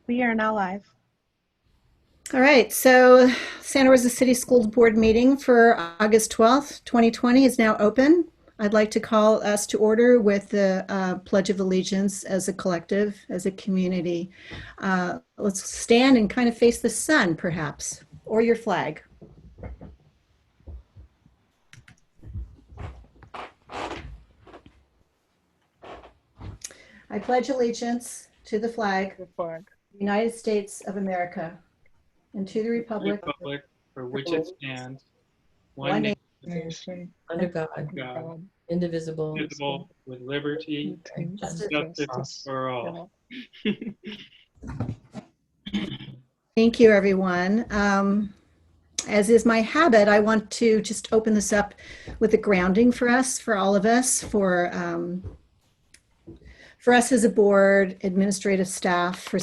We are now live. All right, so Santa Rosa City Schools Board meeting for August 12th, 2020 is now open. I'd like to call us to order with the Pledge of Allegiance as a collective, as a community. Let's stand and kind of face the sun, perhaps, or your flag. I pledge allegiance to the flag, The flag. the United States of America, and to the republic for which it stands, One one Nation. Under God, God, indivisible, indivisible, with liberty and Justice. and justice for all. Thank you, everyone. As is my habit, I want to just open this up with a grounding for us, for all of us, for us as a board, administrative staff, for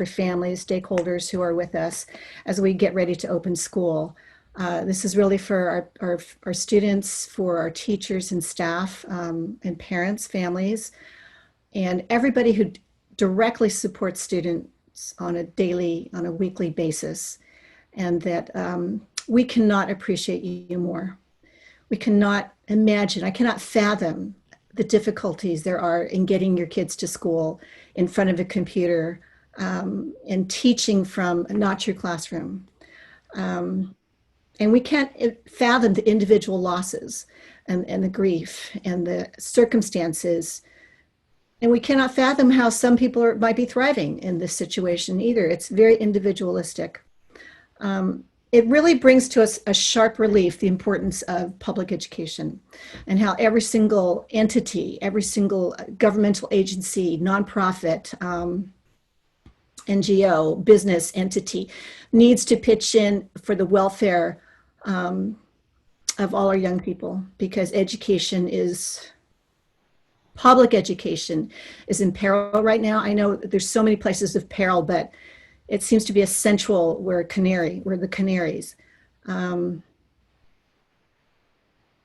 families, stakeholders who are with us as we get ready to open school. This is really for our students, for our teachers and staff, and parents, families, and everybody who directly supports students on a weekly basis. And that we cannot appreciate you more. We cannot imagine, I cannot fathom the difficulties there are in getting your kids to school in front of a computer and teaching from not your classroom. And we can't fathom the individual losses and the grief and the circumstances. And we cannot fathom how some people might be thriving in this situation either. It's very individualistic. It really brings to us a sharp relief the importance of public education and how every single entity, every single governmental agency, nonprofit, NGO, business entity needs to pitch in for the welfare of all our young people, because public education is in peril right now. I know there's so many places of peril, but it seems to be a central, we're the canaries. And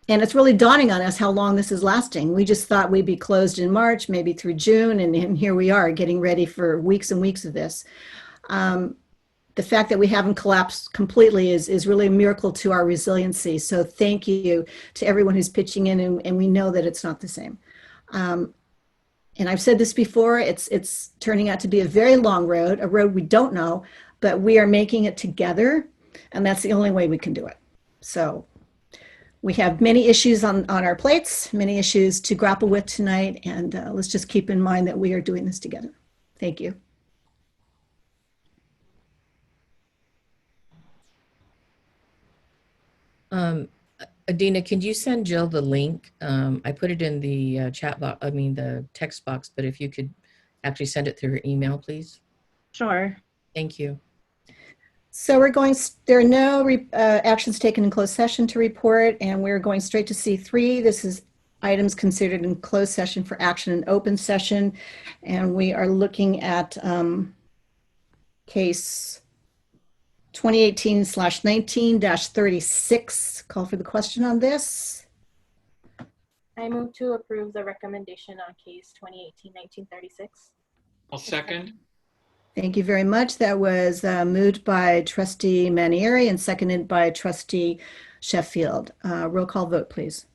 it's really dawning on us how long this is lasting. We just thought we'd be closed in March, maybe through June, and here we are getting ready for weeks and weeks of this. The fact that we haven't collapsed completely is really a miracle to our resiliency. So thank you to everyone who's pitching in, and we know that it's not the same. And I've said this before, it's turning out to be a very long road, a road we don't know, but we are making it together, and that's the only way we can do it. So we have many issues on our plates, many issues to grapple with tonight, and let's just keep in mind that we are doing this together. Thank you. Adina, can you send Jill the link? I put it in the chat box, the text box, but if you could actually send it through her email, please. Sure. Thank you. So there are no actions taken in closed session to report, and we're going straight to C3. This is items considered in closed session for action in open session. And we are looking at case 2018/19-36. Call for the question on this. I move to approve the recommendation on case 2018-1936. I'll second. Thank you very much. That was moved by Trustee Manieri and seconded by Trustee Sheffield. Roll call vote, please.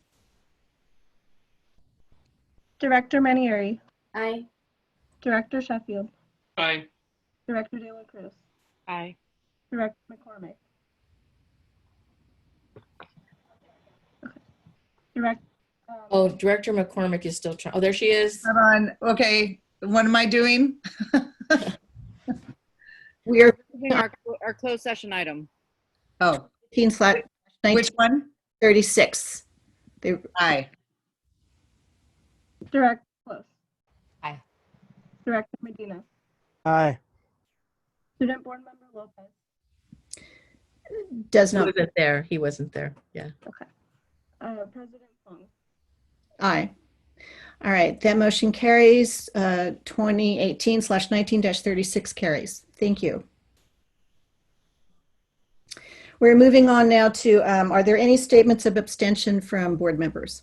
Director Manieri. Aye. Director Sheffield. Aye. Director De La Cruz. Aye. Director McCormick. Okay. Director McCormick is still trying. Oh, there she is. Hold on. Okay. What am I doing? We are Our closed session item. Oh, 18/1936. which one? Aye. Director Close. Aye. Director Medina. Aye. Student Board Member Lopez. Does He not. wasn't there. He wasn't there. Yeah. Okay. President Fong. Aye. All right, that motion carries. 2018/19-36 carries. Thank you. We're moving on now to, are there any statements of abstention from board members?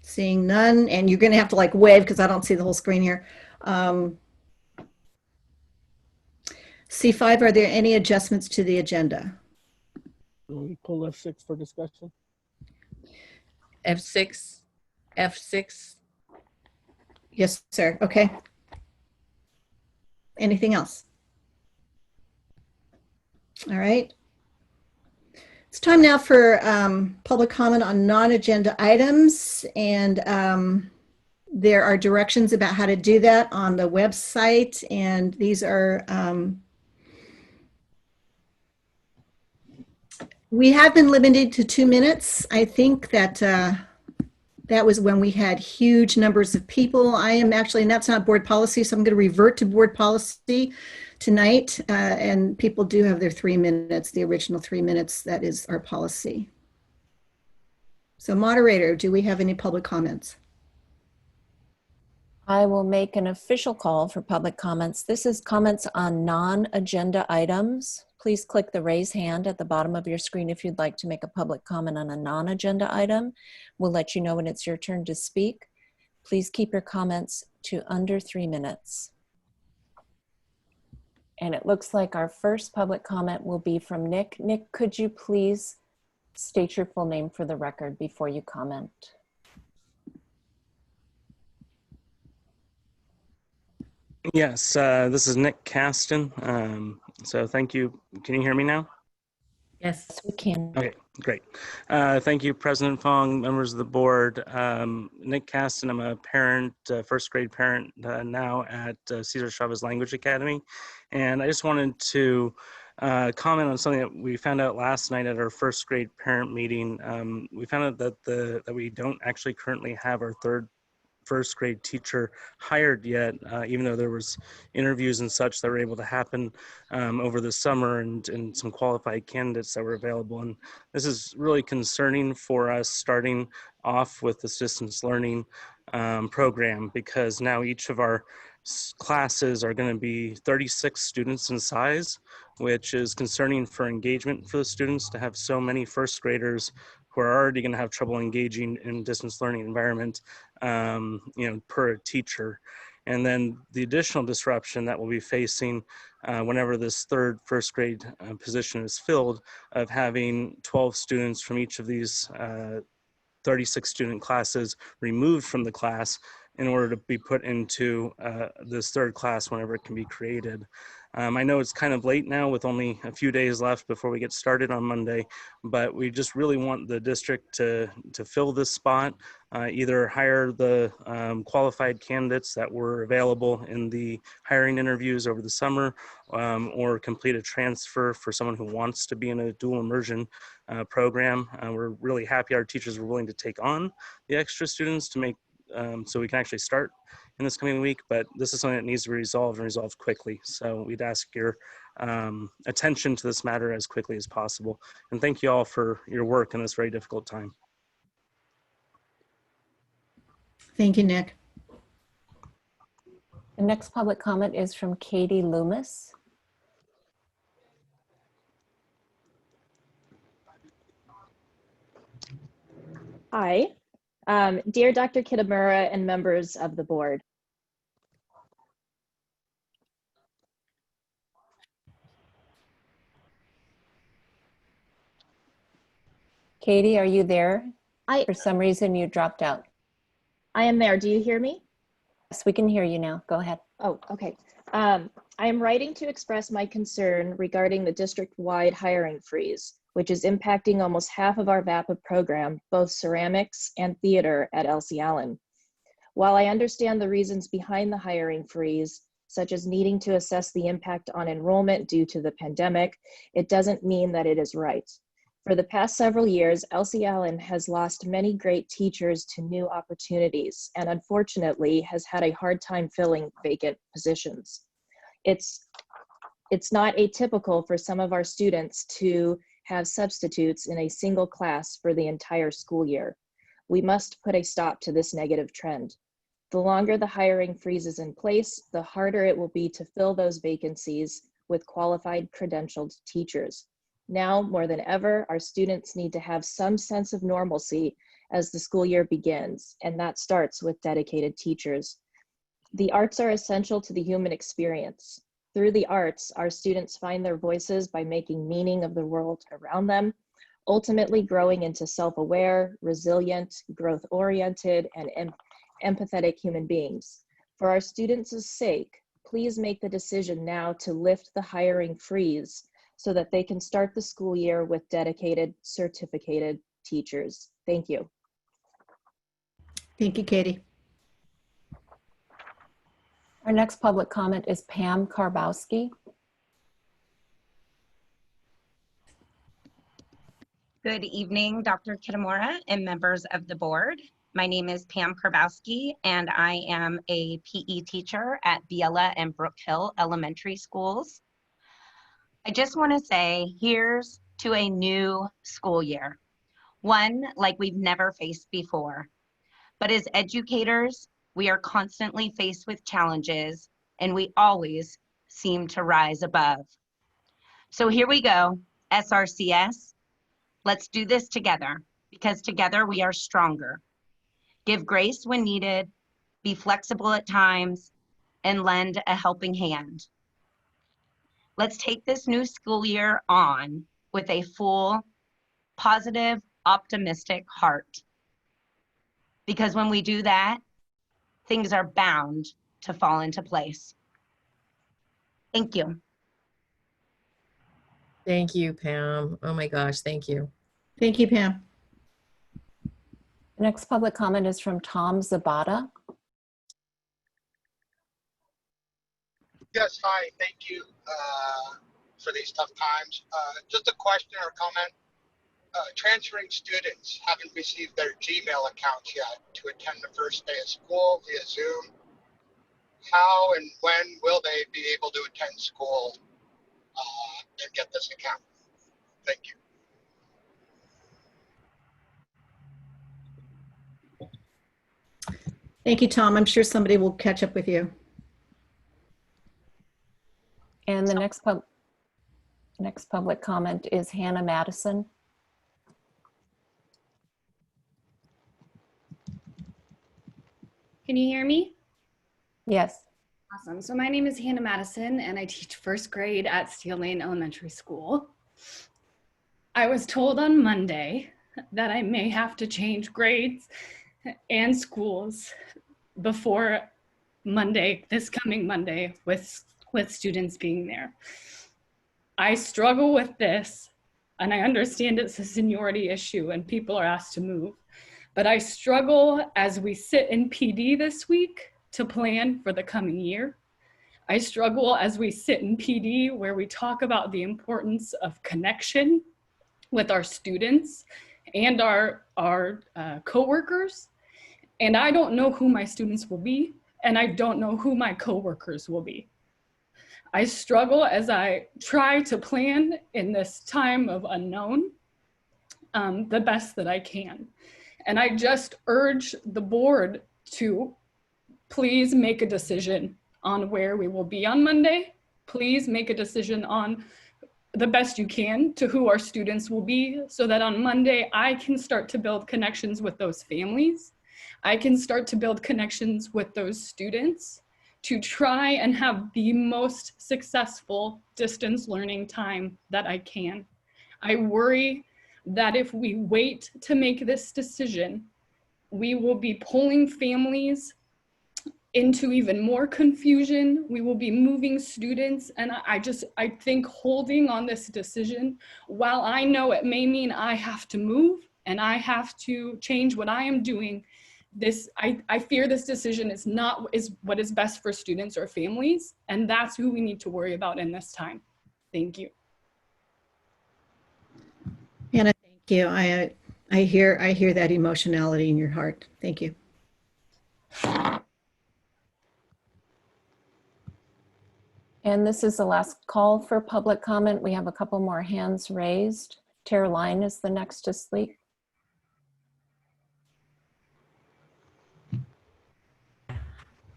Seeing none, and you're going to have to wave because I don't see the whole screen here. C5, are there any adjustments to the agenda? We pull F6 for discussion. F6, F6. Yes, sir. Okay. Anything else? All right. It's time now for public comment on non-agenda items, and there are directions about how to do that on the website, and these are we have been limited to 2 minutes. I think that that was when we had huge numbers of people. I am actually, and that's not board policy, so I'm going to revert to board policy tonight. And people do have their 3 minutes, the original 3 minutes. That is our policy. So moderator, do we have any public comments? I will make an official call for public comments. This is comments on non-agenda items. Please click the raise hand at the bottom of your screen if you'd like to make a public comment on a non-agenda item. We'll let you know when it's your turn to speak. Please keep your comments to under 3 minutes. And it looks like our first public comment will be from Nick. Nick, could you please state your full name for the record before you comment? Yes, this is Nick Caston. So thank you. Can you hear me now? Yes. We can. Okay, great. Thank you, President Fong, members of the board. Nick Caston, I'm a parent, first grade parent now at Cesar Chavez Language Academy. And I just wanted to comment on something that we found out last night at our first grade parent meeting. We found out that we don't actually currently have our first grade teacher hired yet, even though there was interviews and such that were able to happen over the summer and some qualified candidates that were available. And this is really concerning for us starting off with this distance learning program, because now each of our classes are going to be 36 students in size, which is concerning for engagement for the students to have so many first graders who are already going to have trouble engaging in distance learning environment, per teacher. And then the additional disruption that we'll be facing whenever this third first grade position is filled, of having 12 students from each of these 36 student classes removed from the class in order to be put into this third class whenever it can be created. I know it's kind of late now with only a few days left before we get started on Monday, but we just really want the district to fill this spot, either hire the qualified candidates that were available in the hiring interviews over the summer, or complete a transfer for someone who wants to be in a dual immersion program. We're really happy our teachers were willing to take on the extra students to make so we can actually start in this coming week, but this is something that needs to be resolved and resolved quickly. So we'd ask your attention to this matter as quickly as possible. And thank you all for your work in this very difficult time. Thank you, Nick. The next public comment is from Katie Loomis. Hi. Dear Dr. Kitamura and members of the board. Katie, are you there? For some reason you dropped out. I am there. Do you hear me? Yes, we can hear you now. Go ahead. Oh, okay. I am writing to express my concern regarding the district-wide hiring freeze, which is impacting almost half of our VAPA program, both ceramics and theater at Elsie Allen. While I understand the reasons behind the hiring freeze, such as needing to assess the impact on enrollment due to the pandemic, it doesn't mean that it is right. For the past several years, Elsie Allen has lost many great teachers to new opportunities and unfortunately has had a hard time filling vacant positions. It's not atypical for some of our students to have substitutes in a single class for the entire school year. We must put a stop to this negative trend. The longer the hiring freeze is in place, the harder it will be to fill those vacancies with qualified credentialed teachers. Now, more than ever, our students need to have some sense of normalcy as the school year begins, and that starts with dedicated teachers. The arts are essential to the human experience. Through the arts, our students find their voices by making meaning of the world around them, ultimately growing into self-aware, resilient, growth-oriented, and empathetic human beings. For our students' sake, please make the decision now to lift the hiring freeze so that they can start the school year with dedicated, certificated teachers. Thank you. Thank you, Katie. Our next public comment is Pam Karbowski. Good evening, Dr. Kitamura and members of the board. My name is Pam Karbowski, and I am a PE teacher at Biela and Brook Hill Elementary Schools. I just want to say, here's to a new school year, one like we've never faced before. But as educators, we are constantly faced with challenges, and we always seem to rise above. So here we go, SRCS. Let's do this together, because together we are stronger. Give grace when needed, be flexible at times, and lend a helping hand. Let's take this new school year on with a full, positive, optimistic heart. Because when we do that, things are bound to fall into place. Thank you. Thank you, Pam. Oh my gosh, thank you. Thank you, Pam. The next public comment is from Tom Zabata. Yes, hi, thank you for these tough times. Just a question or comment. Transferring students haven't received their Gmail accounts yet to attend the first day of school via Zoom. How and when will they be able to attend school and get this account? Thank you. Thank you, Tom. I'm sure somebody will catch up with you. And the next public comment is Hannah Madison. Can you hear me? Yes. Awesome. So my name is Hannah Madison, and I teach first grade at Steel Lane Elementary School. I was told on Monday that I may have to change grades and schools before Monday, this coming Monday, with students being there. I struggle with this, and I understand it's a seniority issue and people are asked to move, but I struggle as we sit in PD this week to plan for the coming year. I struggle as we sit in PD where we talk about the importance of connection with our students and our coworkers. And I don't know who my students will be, and I don't know who my coworkers will be. I struggle as I try to plan in this time of unknown the best that I can. And I just urge the board to please make a decision on where we will be on Monday. Please make a decision on the best you can to who our students will be, so that on Monday I can start to build connections with those families. I can start to build connections with those students to try and have the most successful distance learning time that I can. I worry that if we wait to make this decision, we will be pulling families into even more confusion. We will be moving students. And I think holding on this decision, while I know it may mean I have to move and I have to change what I am doing, I fear this decision is what is best for students or families. And that's who we need to worry about in this time. Thank you. Anna, thank you. I hear that emotionality in your heart. Thank you. And this is the last call for public comment. We have a couple more hands raised. Tara Line is the next to speak.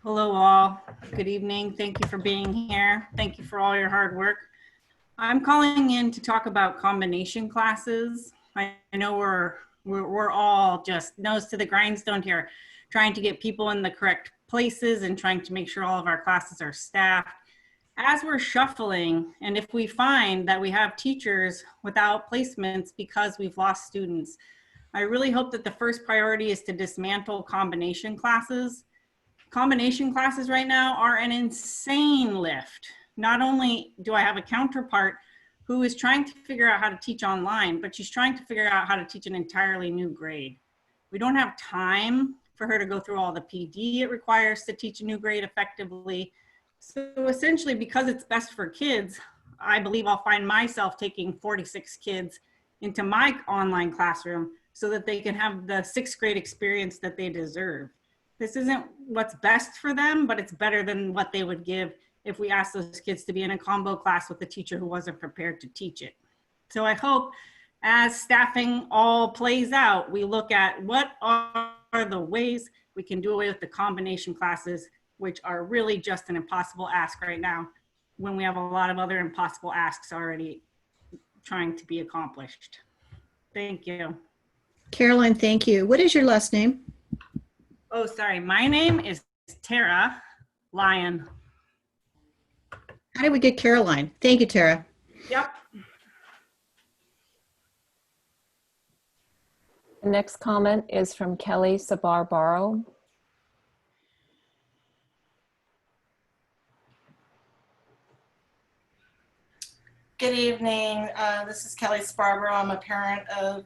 Hello all, good evening. Thank you for being here. Thank you for all your hard work. I'm calling in to talk about combination classes. I know we're all just nose to the grindstone here, trying to get people in the correct places and trying to make sure all of our classes are staffed. as we're shuffling, and if we find that we have teachers without placements because we've lost students, I really hope that the first priority is to dismantle combination classes. Combination classes right now are an insane lift. Not only do I have a counterpart who is trying to figure out how to teach online, but she's trying to figure out how to teach an entirely new grade. We don't have time for her to go through all the PD it requires to teach a new grade effectively. So essentially, because it's best for kids, I believe I'll find myself taking 46 kids into my online classroom so that they can have the 6th grade experience that they deserve. This isn't what's best for them, but it's better than what they would give if we asked those kids to be in a combo class with a teacher who wasn't prepared to teach it. So I hope as staffing all plays out, we look at what are the ways we can do away with the combination classes, which are really just an impossible ask right now when we have a lot of other impossible asks already trying to be accomplished. Thank you. Caroline, thank you. What is your last name? Oh, sorry. My name is Tara Lyon. How did we get Caroline? Thank you, Tara. Yep. The next comment is from Kelly Sabarbaro. Good evening. This is Kelly Sabarbaro. I'm a parent of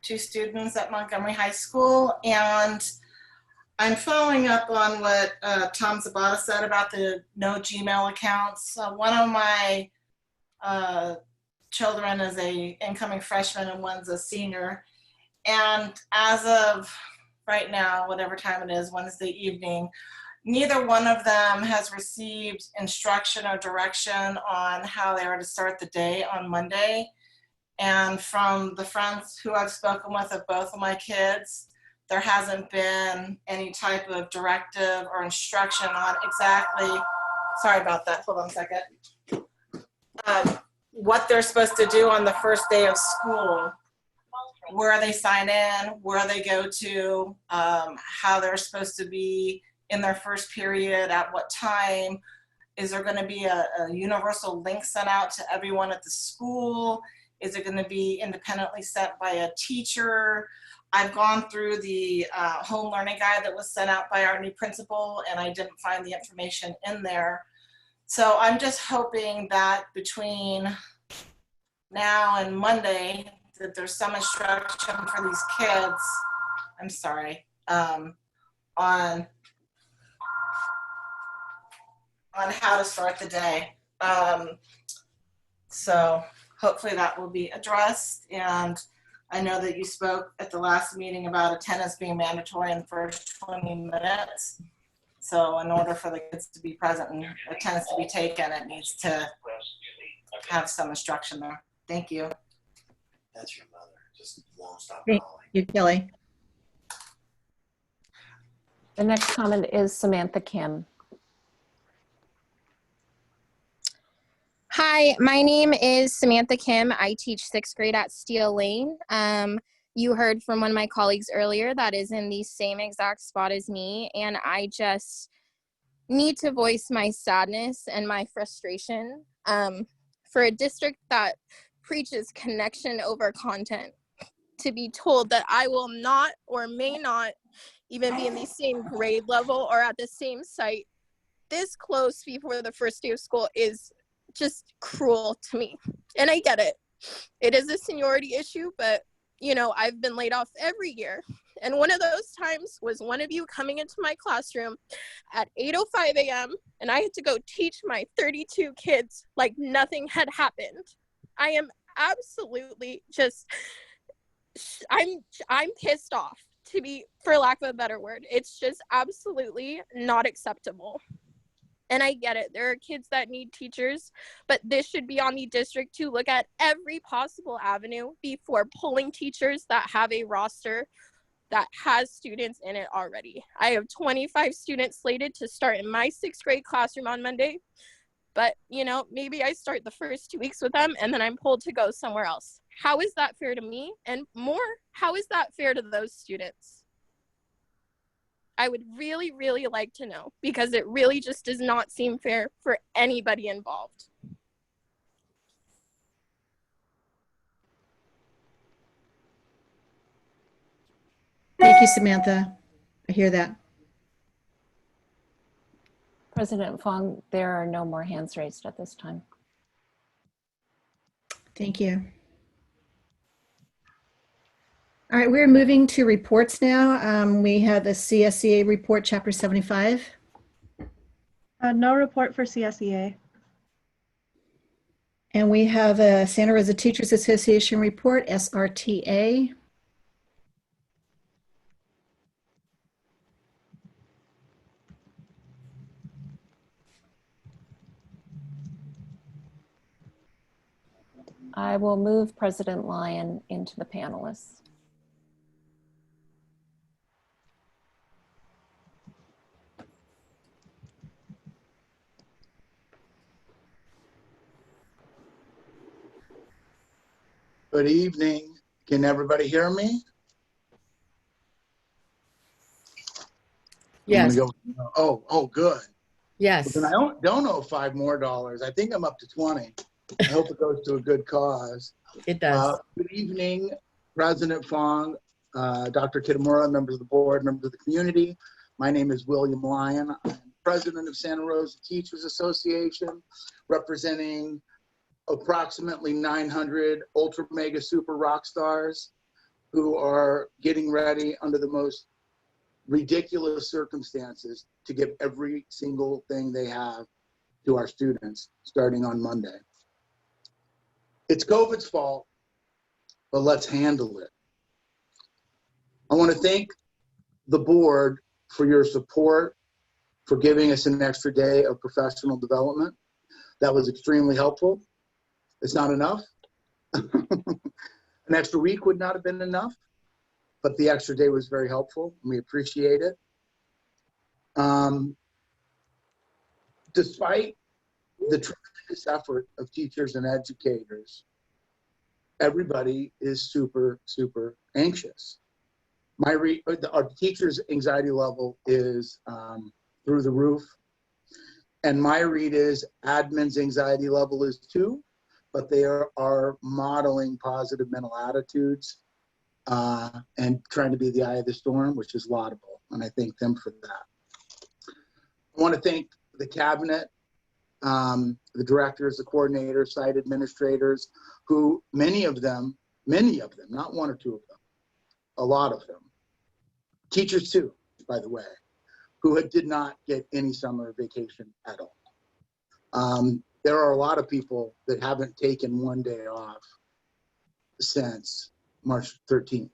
2 students at Montgomery High School, and I'm following up on what Tom Zabata said about the no Gmail accounts. One of my children is a incoming freshman and one's a senior. And as of right now, whatever time it is, Wednesday evening, neither one of them has received instruction or direction on how they are to start the day on Monday. And from the friends who I've spoken with of both of my kids, there hasn't been any type of directive or instruction on exactly, sorry about that, hold on a second, what they're supposed to do on the first day of school, where they sign in, where they go to, how they're supposed to be in their first period, at what time. Is there going to be a universal link sent out to everyone at the school? Is it going to be independently sent by a teacher? I've gone through the home learning guide that was sent out by our new principal, and I didn't find the information in there. So I'm just hoping that between now and Monday that there's some instruction for these kids, I'm sorry, on how to start the day. So hopefully that will be addressed. And I know that you spoke at the last meeting about attendance being mandatory in the first 20 minutes. So in order for the kids to be present and attendance to be taken, it needs to have some instruction there. Thank you. That's your mother. Just won't stop Thank calling. you, Kelly. The next comment is Samantha Kim. Hi, my name is Samantha Kim. I teach 6th grade at Steel Lane. You heard from one of my colleagues earlier that is in the same exact spot as me, and I just need to voice my sadness and my frustration for a district that preaches connection over content to be told that I will not or may not even be in the same grade level or at the same site this close before the first day of school is just cruel to me. And I get it. It is a seniority issue, but you know, I've been laid off every year. And one of those times was one of you coming into my classroom at 8:05 a.m. and I had to go teach my 32 kids like nothing had happened. I am absolutely just, I'm pissed off, to be, for lack of a better word. It's just absolutely not acceptable. And I get it. There are kids that need teachers, but this should be on the district to look at every possible avenue before pulling teachers that have a roster that has students in it already. I have 25 students slated to start in my 6th grade classroom on Monday, but you know, maybe I start the first 2 weeks with them and then I'm pulled to go somewhere else. How is that fair to me? And more, how is that fair to those students? I would really, really like to know, because it really just does not seem fair for anybody involved. Thank you, Samantha. I hear that. President Fong, there are no more hands raised at this time. Thank you. All right, we're moving to reports now. We have the CSEA report, Chapter 75. No report for CSEA. And we have a Santa Rosa Teachers Association report, SRTA. I will move President Lyon into the panelists. Good evening. Can everybody hear me? Yes. Oh, good. Yes. Well, then I don't owe $5 more. I think I'm up to 20. I hope it goes to a good cause. It does. Good evening, President Fong, Dr. Kitamura, members of the board, members of the community. My name is William Lyon. I'm president of Santa Rosa Teachers Association, representing approximately 900 ultra mega super rock stars who are getting ready under the most ridiculous circumstances to give every single thing they have to our students starting on Monday. It's COVID's fault, but let's handle it. I want to thank the board for your support, for giving us an extra day of professional development. That was extremely helpful. It's not enough. An extra week would not have been enough, but the extra day was very helpful, and we appreciate it. Despite the tremendous effort of teachers and educators, everybody is super, super anxious. Our teachers' anxiety level is through the roof. And my read is admin's anxiety level is too, but they are modeling positive mental attitudes and trying to be the eye of the storm, which is laudable. And I thank them for that. I want to thank the cabinet, the directors, the coordinators, site administrators, who many of them, not one or two of them, a lot of them, teachers too, by the way, who did not get any summer vacation at all. There are a lot of people that haven't taken one day off since March 13th.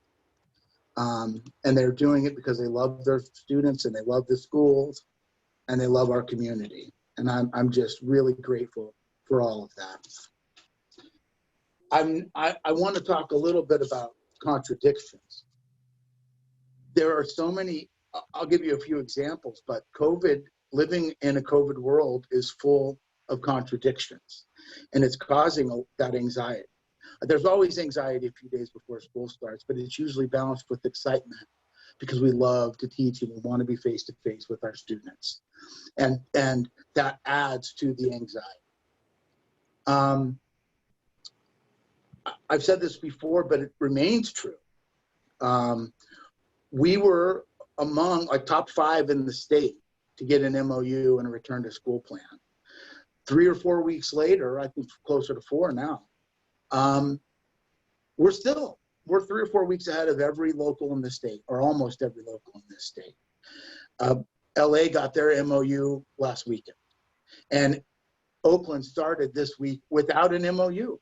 And they're doing it because they love their students and they love the schools and they love our community. And I'm just really grateful for all of that. I want to talk a little bit about contradictions. There are so many, I'll give you a few examples, but living in a COVID world is full of contradictions, and it's causing that anxiety. There's always anxiety a few days before school starts, but it's usually balanced with excitement because we love to teach and we want to be face-to-face with our students. And that adds to the anxiety. I've said this before, but it remains true. We were among top 5 in the state to get an MOU and a return to school plan. 3 or 4 weeks later, I think closer to 4 now, we're 3 or 4 weeks ahead of every local in the state, or almost every local in this state. LA got their MOU last weekend, and Oakland started this week without an MOU,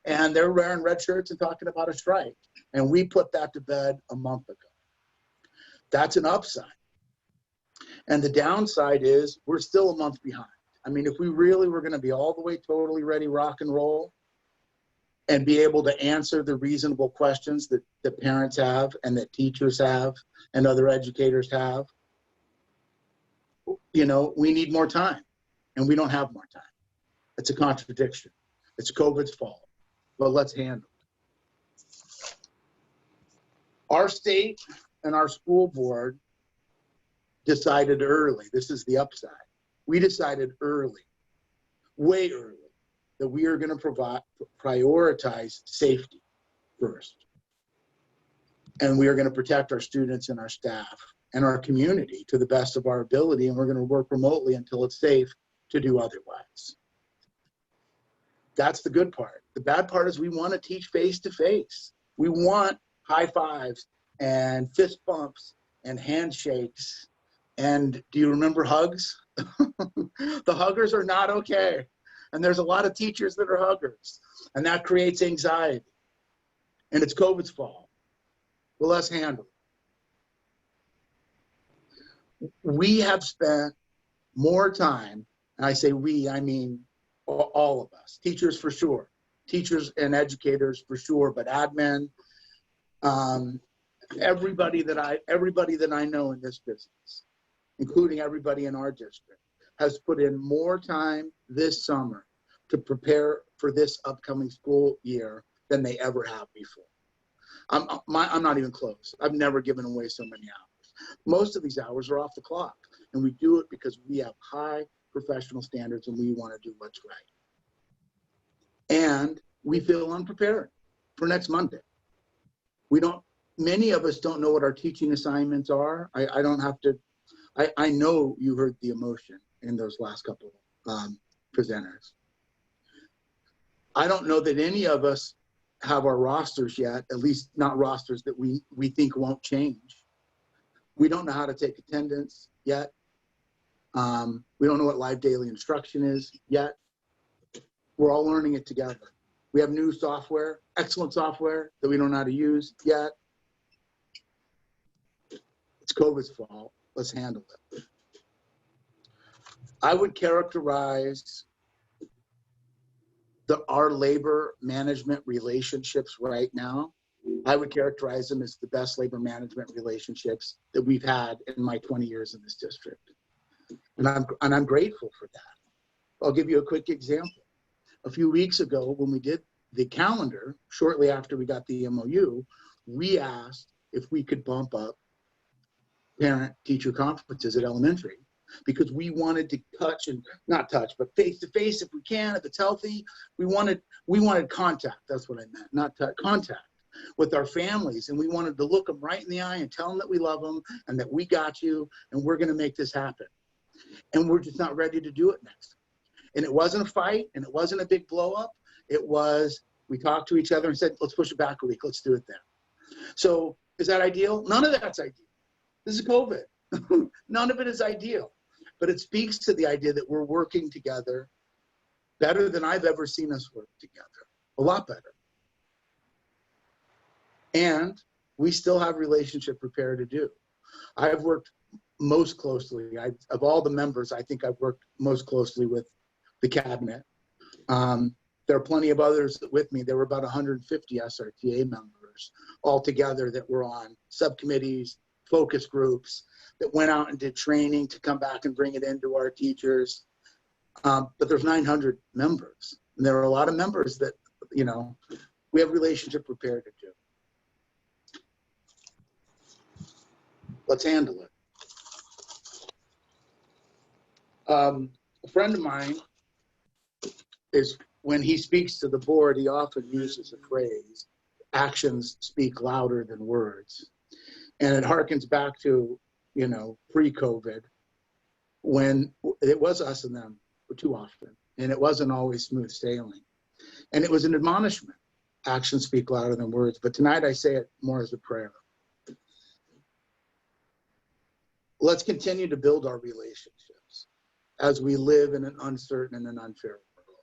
and they're wearing red shirts and talking about a strike, and we put that to bed a month ago. That's an upside. And the downside is we're still a month behind. I mean, if we really were going to be all the way totally ready, rock and roll, and be able to answer the reasonable questions that parents have and that teachers have and other educators have, we need more time, and we don't have more time. It's a contradiction. It's COVID's fault, but let's handle it. Our state and our school board decided early. This is the upside. We decided early, way early, that we are going to prioritize safety first. And we are going to protect our students and our staff and our community to the best of our ability. And we're going to work remotely until it's safe to do otherwise. That's the good part. The bad part is we want to teach face-to-face. We want high fives and fist bumps and handshakes. And do you remember hugs? The huggers are not okay. And there's a lot of teachers that are huggers. And that creates anxiety. And it's COVID's fault. Well, let's handle it. We have spent more time, and I say we, I mean all of us, teachers for sure, teachers and educators for sure, but admin, everybody that I know in this business, including everybody in our district, has put in more time this summer to prepare for this upcoming school year than they ever have before. I'm not even close. I've never given away so many hours. Most of these hours are off the clock, and we do it because we have high professional standards and we want to do what's right. And we feel unprepared for next Monday. Many of us don't know what our teaching assignments are. I know you heard the emotion in those last couple presenters. I don't know that any of us have our rosters yet, at least not rosters that we think won't change. We don't know how to take attendance yet. We don't know what live daily instruction is yet. We're all learning it together. We have new software, excellent software that we don't know how to use yet. It's COVID's fault. Let's handle it. I would characterize our labor management relationships right now, I would characterize them as the best labor management relationships that we've had in my 20 years in this district. And I'm grateful for that. I'll give you a quick example. A few weeks ago, when we did the calendar, shortly after we got the MOU, we asked if we could bump up parent-teacher conferences at elementary, because we wanted to not touch, but face-to-face if we can, if it's healthy. We wanted contact, that's what I meant, not touch, contact with our families. And we wanted to look them right in the eye and tell them that we love them and that we got you and we're gonna make this happen. And we're just not ready to do it next. And it wasn't a fight and it wasn't a big blow up. It was, we talked to each other and said, let's push it back a week, let's do it then. So is that ideal? None of that's ideal. This is COVID. None of it is ideal. But it speaks to the idea that we're working together better than I've ever seen us work together, a lot better. And we still have relationship repair to do. I've worked most closely, of all the members, I think I've worked most closely with the cabinet. There are plenty of others with me. There were about 150 SRTA members all together that were on subcommittees, focus groups, that went out and did training to come back and bring it into our teachers. But there's 900 members. And there are a lot of members that, we have relationship repair to do. Let's handle it. A friend of mine is, when he speaks to the board, he often uses a phrase, actions speak louder than words. And it harkens back to, pre-COVID, when it was us and them too often, and it wasn't always smooth sailing. And it was an admonishment. Actions speak louder than words, but tonight I say it more as a prayer. Let's continue to build our relationships as we live in an uncertain and an unfair world.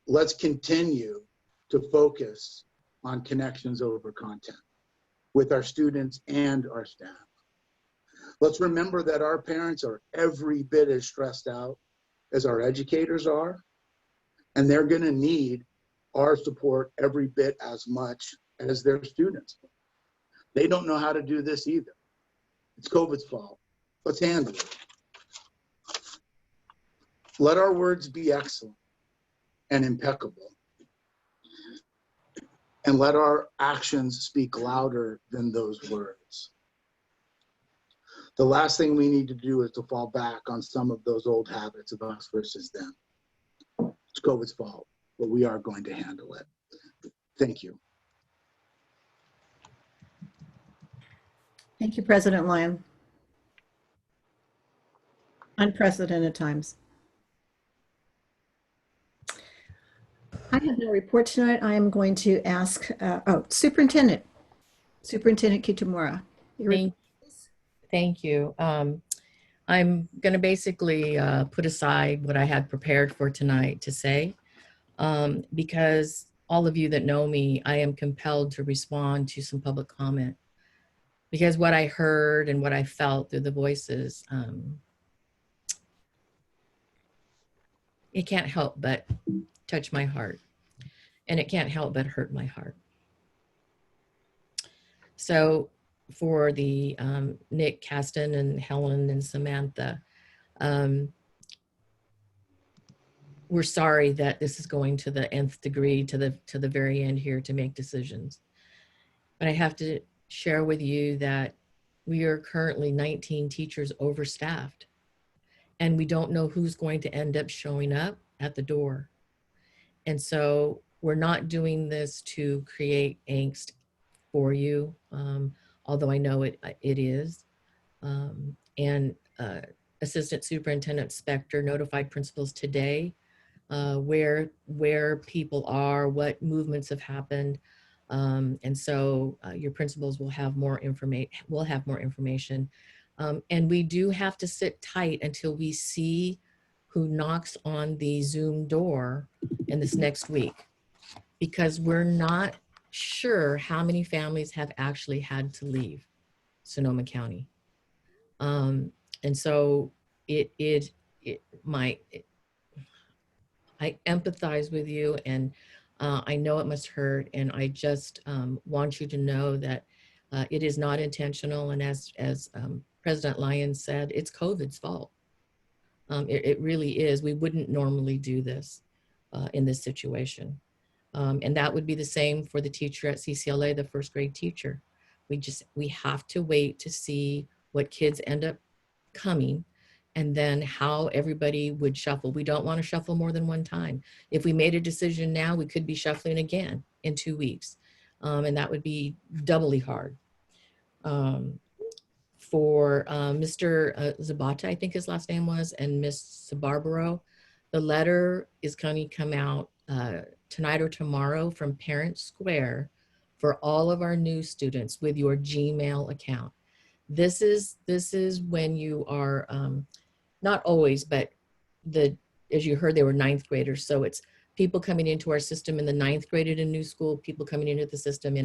Let's continue to focus on connections over content with our students and our staff. Let's remember that our parents are every bit as stressed out as our educators are, and they're going to need our support every bit as much as their students. They don't know how to do this either. It's COVID's fault. Let's handle it. Let our words be excellent and impeccable, and let our actions speak louder than those words. The last thing we need to do is to fall back on some of those old habits of us versus them. It's COVID's fault, but we are going to handle it. Thank you. Thank you, President Lyon. Unprecedented times. I have no report tonight. I am going to ask, Superintendent Kitamura. Thank you. I'm going to basically put aside what I had prepared for tonight to say, because all of you that know me, I am compelled to respond to some public comment, because what I heard and what I felt through the voices, it can't help but touch my heart, and it can't help but hurt my heart. So for the Nick, Kasten, and Helen and Samantha, we're sorry that this is going to the nth degree, to the very end here, to make decisions. But I have to share with you that we are currently 19 teachers overstaffed, and we don't know who's going to end up showing up at the door. And so we're not doing this to create angst for you, although I know it is. Assistant Superintendent Spector notified principals today where people are, what movements have happened. And so your principals will have more information. And we do have to sit tight until we see who knocks on the Zoom door in this next week, because we're not sure how many families have actually had to leave Sonoma County. And so I empathize with you, and I know it must hurt, and I just want you to know that it is not intentional, and as President Lyon said, it's COVID's fault. It really is. We wouldn't normally do this in this situation. And that would be the same for the teacher at CCLA, the first grade teacher. We have to wait to see what kids end up coming, and then how everybody would shuffle. We don't want to shuffle more than one time. If we made a decision now, we could be shuffling again in 2 weeks. And that would be doubly hard. For Mr. Zabata, I think his last name was, and Miss Sabarbaro, the letter is going to come out tonight or tomorrow from Parent Square for all of our new students with your Gmail account. This is when you are, not always, but as you heard, they were 9th graders. So it's people coming into our system in the 9th grade at a new school, people coming into the system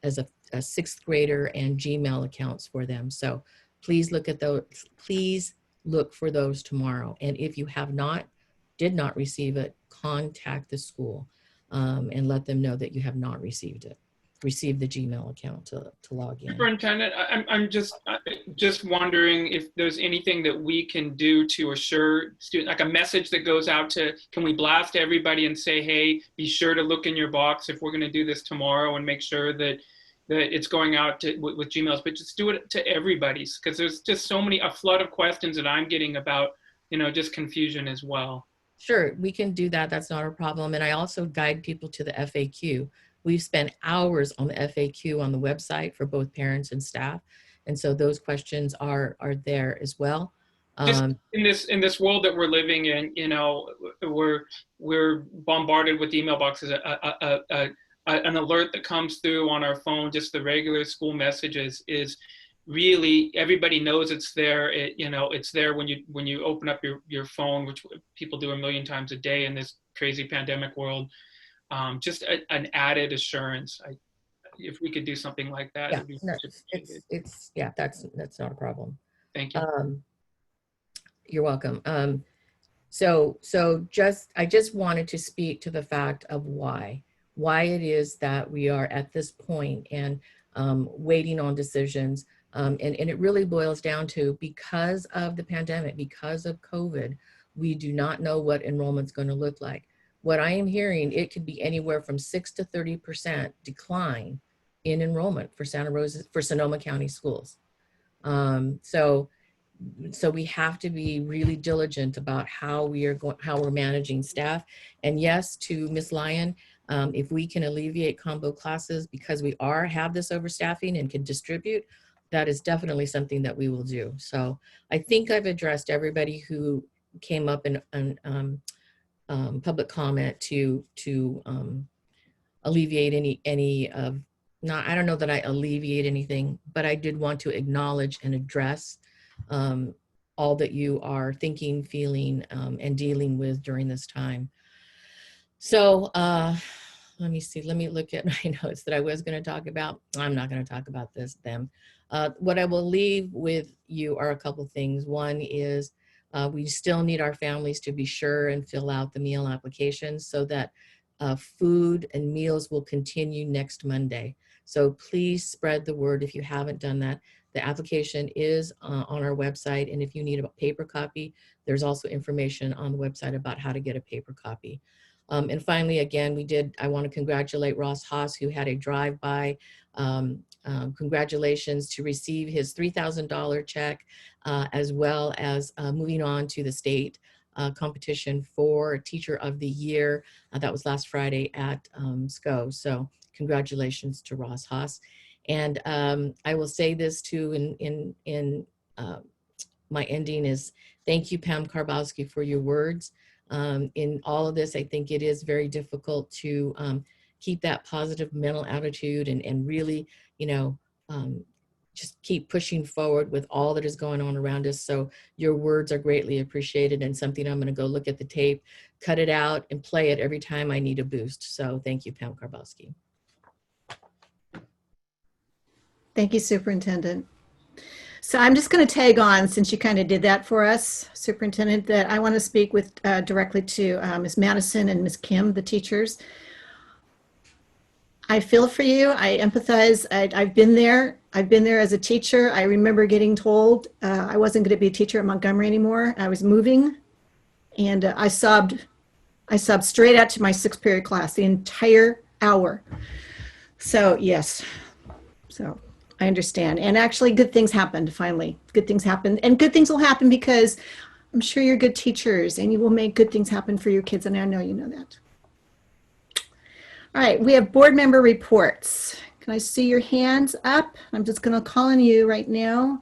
as a 6th grader, and Gmail accounts for them. So please look at those, please look for those tomorrow. And if you did not receive it, contact the school and let them know that you have not received the Gmail account to log in. Superintendent, I'm just wondering if there's anything that we can do to assure students, like a message that goes out to, can we blast everybody and say, hey, be sure to look in your box if we're going to do this tomorrow, and make sure that it's going out with Gmails, but just do it to everybody's, because there's just a flood of questions that I'm getting about, just confusion as well. Sure, we can do that. That's not a problem. And I also guide people to the FAQ. We've spent hours on the FAQ on the website for both parents and staff. And so those questions are there as well. Just in this world that we're living in, we're bombarded with email boxes, an alert that comes through on our phone, just the regular school messages, is really, everybody knows it's there. It's there when you open up your phone, which people do a million times a day in this crazy pandemic world. Just an added assurance. If we could do something like that, yeah, it'd be that's not a problem. Thank you. You're welcome. So I just wanted to speak to the fact of why it is that we are at this point and waiting on decisions. And it really boils down to, because of the pandemic, because of COVID, we do not know what enrollment's going to look like. What I am hearing, it could be anywhere from 6 to 30% decline in enrollment for Sonoma County schools. So we have to be really diligent about how we're managing staff. And yes, to Ms. Lyon, if we can alleviate combo classes because we have this overstaffing and can distribute, that is definitely something that we will do. So I think I've addressed everybody who came up in public comment to alleviate any of, not, I don't know that I alleviate anything, but I did want to acknowledge and address all that you are thinking, feeling, and dealing with during this time. So let me see, let me look at my notes that I was going to talk about. I'm not going to talk about them. What I will leave with you are a couple things. One is we still need our families to be sure and fill out the meal applications so that food and meals will continue next Monday. So please spread the word if you haven't done that. The application is on our website, and if you need a paper copy, there's also information on the website about how to get a paper copy. And finally, again, I want to congratulate Ross Haas, who had a drive-by. Congratulations to receive his $3,000 check, as well as moving on to the state competition for Teacher of the Year. That was last Friday at SCO. So congratulations to Ross Haas. And I will say this too in my ending is thank you, Pam Karbowski, for your words. In all of this, I think it is very difficult to keep that positive mental attitude and really, just keep pushing forward with all that is going on around us. So your words are greatly appreciated and something I'm going to go look at the tape, cut it out, and play it every time I need a boost. So thank you, Pam Karbowski. Thank you, Superintendent. So I'm just going to tag on, since you kind of did that for us, Superintendent, that I want to speak with directly to Ms. Madison and Ms. Kim, the teachers. I feel for you. I empathize. I've been there. I've been there as a teacher. I remember getting told I wasn't going to be a teacher at Montgomery anymore. I was moving, and I sobbed straight out to my 6th period class, the entire hour. So yes, so I understand. And actually good things happened finally. Good things happened, and good things will happen because I'm sure you're good teachers and you will make good things happen for your kids, and I know you know that. All right, we have board member reports. Can I see your hands up? I'm just going to call on you right now.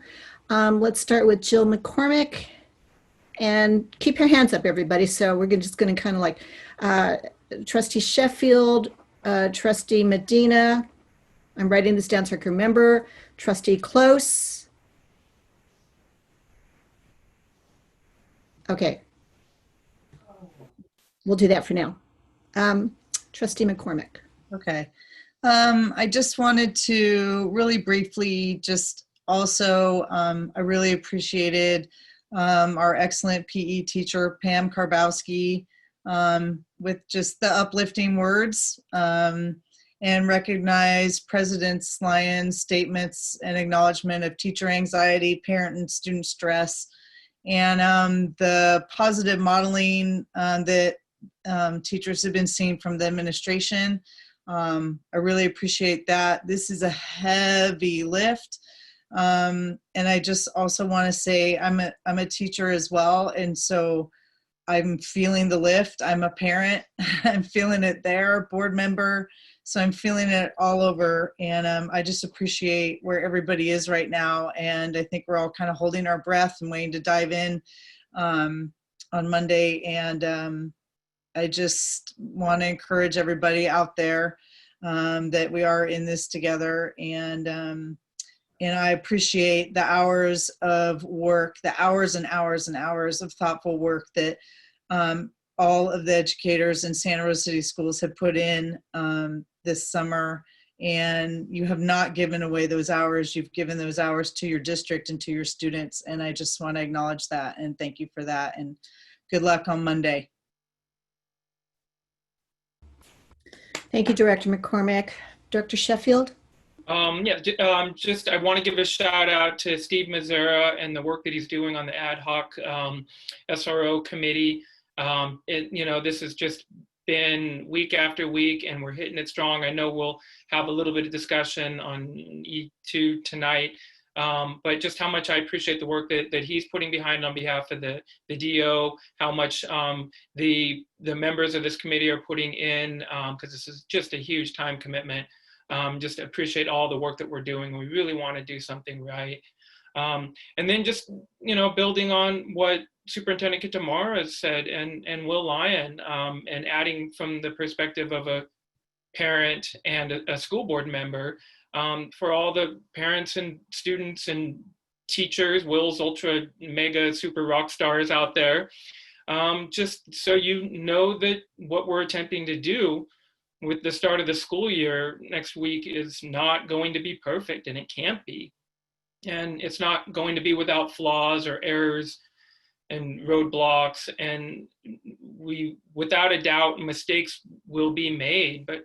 Let's start with Jill McCormick, and keep your hands up, everybody. So we're just going to kind of like Trustee Sheffield, Trustee Medina. I'm writing this down so I can remember. Trustee Close. Okay. We'll do that for now. Trustee McCormick. Okay. I just wanted to really briefly just also, I really appreciated our excellent PE teacher, Pam Karbowski, with just the uplifting words and recognize President Lyon's statements and acknowledgement of teacher anxiety, parent and student stress, and the positive modeling that teachers have been seeing from the administration. I really appreciate that. This is a heavy lift. And I just also want to say I'm a teacher as well. And so I'm feeling the lift. I'm a parent. I'm feeling it there, board member. So I'm feeling it all over. And I just appreciate where everybody is right now. And I think we're all kind of holding our breath and waiting to dive in on Monday. And I just want to encourage everybody out there that we are in this together. And I appreciate the hours of work, the hours and hours and hours of thoughtful work that all of the educators in Santa Rosa City Schools have put in this summer. And you have not given away those hours. You've given those hours to your district and to your students. And I just want to acknowledge that and thank you for that. And good luck on Monday. Thank you, Director McCormick. Dr. Sheffield? I want to give a shout out to Steve Mazzara and the work that he's doing on the ad hoc SRO committee. This has just been week after week and we're hitting it strong. I know we'll have a little bit of discussion on E2 tonight. but just how much I appreciate the work that he's putting behind on behalf of the DO, how much the members of this committee are putting in, because this is just a huge time commitment. Just appreciate all the work that we're doing. We really want to do something right. And then just, building on what Superintendent Kitamura said and Will Lyon, and adding from the perspective of a parent and a school board member, for all the parents and students and teachers, Will's ultra mega super rock stars out there, just so you know that what we're attempting to do with the start of the school year next week is not going to be perfect, and it can't be. And it's not going to be without flaws or errors and roadblocks. And without a doubt, mistakes will be made, but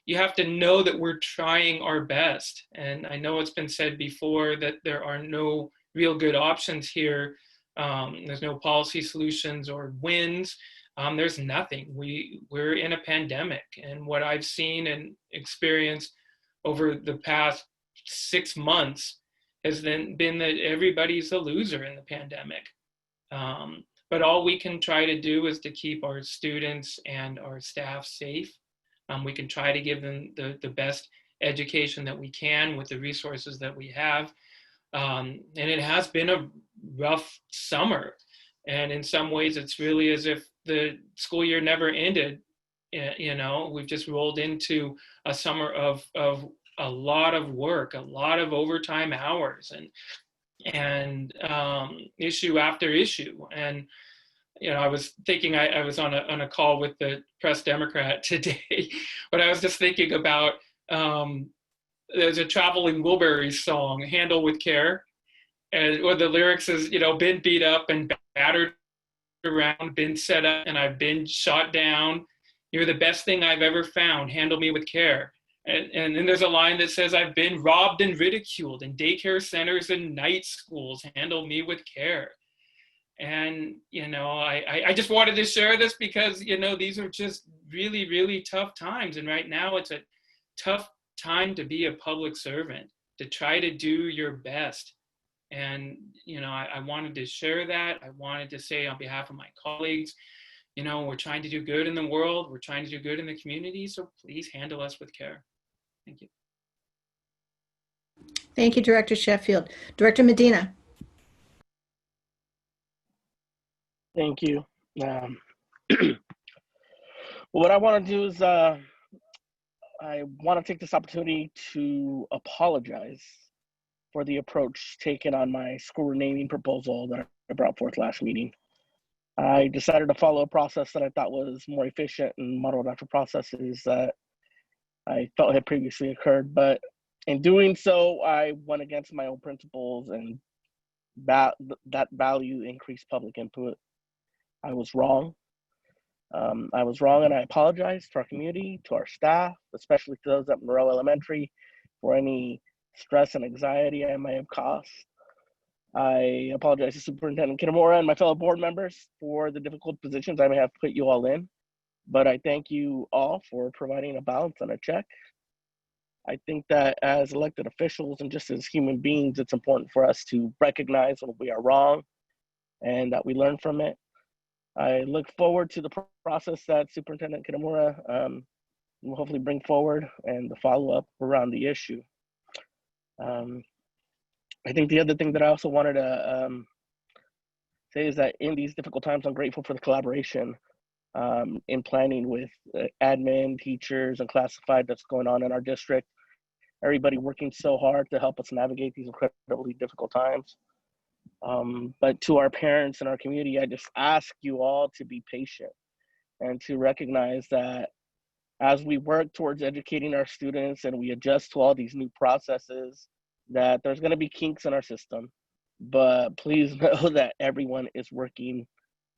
you have to know that we're trying our best. And I know it's been said before that there are no real good options here. There's no policy solutions or wins. There's nothing. We're in a pandemic, and what I've seen and experienced over the past 6 months has then been that everybody's a loser in the pandemic. But all we can try to do is to keep our students and our staff safe. We can try to give them the best education that we can with the resources that we have. And it has been a rough summer. And in some ways, it's really as if the school year never ended. We've just rolled into a summer of a lot of work, a lot of overtime hours, and issue after issue. And I was thinking, I was on a call with the Press Democrat today, but I was just thinking about there's a Traveling Wilburys song, "Handle with Care," and where the lyrics is, been beat up and battered around, been set up, and I've been shot down. You're the best thing I've ever found. Handle me with care. And then there's a line that says, I've been robbed and ridiculed in daycare centers and night schools. Handle me with care. And, I just wanted to share this because, these are just really, really tough times. And right now it's a tough time to be a public servant, to try to do your best. And, I wanted to share that. I wanted to say on behalf of my colleagues, we're trying to do good in the world. We're trying to do good in the community. So please handle us with care. Thank you. Thank you, Director Sheffield. Director Medina. Thank you. What I want to do is I want to take this opportunity to apologize for the approach taken on my school renaming proposal that I brought forth last meeting. I decided to follow a process that I thought was more efficient and modeled after processes that I felt had previously occurred, but in doing so, I went against my own principles, and that value increased public input. I was wrong. And I apologize to our community, to our staff, especially to those at Monroe Elementary, for any stress and anxiety I may have caused. I apologize to Superintendent Kitamura and my fellow board members for the difficult positions I may have put you all in, but I thank you all for providing a balance and a check. I think that as elected officials and just as human beings, it's important for us to recognize when we are wrong and that we learn from it. I look forward to the process that Superintendent Kitamura will hopefully bring forward and the follow-up around the issue. I think the other thing that I also wanted to say is that in these difficult times, I'm grateful for the collaboration in planning with admin, teachers, and classified that's going on in our district. Everybody working so hard to help us navigate these incredibly difficult times. But to our parents and our community, I just ask you all to be patient and to recognize that as we work towards educating our students and we adjust to all these new processes, that there's going to be kinks in our system. But please know that everyone is working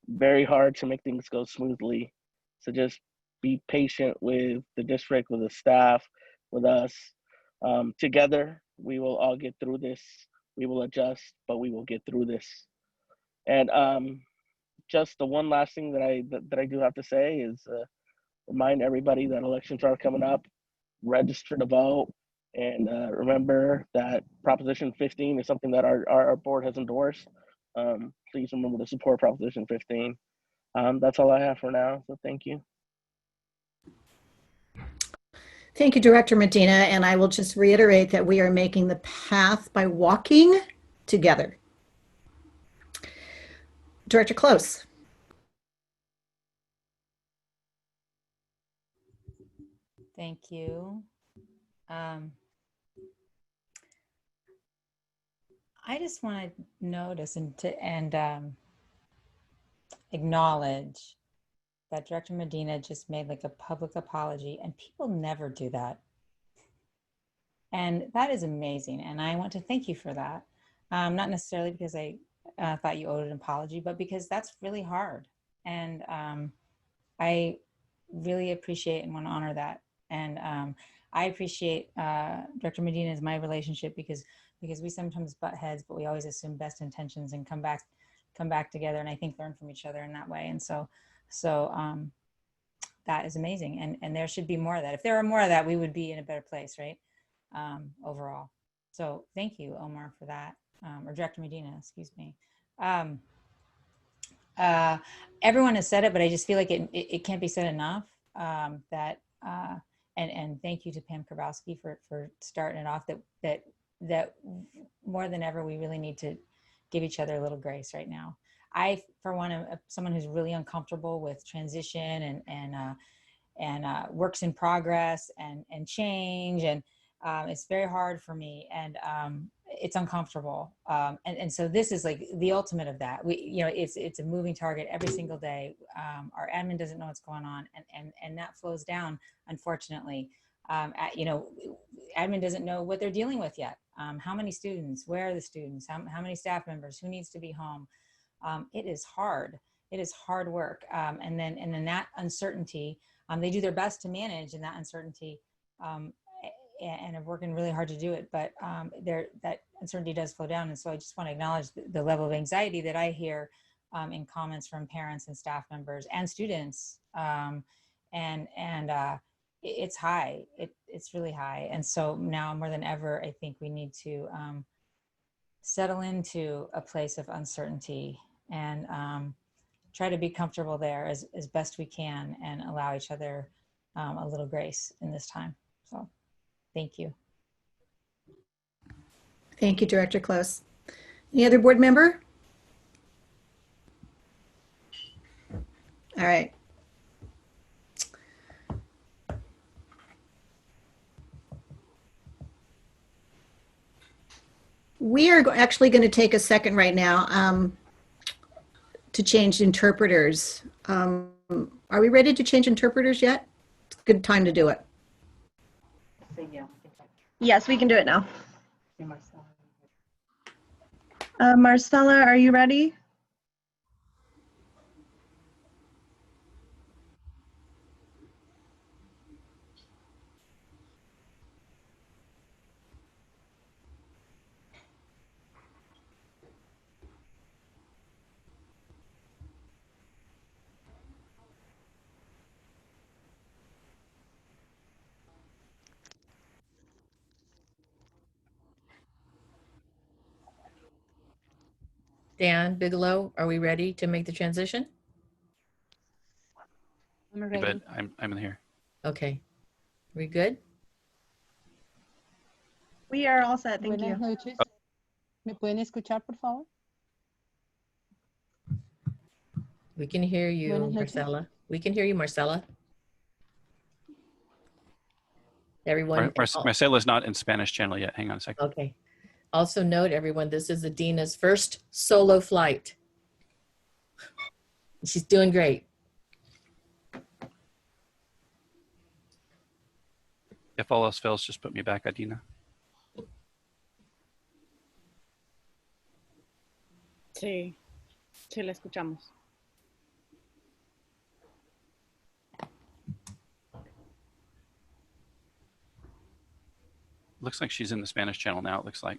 very hard to make things go smoothly. So just be patient with the district, with the staff, with us. Together, we will all get through this. We will adjust, but we will get through this. And just the one last thing that I do have to say is remind everybody that elections are coming up. Register to vote. And remember that Proposition 15 is something that our board has endorsed. Please remember to support Proposition 15. That's all I have for now, so thank you. Thank you, Director Medina. And I will just reiterate that we are making the path by walking together. Director Close. Thank you. I just want to notice and acknowledge that Director Medina just made like a public apology, and people never do that. And that is amazing. And I want to thank you for that. Not necessarily because I thought you owed an apology, but because that's really hard. And I really appreciate and want to honor that. And I appreciate Director Medina as my relationship because we sometimes butt heads, but we always assume best intentions and come back together, and I think learn from each other in that way. And so that is amazing. And there should be more of that. If there were more of that, we would be in a better place, right? Overall. So thank you, Omar, for that, or Director Medina, excuse me. Everyone has said it, but I just feel like it can't be said enough. And thank you to Pam Karbowski for starting it off. That more than ever, we really need to give each other a little grace right now. I, for one, am someone who's really uncomfortable with transition and works in progress and change, and it's very hard for me, and it's uncomfortable. And so this is like the ultimate of that. It's a moving target every single day. Our admin doesn't know what's going on, and that flows down, unfortunately. Admin doesn't know what they're dealing with yet. How many students? Where are the students? How many staff members? Who needs to be home? It is hard. It is hard work. And then that uncertainty, they do their best to manage in that uncertainty, and are working really hard to do it. But that uncertainty does slow down. And so I just want to acknowledge the level of anxiety that I hear in comments from parents and staff members and students. It's high. It's really high. And so now more than ever, I think we need to settle into a place of uncertainty and try to be comfortable there as best we can and allow each other a little grace in this time. So thank you. Thank you, Director Close. Any other board member? All right. We are actually going to take a second right now to change interpreters. Are we ready to change interpreters yet? It's a good time to do it. Yes, we can do it now. Marcella, are you ready? Dan Bigelow, are we ready to make the transition? I'm ready. But I'm in here. Okay. We good? We are all set, thank Buenas you. noches. ¿Me pueden escuchar, por favor? We can hear you, Buenas noches. Marcella. We can hear you, Marcella. Everyone. Marcela's not in Spanish channel yet. Hang on a second. Okay. Also note, everyone, this is Adina's first solo flight. She's doing great. If all else fails, just put me back, Adina. Sí, sí, la escuchamos. Looks like she's in the Spanish channel now, it looks like.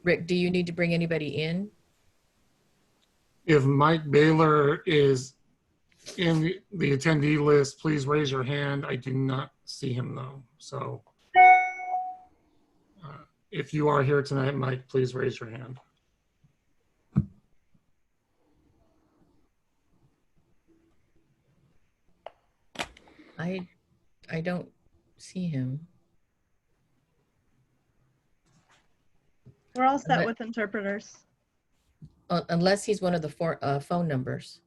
Rick, do you need to bring anybody in? If Mike Baylor is in the attendee list, please raise your hand. I do not see him though. So if you are here tonight, Mike, please raise your hand. I don't see him. We're all set with interpreters. Unless he's one of the phone numbers.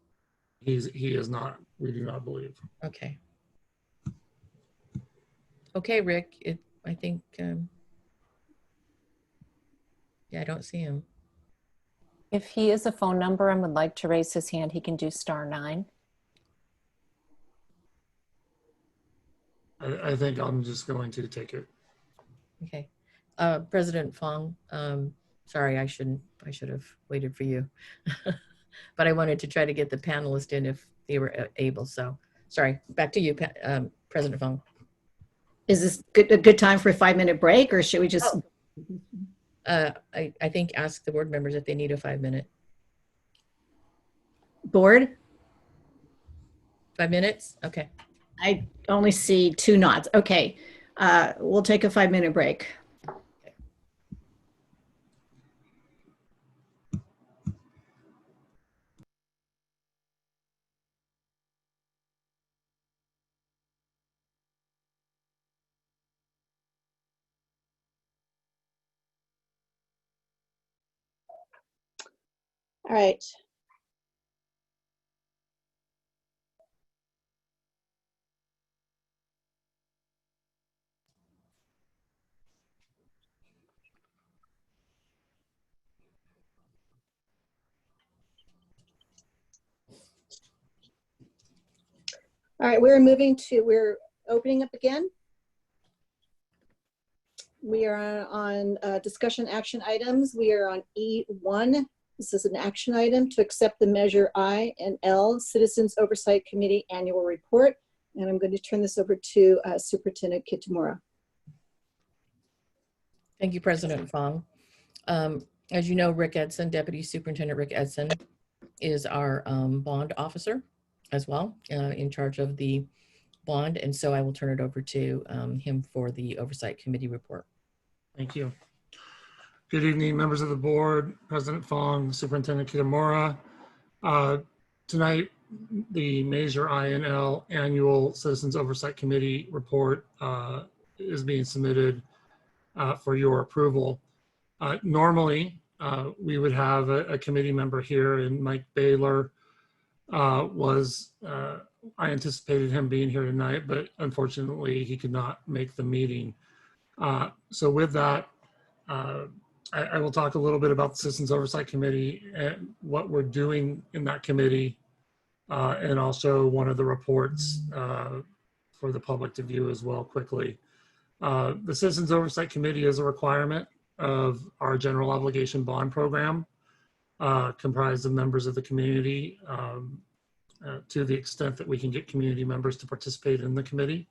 He is not. We do not believe. Okay. Okay, Rick. I think. Yeah, I don't see him. If he is a phone number and would like to raise his hand, he can do *9. I think I'm just going to take it. Okay. President Fong, sorry, I should have waited for you. But I wanted to try to get the panelists in if they were able. So sorry, back to you, President Fong. Is this a good time for a 5-minute break, or should we just? I think ask the board members if they need a 5-minute. Board? 5 minutes? Okay. I only see 2 nods. Okay, we'll take a 5-minute break. All right. All right, we're opening up again. We are on discussion action items. We are on E1. This is an action item to accept the measure I and L Citizens Oversight Committee Annual Report. And I'm going to turn this over to Superintendent Kitamura. Thank you, President Fong. As you know, Rick Edson, Deputy Superintendent Rick Edson, is our bond officer as well, in charge of the bond. And so I will turn it over to him for the Oversight Committee report. Thank you. Good evening, members of the board, President Fong, Superintendent Kitamura. Tonight, the Measure I and L Annual Citizens Oversight Committee report is being submitted for your approval. Normally, we would have a committee member here, and Mike Baylor I anticipated him being here tonight, but unfortunately he could not make the meeting. So with that, I will talk a little bit about the Citizens Oversight Committee and what we're doing in that committee, and also one of the reports for the public to view as well quickly. The Citizens Oversight Committee is a requirement of our general obligation bond program, comprised of members of the community, to the extent that we can get community members to participate in the committee.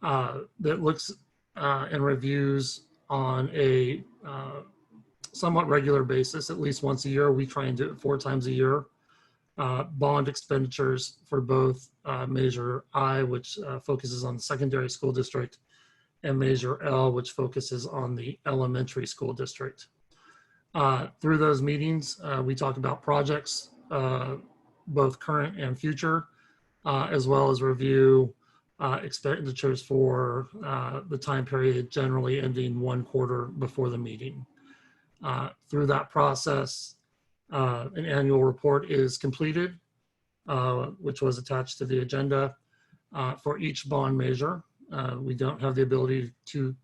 That looks and reviews on a somewhat regular basis, at least once a year. We try and do it 4 times a year. Bond expenditures for both Measure I, which focuses on the secondary school district, and Measure L, which focuses on the elementary school district. Through those meetings, we talk about projects, both current and future, as well as review expenditures for the time period generally ending 1 quarter before the meeting. Through that process, an annual report is completed, which was attached to the agenda for each bond measure. We don't have the ability to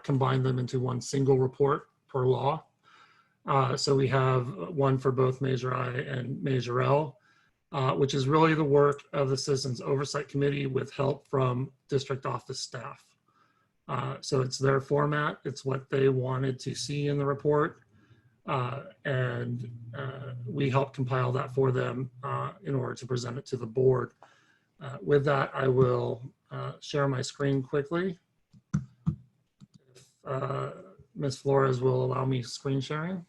combine them into one single report per law. So we have one for both Measure I and Measure L, which is really the work of the Citizens Oversight Committee with help from district office staff. So it's their format, it's what they wanted to see in the report, and we help compile that for them in order to present it to the board. With that, I will share my screen quickly. If Ms. Flores will allow me screen sharing.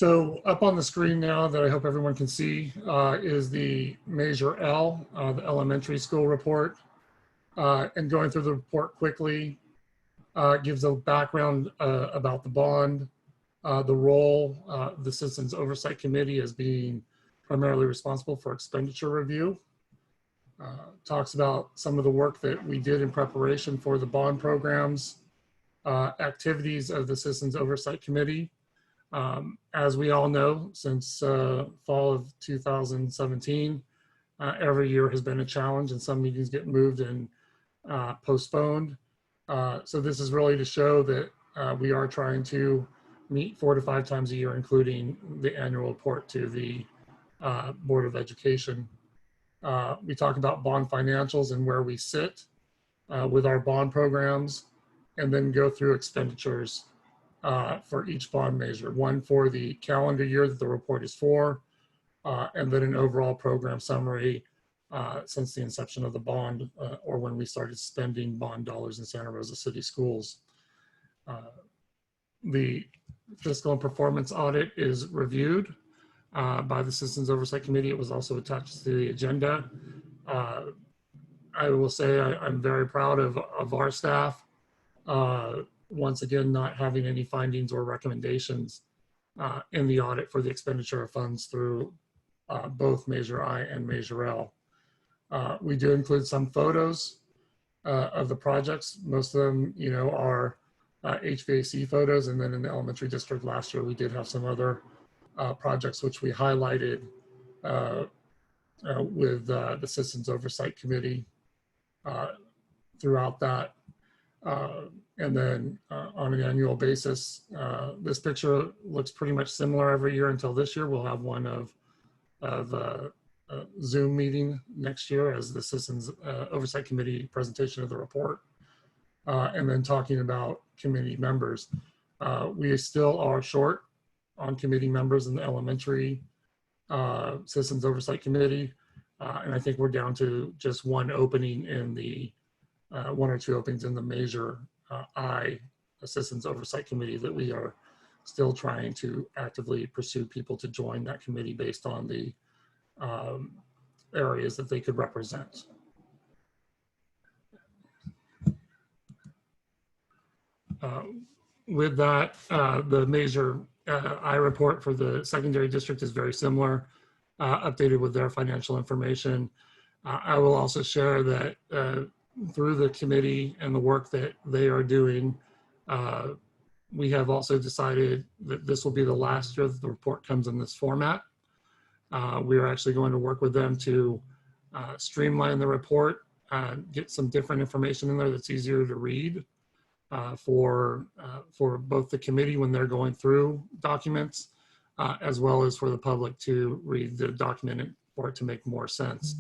So up on the screen now that I hope everyone can see is the Measure L, the elementary school report. And going through the report quickly gives a background about the bond, the role, the Citizens Oversight Committee as being primarily responsible for expenditure review. Talks about some of the work that we did in preparation for the bond programs, activities of the Citizens Oversight Committee. As we all know, since fall of 2017, every year has been a challenge and some meetings get moved and postponed. So this is really to show that we are trying to meet 4 to 5 times a year, including the annual report to the Board of Education. We talk about bond financials and where we sit with our bond programs, and then go through expenditures for each bond measure, one for the calendar year that the report is for, and then an overall program summary since the inception of the bond or when we started spending bond dollars in Santa Rosa City Schools. The fiscal and performance audit is reviewed by the Citizens Oversight Committee. It was also attached to the agenda. I will say I'm very proud of our staff. Once again, not having any findings or recommendations in the audit for the expenditure of funds through both Measure I and Measure L. We do include some photos of the projects. Most of them, are HVAC photos, and then in the elementary district last year, we did have some other projects which we highlighted with the Citizens Oversight Committee throughout that. And then on an annual basis, this picture looks pretty much similar every year until this year. We'll have one of Zoom meeting next year as the Citizens Oversight Committee presentation of the report. And then talking about committee members. We still are short on committee members in the elementary Citizens Oversight Committee. And I think we're down to just one opening in the, 1 or 2 openings in the Measure I, Citizens Oversight Committee, that we are still trying to actively pursue people to join that committee based on the areas that they could represent. With that, the Measure I report for the secondary district is very similar, updated with their financial information. I will also share that through the committee and the work that they are doing, we have also decided that this will be the last year that the report comes in this format. We are actually going to work with them to streamline the report, get some different information in there that's easier to read for both the committee when they're going through documents, as well as for the public to read the document and for it to make more sense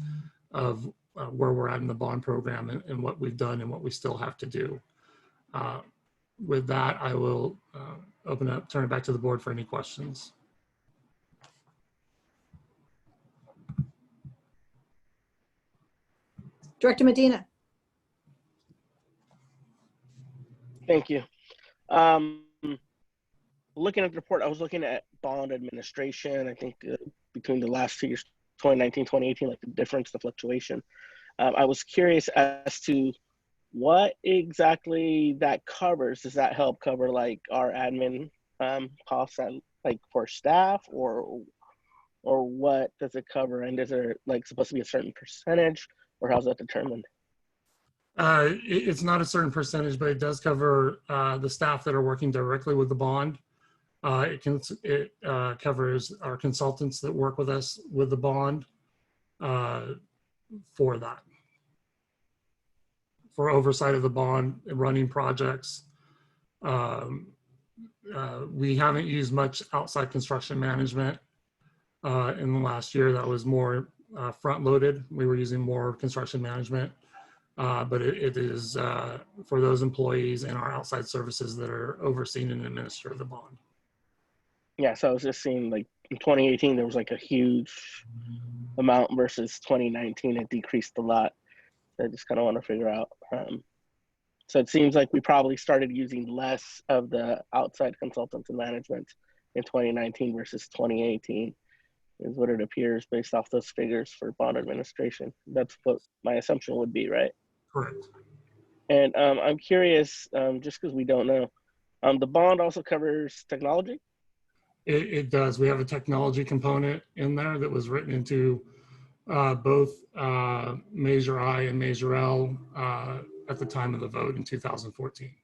of where we're at in the bond program and what we've done and what we still have to do. With that, I will turn it back to the board for any questions. Director Medina. Thank you. Looking at the report, I was looking at bond administration. I think between the last 2 years, 2019, 2018, like the difference, the fluctuation. I was curious as to what exactly that covers. Does that help cover like our admin costs like for staff, or what does it cover? And is there like supposed to be a certain percentage, or how's that determined? It's not a certain percentage, but it does cover the staff that are working directly with the bond. It covers our consultants that work with us with the bond for that. For oversight of the bond and running projects. We haven't used much outside construction management in the last year. That was more front loaded. We were using more construction management. But it is for those employees and our outside services that are overseeing and administer the bond. Yeah, so I was just seeing like in 2018, there was like a huge amount versus 2019, it decreased a lot. So I just kind of want to figure out. So it seems like we probably started using less of the outside consultants and management in 2019 versus 2018 is what it appears based off those figures for bond administration. That's what my assumption would be, right? Correct. And I'm curious, just because we don't know, the bond also covers technology? It does. We have a technology component in there that was written into both Measure I and Measure L at the time of the vote in 2014.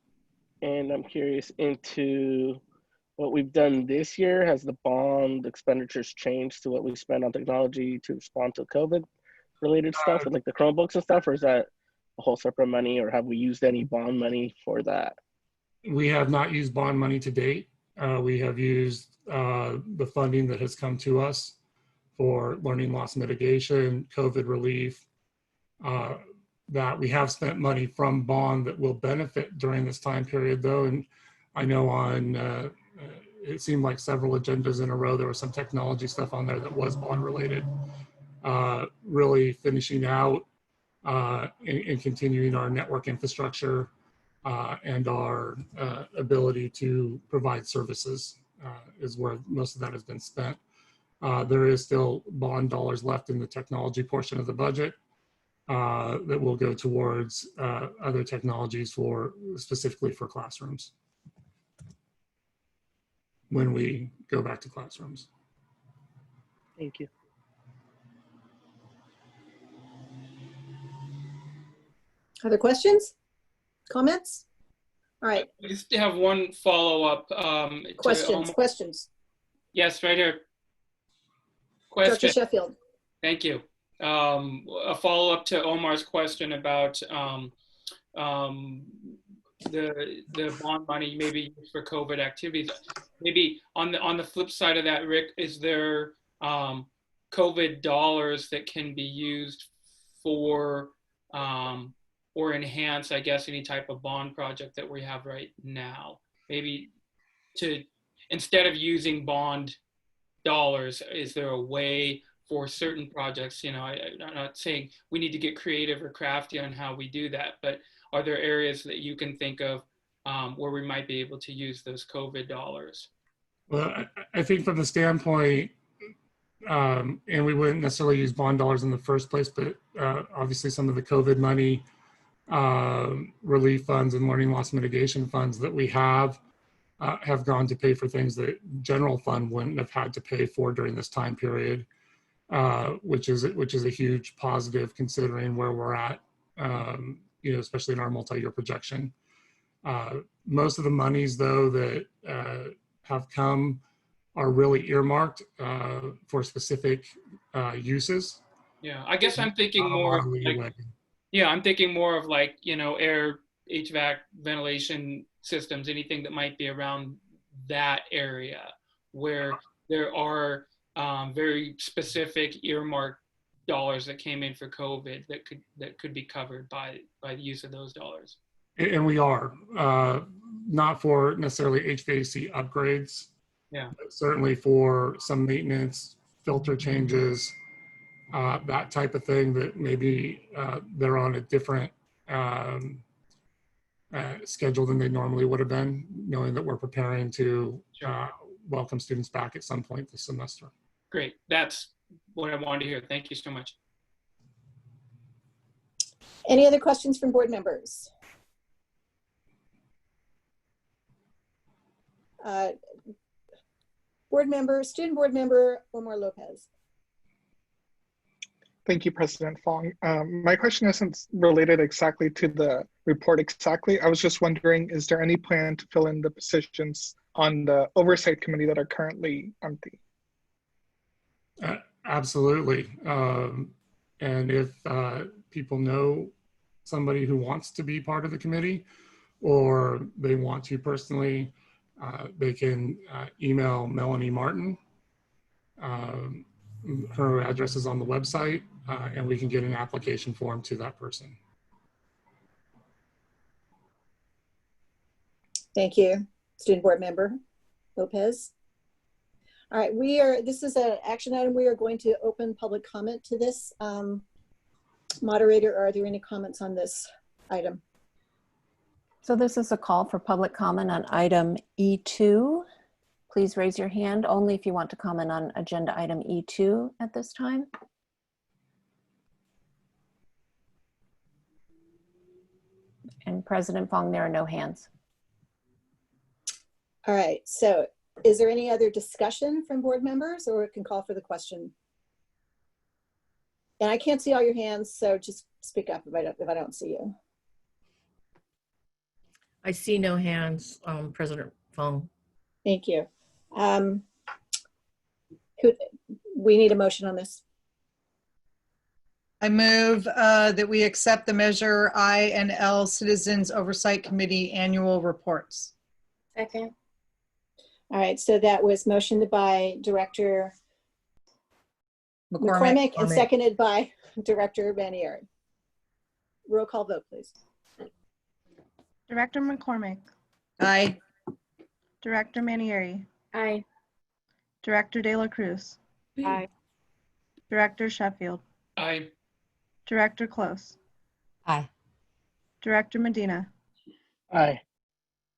And I'm curious into what we've done this year. Has the bond expenditures changed to what we spend on technology to respond to COVID related stuff, like the Chromebooks and stuff, or is that a whole separate money, or have we used any bond money for that? We have not used bond money to date. We have used the funding that has come to us for learning loss mitigation, COVID relief, that we have spent money from bond that will benefit during this time period though. And I know on, it seemed like several agendas in a row, there was some technology stuff on there that was bond related. Really finishing out and continuing our network infrastructure and our ability to provide services is where most of that has been spent. There is still bond dollars left in the technology portion of the budget that will go towards other technologies for specifically for classrooms when we go back to classrooms. Thank you. Other questions? Comments? All right. I just have one follow-up. Questions. Yes, right here. Question. Dr. Sheffield. Thank you. A follow-up to Omar's question about the bond money maybe used for COVID activities. Maybe on the flip side of that, Rick, is there COVID dollars that can be used for or enhance, I guess, any type of bond project that we have right now? Maybe to, instead of using bond dollars, is there a way for certain projects, you know, I'm not saying we need to get creative or crafty on how we do that, but are there areas that you can think of where we might be able to use those COVID dollars? Well, I think from the standpoint, and we wouldn't necessarily use bond dollars in the first place, but obviously some of the COVID money, relief funds and learning loss mitigation funds that we have gone to pay for things that general fund wouldn't have had to pay for during this time period, which is a huge positive considering where we're at, you know, especially in our multi-year projection. Most of the monies though that have come are really earmarked for specific uses. Yeah, I guess I'm thinking more like, yeah, I'm thinking more of like, you know, air, HVAC, ventilation systems, anything that might be around that area where there are very specific earmarked dollars that came in for COVID that could be covered by the use of those dollars. And we are not for necessarily HVAC upgrades. Yeah. But certainly for some maintenance, filter changes, that type of thing that maybe they're on a different schedule than they normally would have been, knowing that we're preparing to welcome students back at some point this semester. Great. That's what I wanted to hear. Thank you so much. Any other questions from board members? Student board member Omar Lopez. Thank you, President Fong. My question isn't related exactly to the report exactly. I was just wondering, is there any plan to fill in the positions on the Oversight Committee that are currently empty? Absolutely. And if people know somebody who wants to be part of the committee or they want to personally, they can email Melanie Martin. Her address is on the website, and we can get an application form to that person. Thank you, student board member Lopez. All right, this is an action item. We are going to open public comment to this. Moderator, are there any comments on this item? So this is a call for public comment on item E2. please raise your hand only if you want to comment on agenda item E2 at this time. And President Fong, there are no hands. All right, so is there any other discussion from board members, or we can call for the question? And I can't see all your hands, so just speak up if I don't see you. I see no hands, President Fong. Thank you. We need a motion on this. I move that we accept the Measure I and L Citizens Oversight Committee annual reports. Second. All right, so that was motioned by Director McCormick and seconded by Director Manieri. Roll call vote, please. Director McCormick. Aye. Director Manieri. Aye. Director De La Cruz. Aye. Director Sheffield. Aye. Director Close. Aye. Director Medina. Aye.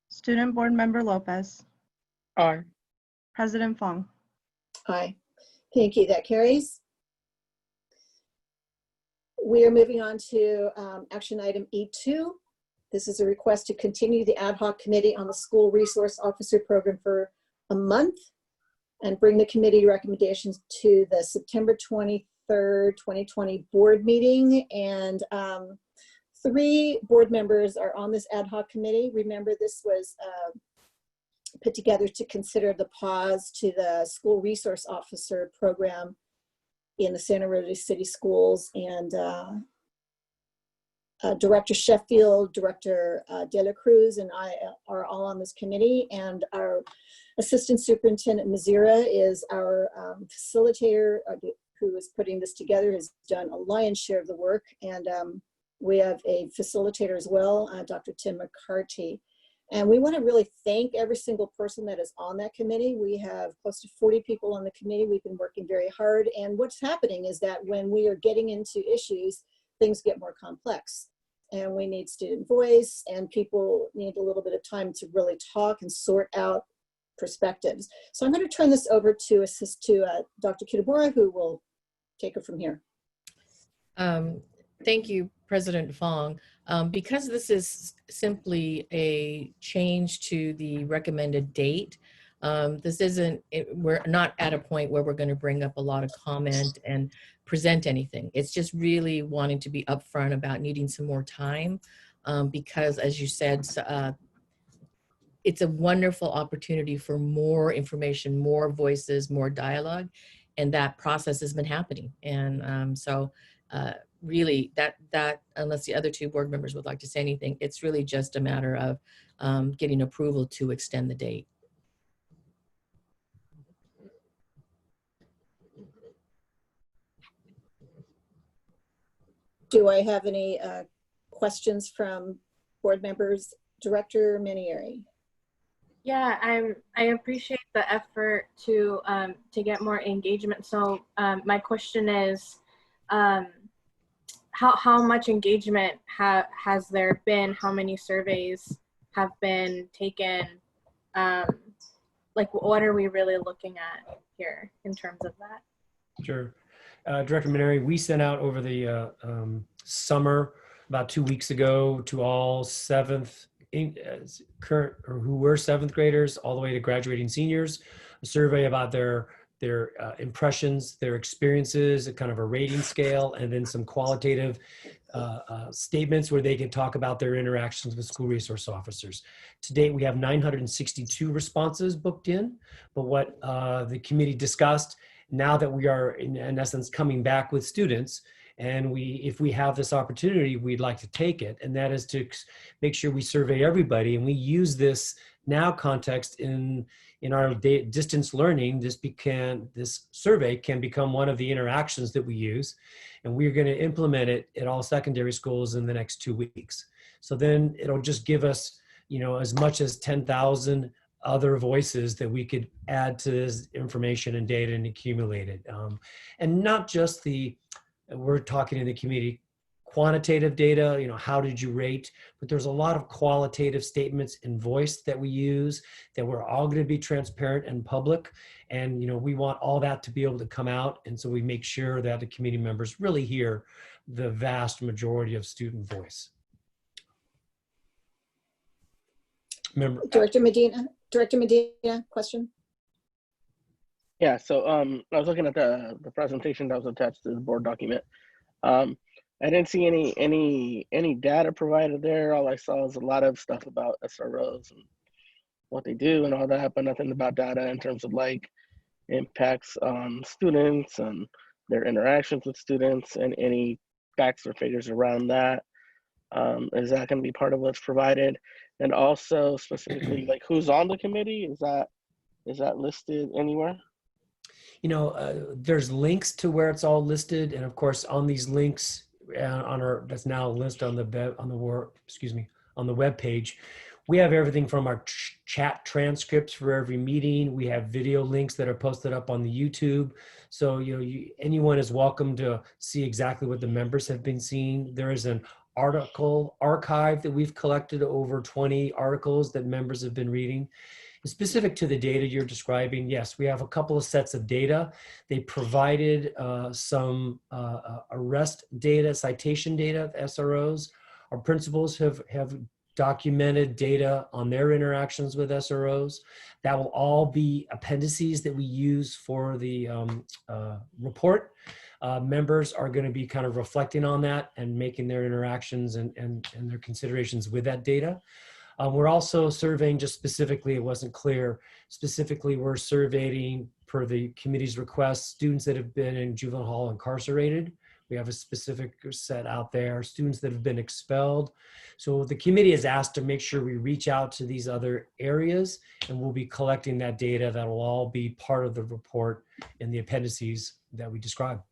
Student Board Member Lopez. Aye. President Fong. Aye. Thank you. That carries. We are moving on to action item E2. This is a request to continue the ad hoc committee on the school resource officer program for a month and bring the committee recommendations to the September 23rd, 2020 board meeting. And 3 board members are on this ad hoc committee. Remember, this was put together to consider the pause to the school resource officer program in the Santa Rosa City Schools, and Director Sheffield, Director De La Cruz, and I are all on this committee, and our Assistant Superintendent Mazira is our facilitator who is putting this together, has done a lion's share of the work, and we have a facilitator as well, Dr. Tim McCarty. And we want to really thank every single person that is on that committee. We have close to 40 people on the committee. We've been working very hard. And what's happening is that when we are getting into issues, things get more complex. And we need student voice, and people need a little bit of time to really talk and sort out perspectives. So I'm going to turn this over to Dr. Kitamura, who will take it from here. Thank you, President Fong. Because this is simply a change to the recommended date, we're not at a point where we're going to bring up a lot of comment and present anything. It's just really wanting to be upfront about needing some more time because, as you said, it's a wonderful opportunity for more information, more voices, more dialogue, and that process has been happening. And really, that unless the other 2 board members would like to say anything, it's really just a matter of getting approval to extend the date. Do I have any questions from board members? Director Manieri. Yeah, I appreciate the effort to get more engagement. So my question is, how much engagement has there been? How many surveys have been taken? Like, what are we really looking at here in terms of that? Sure. Director Manieri, we sent out over the summer, about 2 weeks ago, to all current or who were 7th graders all the way to graduating seniors, a survey about their impressions, their experiences, a kind of a rating scale, and then some qualitative statements where they can talk about their interactions with school resource officers. To date, we have 962 responses booked in, but what the committee discussed, now that we are in essence coming back with students, and if we have this opportunity, we'd like to take it, and that is to make sure we survey everybody, and we use this now context in our distance learning. This survey can become one of the interactions that we use, and we're going to implement it at all secondary schools in the next 2 weeks. So then it'll just give us, as much as 10,000 other voices that we could add to this information and data and accumulate it. And not just we're talking in the community quantitative data, you know, how did you rate? But there's a lot of qualitative statements in voice that we use that we're all going to be transparent and public. And, you know, we want all that to be able to come out. And so we make sure that the committee members really hear the vast majority of student voice. Member, Director Medina, question? Yeah, so I was looking at the presentation that was attached to the board document. I didn't see any data provided there. All I saw was a lot of stuff about SROs and what they do and all that, but nothing about data in terms of like impacts on students and their interactions with students and any facts or figures around that. Is that going to be part of what's provided? And also specifically, like who's on the committee? Is that listed anywhere? You know, there's links to where it's all listed, and of course, on these links on our that's now listed on the web page, we have everything from our chat transcripts for every meeting. We have video links that are posted up on the YouTube. So, you know, anyone is welcome to see exactly what the members have been seeing. There is an article archive that we've collected, over 20 articles that members have been reading. Specific to the data you're describing, yes, we have a couple of sets of data. They provided some arrest data, citation data, SROs. Our principals have documented data on their interactions with SROs. That will all be appendices that we use for the report. Members are going to be kind of reflecting on that and making their interactions and their considerations with that data. We're also surveying, just specifically, it wasn't clear, specifically we're surveying, per the committee's request, students that have been in juvenile hall incarcerated. We have a specific set out there, students that have been expelled. So the committee is asked to make sure we reach out to these other areas, and we'll be collecting that data. That will all be part of the report in the appendices that we described.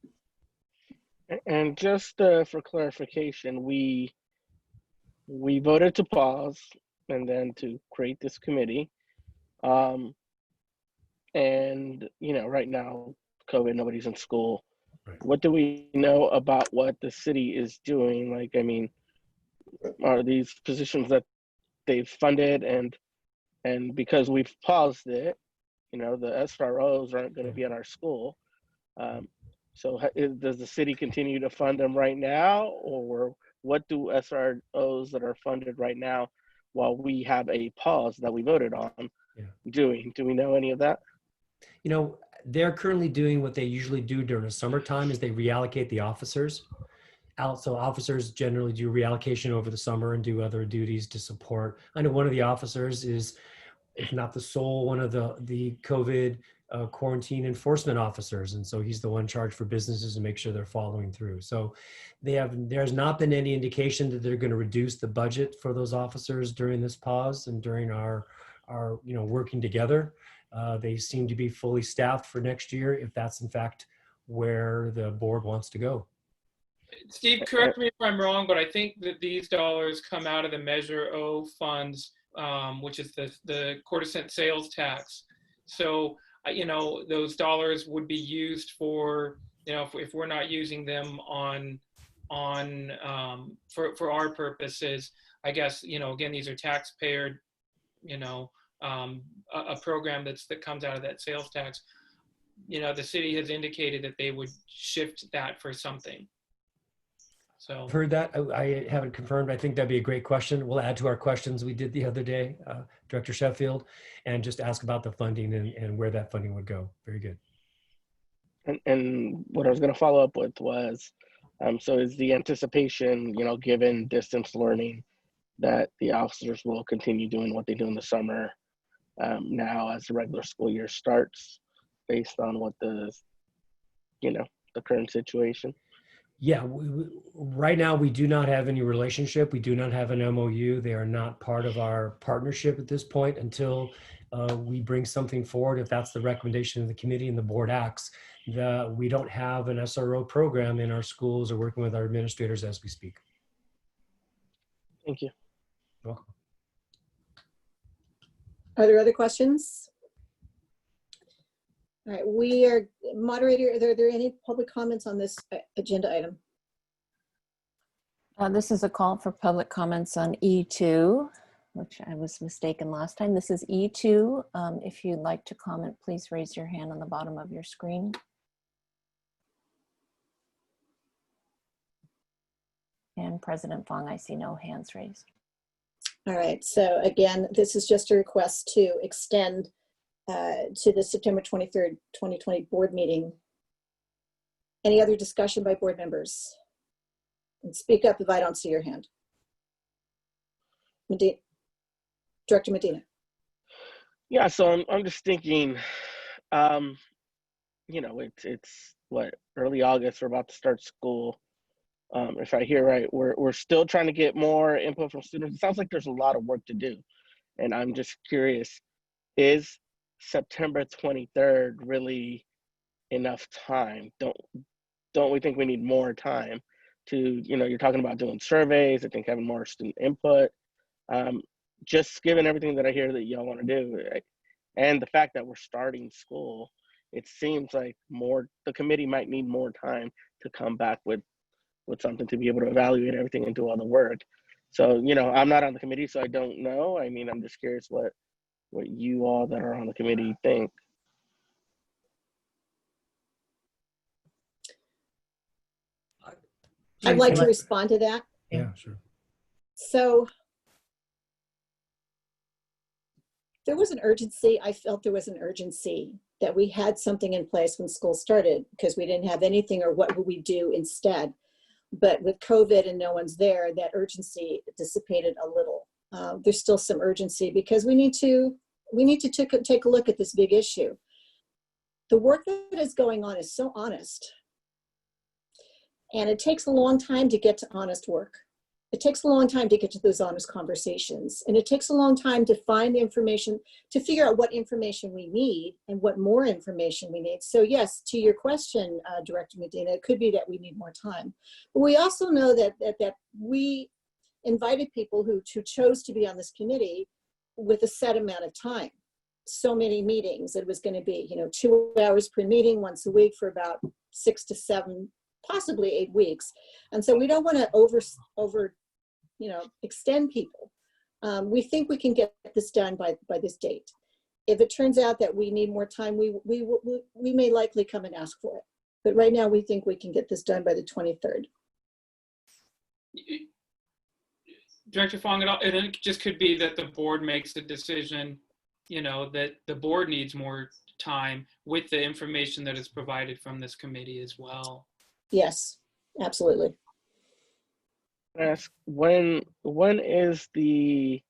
And just for clarification, we voted to pause and then to create this committee. And, you know, right now, COVID, nobody's in school. Right. What do we know about what the city is doing? Like, I mean, are these positions that they've funded and because we've paused it, you know, the SROs aren't going to be at our school. So does the city continue to fund them right now, or what do SROs that are funded right now while we have a pause that we voted on doing? Do we know any of that? You know, they're currently doing what they usually do during the summertime, is they reallocate the officers out. So officers generally do reallocation over the summer and do other duties to support. I know one of the officers is, if not the sole, one of the COVID quarantine enforcement officers. And so he's the one charged for businesses to make sure they're following through. So there's not been any indication that they're going to reduce the budget for those officers during this pause and during our you know, working together. They seem to be fully staffed for next year, if that's in fact where the board wants to go. Steve, correct me if I'm wrong, but I think that these dollars come out of the Measure O funds, which is the quarter-cent sales tax. So, you know, those dollars would be used for, you know, if we're not using them for our purposes, I guess, you know, again, these are taxpayer, you know, a program that comes out of that sales tax. You know, the city has indicated that they would shift that for something. So I've heard that. I haven't confirmed. I think that'd be a great question. We'll add to our questions we did the other day, Director Sheffield, and just ask about the funding and where that funding would go. Very good. And what I was going to follow up with was, so is the anticipation, you know, given distance learning, that the officers will continue doing what they do in the summer now as the regular school year starts, based on what the, you know, the current situation? Yeah, right now we do not have any relationship. We do not have an MOU. They are not part of our partnership at this point until we bring something forward. If that's the recommendation of the committee and the board acts, we don't have an SRO program in our schools or working with our administrators as we speak. Thank you. You're welcome. Are there other questions? All right, moderator, are there any public comments on this agenda item? This is a call for public comments on E2, which I was mistaken last time. This is E2. If you'd like to comment, please raise your hand on the bottom of your screen. And President Fong, I see no hands raised. All right, so again, this is just a request to extend to the September 23rd, 2020 board meeting. Any other discussion by board members? And speak up if I don't see your hand. Medina, Director Medina. Yeah, so I'm just thinking, you know, it's what, early August, we're about to start school. If I hear right, we're still trying to get more input from students. It sounds like there's a lot of work to do. And I'm just curious, is September 23rd really enough time? Don't we think we need more time to, you know, you're talking about doing surveys, I think having more student input, just given everything that I hear that y'all want to do, right? And the fact that we're starting school, it seems like the committee might need more time to come back with something to be able to evaluate everything and do all the work. So, you know, I'm not on the committee, so I don't know. I mean, I'm just curious what you all that are on the committee think. I'd like to respond to that. Yeah, sure. So there was an urgency. I felt there was an urgency that we had something in place when school started because we didn't have anything, or what would we do instead? But with COVID and no one's there, that urgency dissipated a little. There's still some urgency because we need to take a look at this big issue. The work that is going on is so honest. And it takes a long time to get to honest work. It takes a long time to get to those honest conversations. And it takes a long time to find the information, to figure out what information we need and what more information we need. So yes, to your question, Director Medina, it could be that we need more time. But we also know that we invited people who chose to be on this committee with a set amount of time. So many meetings. It was going to be, 2 hours per meeting once a week for about 6 to 7, possibly 8 weeks. And so we don't want to extend people. We think we can get this done by this date. If it turns out that we need more time, we may likely come and ask for it. But right now we think we can get this done by the 23rd. Director Fong, it just could be that the board makes the decision, that the board needs more time with the information that is provided from this committee as well. Yes, absolutely. Ask when is the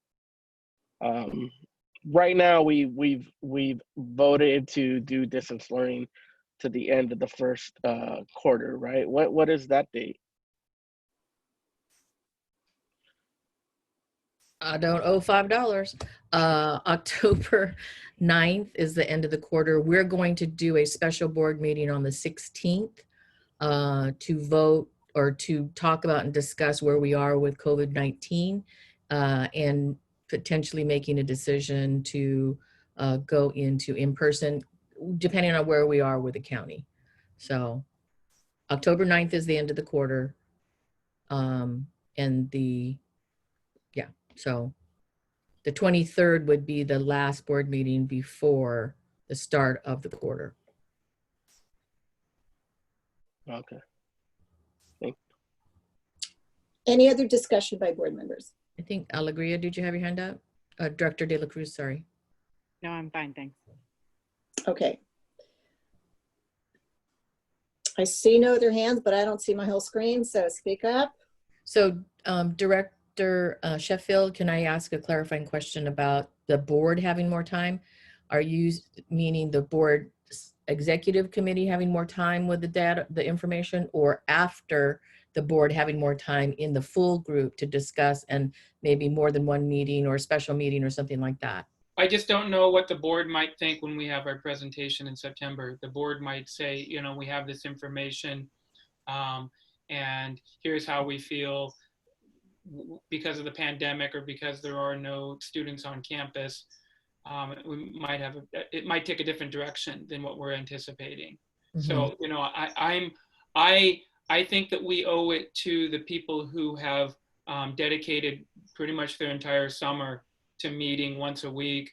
right now we've voted to do distance learning to the end of the first quarter, right? What is that date? I don't owe $5. October 9th is the end of the quarter. We're going to do a special board meeting on the 16th to vote or to talk about and discuss where we are with COVID-19 and potentially making a decision to go into in-person, depending on where we are with the county. So October 9th is the end of the quarter. So the 23rd would be the last board meeting before the start of the quarter. Okay. Any other discussion by board members? I think Alegria, did you have your hand up? Director De La Cruz, sorry. No, I'm fine, thanks. Okay. I see no other hands, but I don't see my whole screen, so speak up. So Director Sheffield, can I ask a clarifying question about the board having more time? Are you meaning the board executive committee having more time with the data, the information, or after the board having more time in the full group to discuss and maybe more than one meeting or a special meeting or something like that? I just don't know what the board might think when we have our presentation in September. The board might say, we have this information and here's how we feel because of the pandemic or because there are no students on campus. It might take a different direction than what we're anticipating. Mm-hmm. So, I think that we owe it to the people who have dedicated pretty much their entire summer to meeting once a week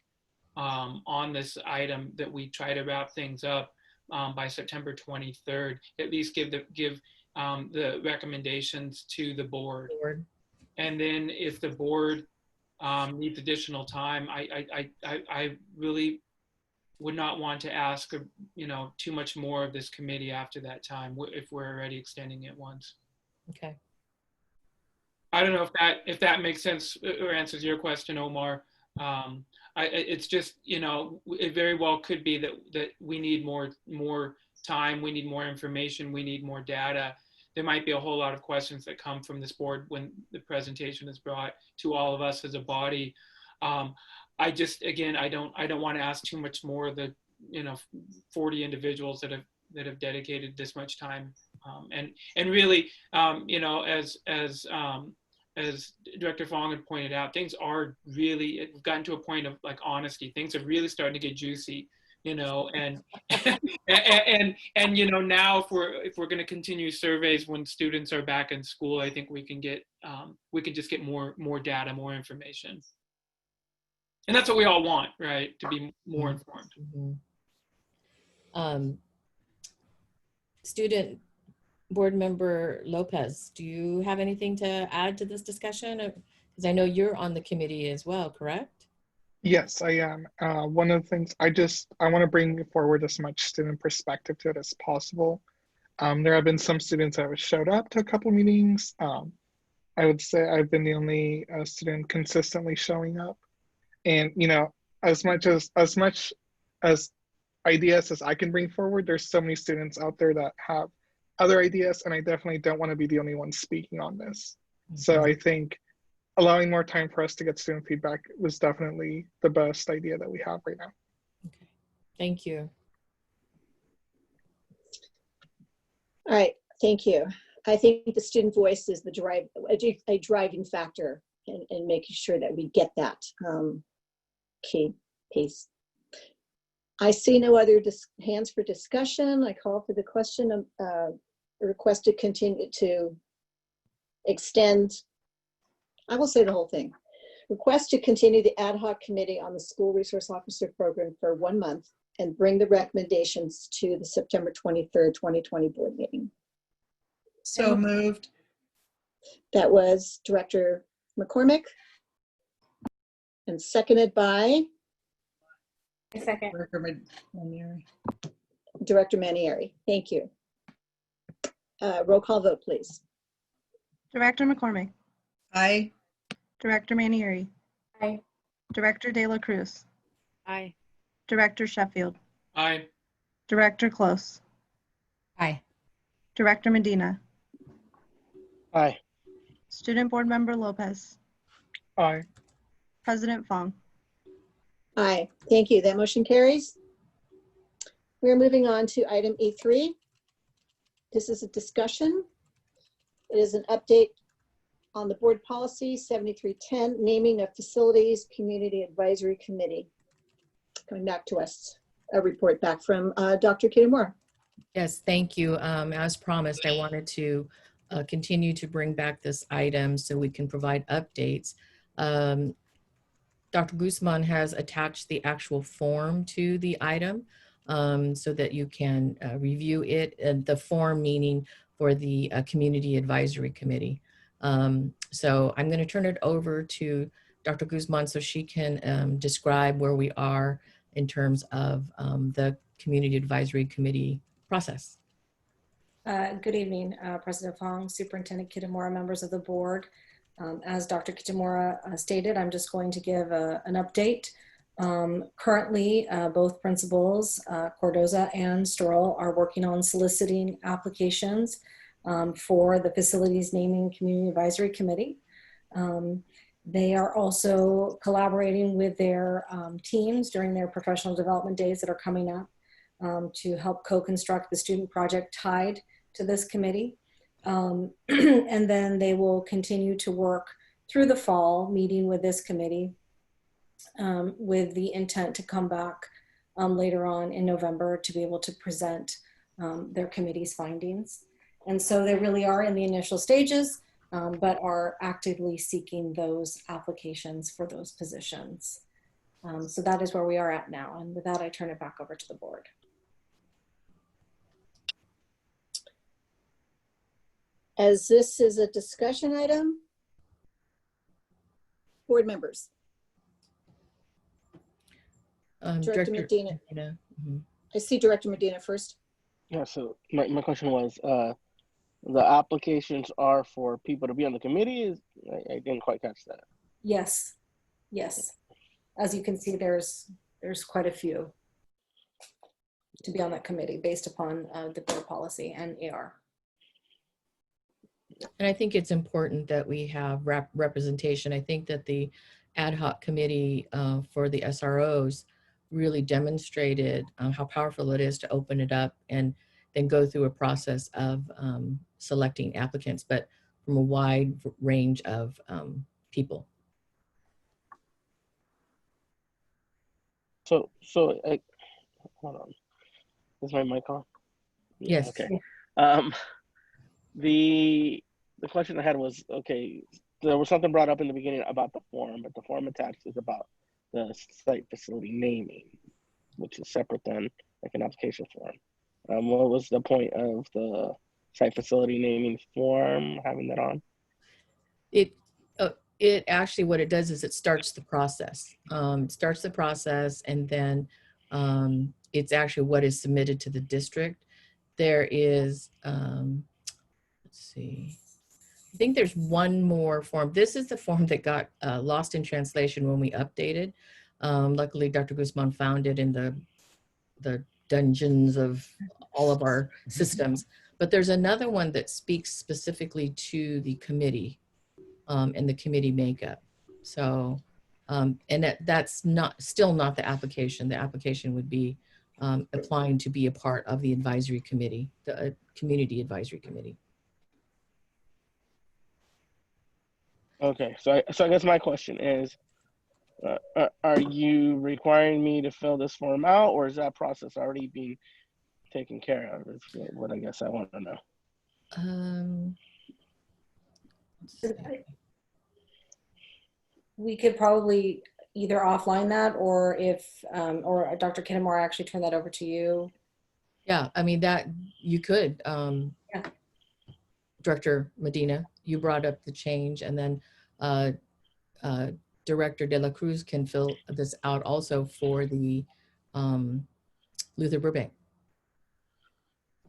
on this item, that we try to wrap things up by September 23rd. At least give the recommendations to the board. And then if the board needs additional time, I really would not want to ask, too much more of this committee after that time if we're already extending it once. Okay. I don't know if that makes sense or answers your question, Omar. It's just, it very well could be that we need more time, we need more information, we need more data. There might be a whole lot of questions that come from this board when the presentation is brought to all of us as a body. I just, again, I don't want to ask too much more of the 40 individuals that have dedicated this much time, and really, as Director Fong had pointed out, things are really, it's gotten to a point of like honesty. Things are really starting to get juicy, and now if we're going to continue surveys when students are back in school, I think we can just get more data, more information. And that's what we all want, right? To be more informed. Mm-hmm. Student Board Member Lopez, do you have anything to add to this discussion? Because I know you're on the committee as well, correct? Yes, I am. One of the things I want to bring forward as much student perspective to it as possible. There have been some students that have showed up to a couple meetings. I would say I've been the only student consistently showing up. And as much as ideas as I can bring forward, there's so many students out there that have other ideas, and I definitely don't want to be the only one speaking on this. Mm-hmm. So I think allowing more time for us to get student feedback was definitely the best idea that we have right now. Okay, thank you. All right, thank you. I think the student voice is a driving factor in making sure that we get that key piece. I see no other hands for discussion. I call for the question of request to continue to extend. I will say the whole thing. Request to continue the ad hoc committee on the school resource officer program for 1 month and bring the recommendations to the September 23rd, 2020 board meeting. So moved. That was Director McCormick and seconded by Second. Director Manieri. Thank you. Roll call vote, please. Director McCormick. Aye. Director Manieri. Aye. Director De La Cruz. Aye. Director Sheffield. Aye. Director Close. Aye. Director Medina. Aye. Student Board Member Lopez. Aye. President Fong. Aye. Thank you. That motion carries. We're moving on to item E3. This is a discussion. It is an update on the board policy 7310, naming of facilities community advisory committee. Coming back to us, a report back from Dr. Kitamura. Yes, thank you. As promised, I wanted to continue to bring back this item so we can provide updates. Dr. Guzman has attached the actual form to the item so that you can review it, and the form meaning for the Community Advisory Committee. So I'm going to turn it over to Dr. Guzman so she can describe where we are in terms of the Community Advisory Committee process. Good evening, President Fong, Superintendent Kitamura, members of the board. As Dr. Kitamura stated, I'm just going to give an update. Currently, both principals, Cordoza and Stroll, are working on soliciting applications for the Facilities Naming Community Advisory Committee. They are also collaborating with their teams during their professional development days that are coming up to help co-construct the student project tied to this committee. And then they will continue to work through the fall, meeting with this committee with the intent to come back later on in November to be able to present their committee's findings. And so they really are in the initial stages, but are actively seeking those applications for those positions. So that is where we are at now. And with that, I turn it back over to the board. As this is a discussion item, board members. Director Medina. I see Director Medina first. Yeah, so my question was, the applications are for people to be on the committee? I didn't quite catch that. Yes, yes. As you can see, there's quite a few to be on that committee based upon the board policy and AR. And I think it's important that we have representation. I think that the ad hoc committee for the SROs really demonstrated how powerful it is to open it up and then go through a process of selecting applicants, but from a wide range of people. So hold on. Is my mic on? Yeah, Yes. okay. The question I had was, okay, there was something brought up in the beginning about the form, but the form attached is about the site facility naming, which is separate than like an application form. What was the point of the site facility naming form, having that on? It actually, what it does is it starts the process. It starts the process, and then it's actually what is submitted to the district. There is, let's see, I think there's one more form. This is the form that got lost in translation when we updated. Luckily, Dr. Guzman found it in the dungeons of all of our systems. But there's another one that speaks specifically to the committee and the committee makeup. So, and that's still not the application. The application would be applying to be a part of the advisory committee, the community advisory committee. Okay, so I guess my question is, are you requiring me to fill this form out, or is that process already being taken care of? Is what I guess I want to know. We could probably either offline that, or if or Dr. Kitamura actually turn that over to you. Yeah, I mean, that you could. Yeah. Director Medina, you brought up the change, and then Director De La Cruz can fill this out also for the Luther Burbank.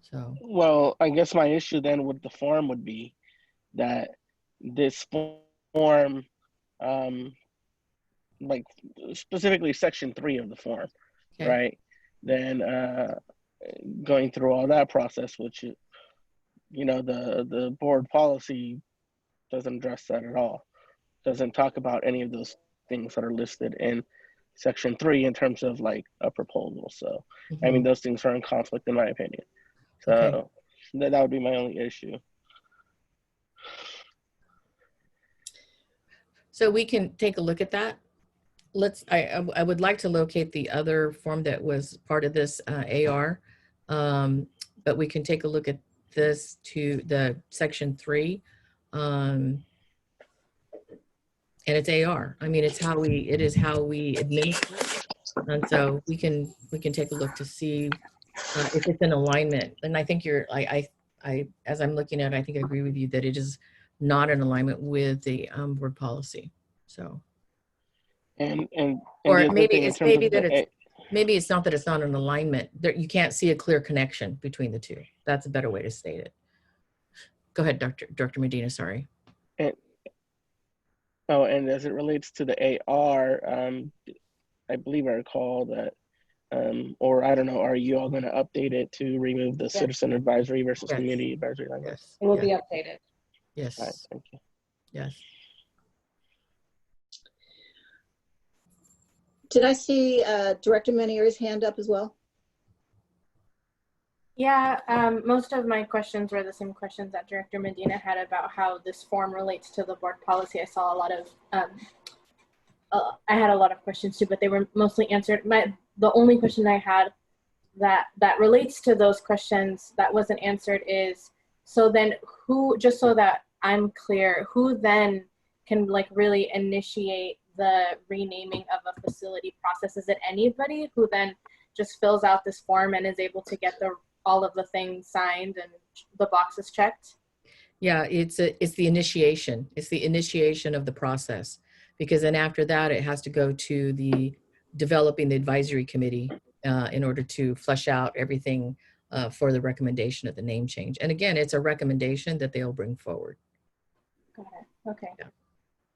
So. Well, I guess my issue then with the form would be that this form, like specifically section 3 of the form, okay, right? Then going through all that process, which, you know, the board policy doesn't address that at all. Doesn't talk about any of those things that are listed in section 3 in terms of like a proposal. So, I mean, those things are in conflict in my opinion. So that would be my only issue. So we can take a look at that. I would like to locate the other form that was part of this AR, but we can take a look at this to the section 3. And it's AR. I mean, it is how we administer. And so we can take a look to see if it's in alignment. And I think as I'm looking at it, I think I agree with you that it is not in alignment with the board policy. So. Or maybe it's not that it's not in alignment. You can't see a clear connection between the two. That's a better way to state it. Go ahead, Dr. Medina, sorry. And as it relates to the AR, I believe I recall that, or I don't know, are you all going to update it to remove the citizen advisory versus community advisory language? Yes. It will be updated. Yes. All right, thank you. Yes. Did I see Director Menier's hand up as well? Yeah, most of my questions were the same questions that Director Medina had about how this form relates to the board policy. I saw a lot of, I had a lot of questions too, but they were mostly answered. The only question I had that relates to those questions that wasn't answered is So then who, just so that I'm clear, who then can like really initiate the renaming of a facility process? Is it anybody who then just fills out this form and is able to get all of the things signed and the boxes checked? Yeah, it's the initiation. It's the initiation of the process, because then after that, it has to go to the developing the advisory committee in order to flesh out everything for the recommendation of the name change. And again, it's a recommendation that they'll bring forward. Got it. Okay. Yeah.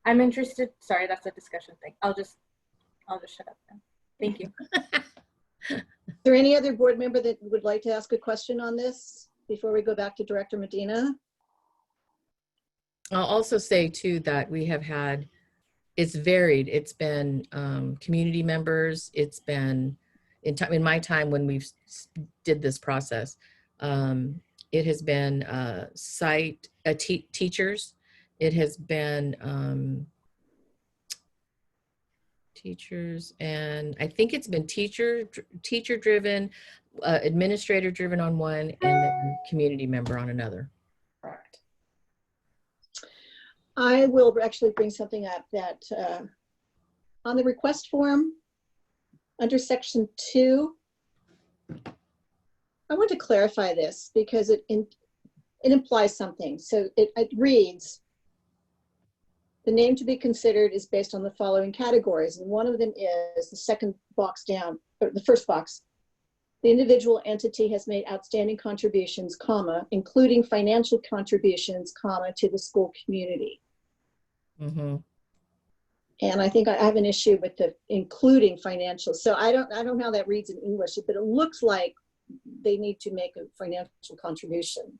I'm interested. Sorry, that's a discussion thing. I'll just shut up now. Thank you. Is there any other board member that would like to ask a question on this before we go back to Director Medina? I'll also say too that we have had, it's varied. It's been community members. It's been in my time when we've did this process. It has been teachers. It has been teachers, and I think it's been teacher driven, administrator driven on one, and then community member on another. Correct. I will actually bring something up that on the request form under section 2, I want to clarify this because it implies something. So it reads, the name to be considered is based on the following categories. And one of them is the second box down, or the first box. The individual entity has made outstanding contributions, comma, including financial contributions, comma, to the school community. Mm-hmm. And I think I have an issue with the including financial. So I don't know how that reads in English, but it looks like they need to make a financial contribution.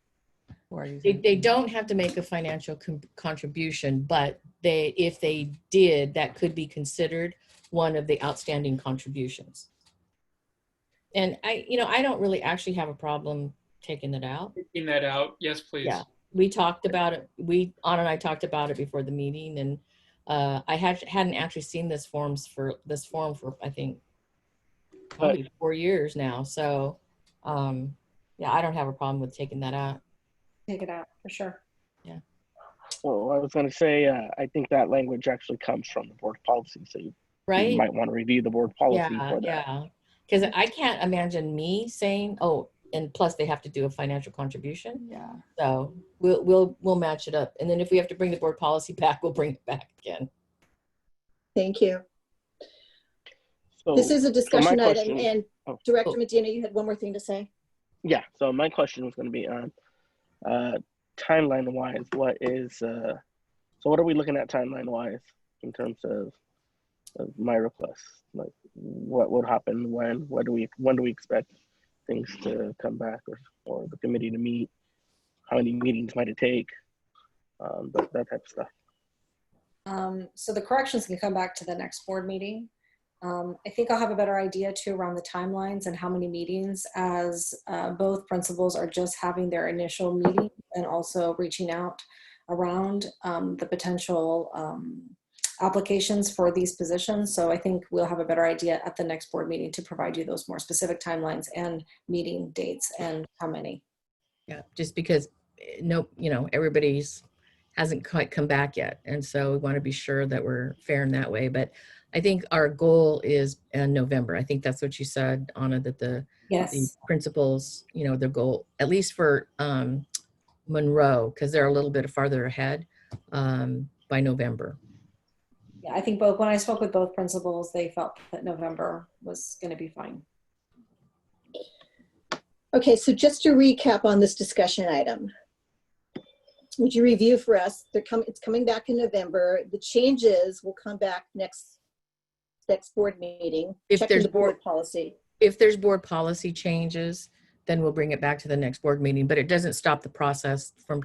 They don't have to make a financial contribution, but if they did, that could be considered one of the outstanding contributions. And I don't really actually have a problem taking it out. Taking that out, yes, please. Yeah, we talked about it. Anna and I talked about it before the meeting, and I hadn't actually seen this form for I think probably 4 years now. So yeah, I don't have a problem with taking that out. Take it out for sure. Yeah. Well, I was going to say, I think that language actually comes from the board policy. So you might want to review the board policy for that. Yeah. Because I can't imagine me saying, oh, and plus they have to do a financial contribution. Yeah. So we'll match it up. And then if we have to bring the board policy back, we'll bring it back again. Thank you. So, this is a discussion question, item, and Director Medina, you had one more thing to say? Yeah, so my question was going to be on timeline-wise, what are we looking at timeline-wise in terms of my request? Like, what would happen when do we expect things to come back, or the committee to meet? How many meetings might it take? That type of stuff. So the corrections can come back to the next board meeting. I think I'll have a better idea too around the timelines and how many meetings, as both principals are just having their initial meeting and also reaching out around the potential applications for these positions. So I think we'll have a better idea at the next board meeting to provide you those more specific timelines and meeting dates and how many. Yeah, just because everybody's hasn't quite come back yet. And so we want to be sure that we're fair in that way. But I think our goal is in November. I think that's what you said, Anna, that the principals, their goal, at least for Monroe, because they're a little bit farther ahead, by November. Yeah, I think when I spoke with both principals, they felt that November was going to be fine. Okay, so just to recap on this discussion item, would you review for us? It's coming back in November. The changes will come back next board meeting. If there's board policy. If there's board policy changes, then we'll bring it back to the next board meeting. But it doesn't stop the process from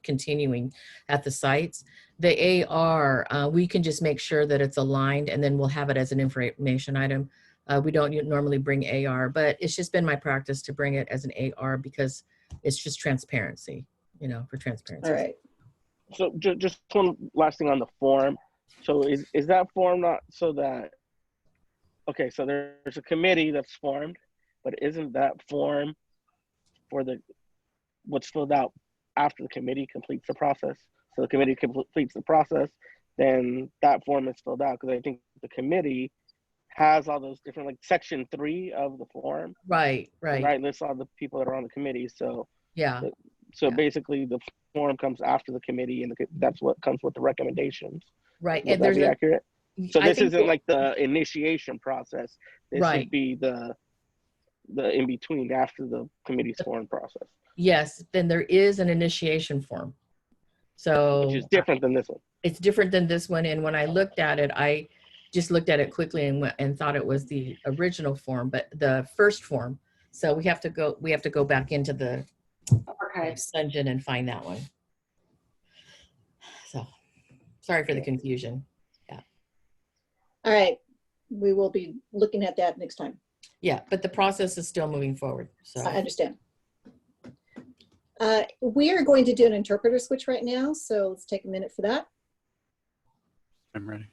continuing at the sites. The AR, we can just make sure that it's aligned, and then we'll have it as an information item. We don't normally bring AR, but it's just been my practice to bring it as an AR because it's just transparency, for transparency. All right. So just one last thing on the form. So is that form not so that, okay, so there's a committee that's formed, but isn't that form for the what's filled out after the committee completes the process. So the committee completes the process, then that form is filled out, because I think the committee has all those different, like section 3 of the form. Right. Lists all the people that are on the committee. So Yeah. So basically, the form comes after the committee, and that's what comes with the recommendations. Right. Would that be accurate? So I this think isn't like the initiation process. This Right. would be the in between after the committee's form process. Yes. Then there is an initiation form. So which is different than this one. It's different than this one. And when I looked at it, I just looked at it quickly and thought it was the original form, but the first form. So we have to go back into the archives dungeon and find that one. So sorry for the confusion. Yeah. All right. We will be looking at that next time. Yeah, but the process is still moving forward. So I understand. We are going to do an interpreter switch right now, so let's take a minute for that. I'm ready.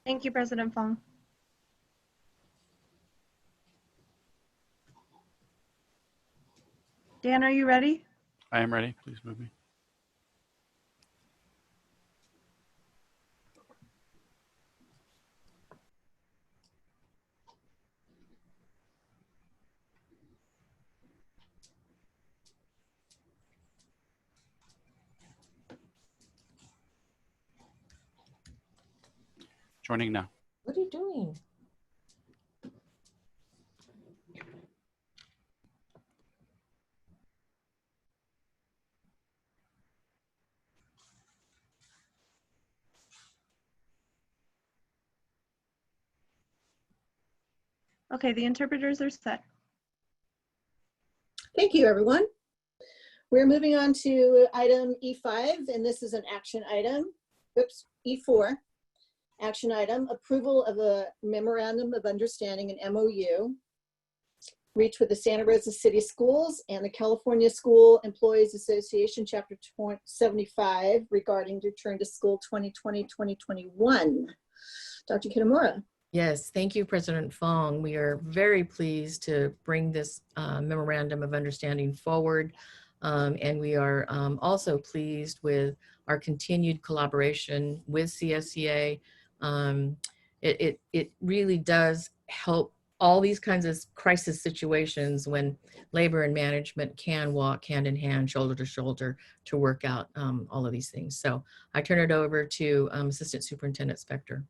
Thank you, President Fong. Dan, are you ready? I am ready. Please move me. Joining now. what are you doing? Okay, the interpreters are set. Thank you, everyone. We're moving on to item E5, and this is an action item. Oops, E4. Action item, approval of a memorandum of understanding, an MOU, reached with the Santa Rosa City Schools and the California School Employees Association, Chapter 75, regarding return to school 2020-2021. Dr. Kitamura. Yes, thank you, President Fong. We are very pleased to bring this memorandum of understanding forward. And we are also pleased with our continued collaboration with CSEA. It really does help all these kinds of crisis situations when labor and management can walk hand in hand, shoulder to shoulder, to work out all of these things. So I turn it over to Assistant Superintendent Spector.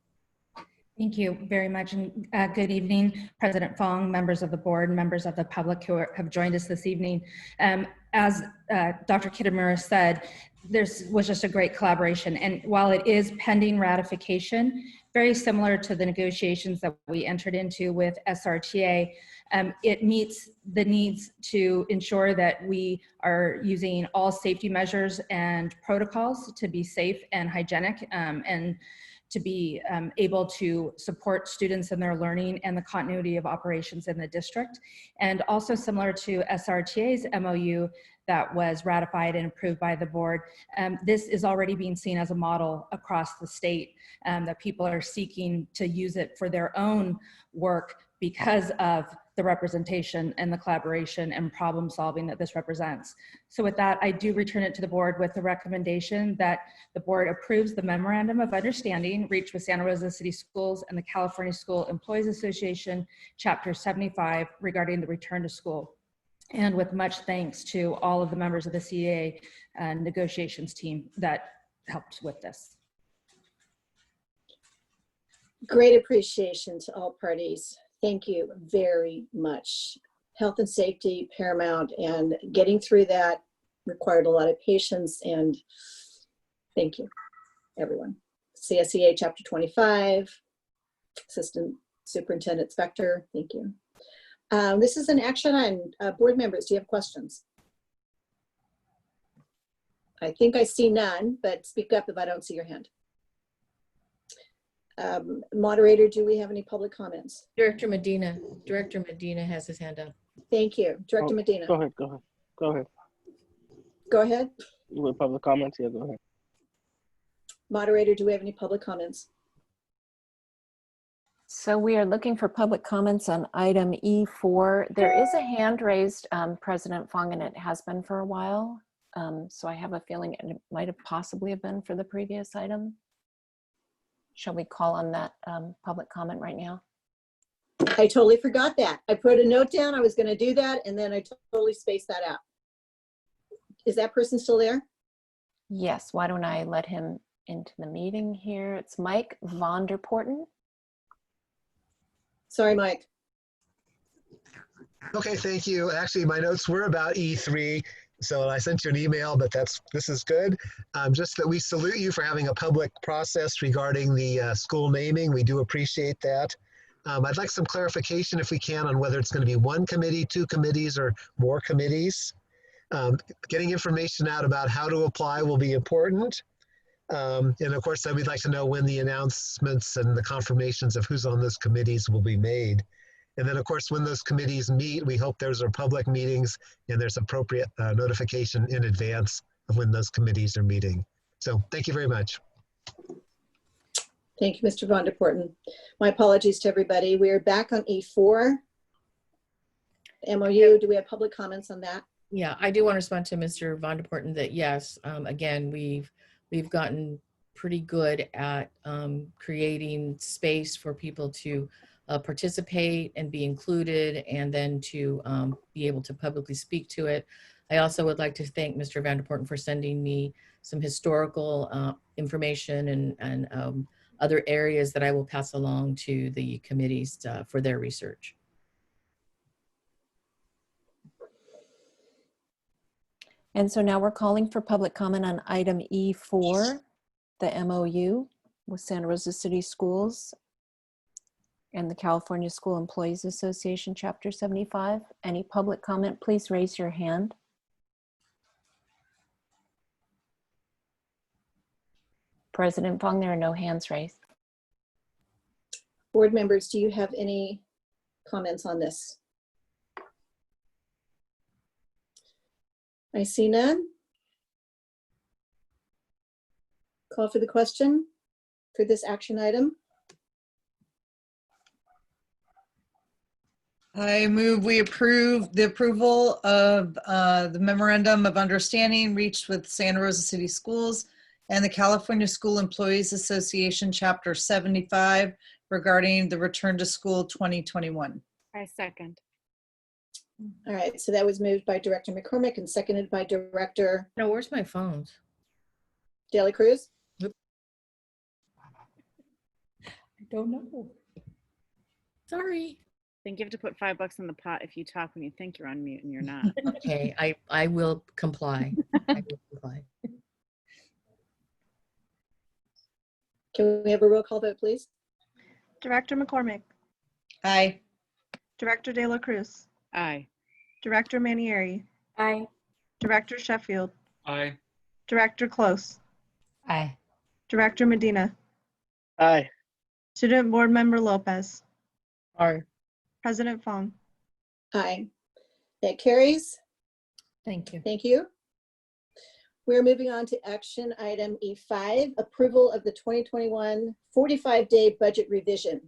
Thank you very much, and good evening, President Fong, members of the board, members of the public who have joined us this evening. As Dr. Kitamura said, this was just a great collaboration, and while it is pending ratification, very similar to the negotiations that we entered into with SRTA, it meets the needs to ensure that we are using all safety measures and protocols to be safe and hygienic, and to be able to support students in their learning and the continuity of operations in the district. And also similar to SRTA's MOU that was ratified and approved by the board, this is already being seen as a model across the state, that people are seeking to use it for their own work because of the representation and the collaboration and problem solving that this represents. So with that, I do return it to the board with the recommendation that the board approves the memorandum of understanding reached with Santa Rosa City Schools and the California School Employees Association, Chapter 75, regarding the return to school. And with much thanks to all of the members of the CEA negotiations team that helped with this. Great appreciation to all parties. Thank you very much. Health and safety paramount, and getting through that required a lot of patience, and thank you, everyone. CSEA Chapter 25, Assistant Superintendent Spector, thank you. This is an action item. Board members, do you have questions? I think I see none, but speak up if I don't see your hand. Moderator, do we have any public comments? Director Medina has his hand up. Thank you. Director Medina. Go ahead. Go ahead. You want public comments? Yeah, go ahead. Moderator, do we have any public comments? So we are looking for public comments on item E4. There is a hand raised, President Fong, and it has been for a while. So I have a feeling it might have possibly have been for the previous item. Shall we call on that public comment right now? I totally forgot that. I put a note down. I was going to do that, and then I totally spaced that out. Is that person still there? Yes. Why don't I let him into the meeting here? It's Mike Vonderporten. Sorry, Mike. Okay, thank you. Actually, my notes were about E3, so I sent you an email, but this is good. Just that we salute you for having a public process regarding the school naming. We do appreciate that. I'd like some clarification, if we can, on whether it's going to be one committee, two committees, or more committees. Getting information out about how to apply will be important. And of course, we'd like to know when the announcements and the confirmations of who's on those committees will be made. And then, of course, when those committees meet, we hope those are public meetings and there's appropriate notification in advance of when those committees are meeting. So thank you very much. Thank you, Mr. Vonderporten. My apologies to everybody. We are back on E4. MOU, do we have public comments on that? Yeah, I do want to respond to Mr. Vonderporten that yes, again, we've gotten pretty good at creating space for people to participate and be included, and then to be able to publicly speak to it. I also would like to thank Mr. Vanderporten for sending me some historical information and other areas that I will pass along to the committees for their research. And so now we're calling for public comment on item E4, the MOU with Santa Rosa City Schools and the California School Employees Association, Chapter 75. Any public comment, please raise your hand. President Fong, there are no hands raised. Board members, do you have any comments on this? I see none. Call for the question for this action item. I move we approve the approval of the memorandum of understanding reached with Santa Rosa City Schools and the California School Employees Association, Chapter 75, regarding the return to school 2021. I second. All right, so that was moved by Director McCormick and seconded by Director. No, where's my phones? De La Cruz? I don't know. Sorry. I think you have to put $5 in the pot if you talk when you think you're on mute and you're not. Okay, I will comply. I will comply. Can we have a roll call vote, please? Director McCormick. Aye. Director De La Cruz. Aye. Director Manieri. Aye. Director Sheffield. Aye. Director Close. Aye. Director Medina. Aye. Student Board Member Lopez. Aye. President Fong. Aye. That carries. Thank you. Thank you. We're moving on to action item E5, approval of the 2021 45-day budget revision.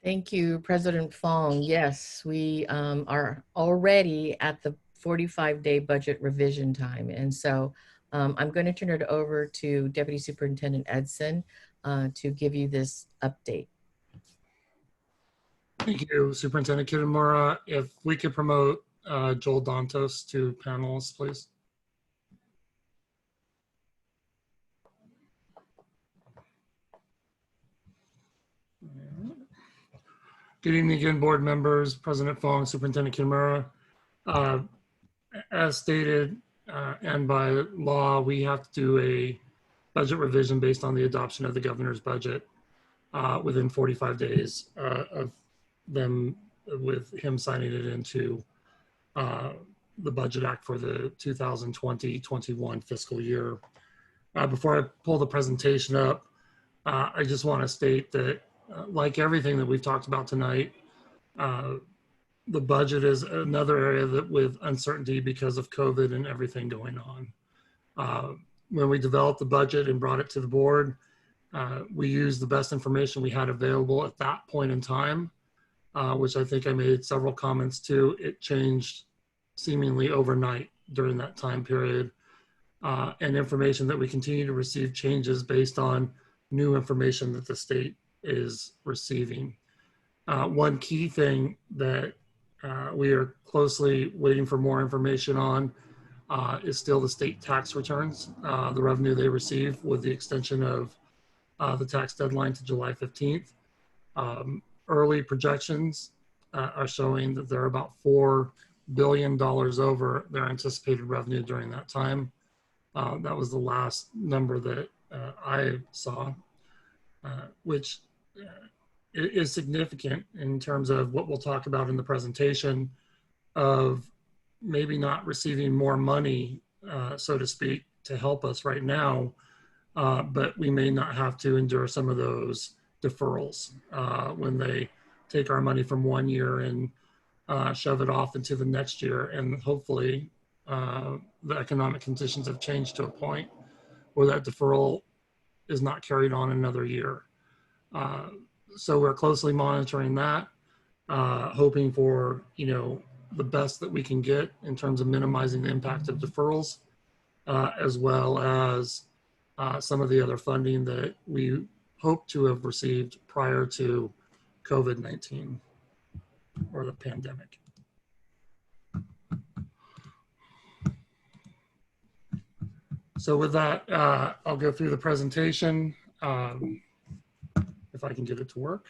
Thank you, President Fong. Yes, we are already at the 45-day budget revision time. And so I'm going to turn it over to Deputy Superintendent Edson to give you this update. Thank you, Superintendent Kitamura. If we could promote Joel Dantos to panelists, please. Good evening again, board members, President Fong, Superintendent Kitamura. As stated and by law, we have to do a budget revision based on the adoption of the governor's budget within 45 days of them, with him signing it into the Budget Act for the 2020-21 fiscal year. Before I pull the presentation up, I just want to state that like everything that we've talked about tonight, the budget is another area that with uncertainty because of COVID and everything going on. When we developed the budget and brought it to the board, We used the best information we had available at that point in time, which I think I made several comments to. It changed seemingly overnight during that time period. And information that we continue to receive changes based on new information that the state is receiving. One key thing that we are closely waiting for more information on is still the state tax returns, the revenue they receive with the extension of the tax deadline to July 15th. Early projections are showing that they're about $4 billion over their anticipated revenue during that time. That was the last number that I saw, which is significant in terms of what we'll talk about in the presentation of maybe not receiving more money, so to speak, to help us right now, but we may not have to endure some of those deferrals when they take our money from one year and shove it off into the next year. And hopefully the economic conditions have changed to a point where that deferral is not carried on another year. So we're closely monitoring that, hoping for, the best that we can get in terms of minimizing the impact of deferrals, as well as some of the other funding that we hope to have received prior to COVID-19 or the pandemic. So with that, I'll go through the presentation, if I can get it to work.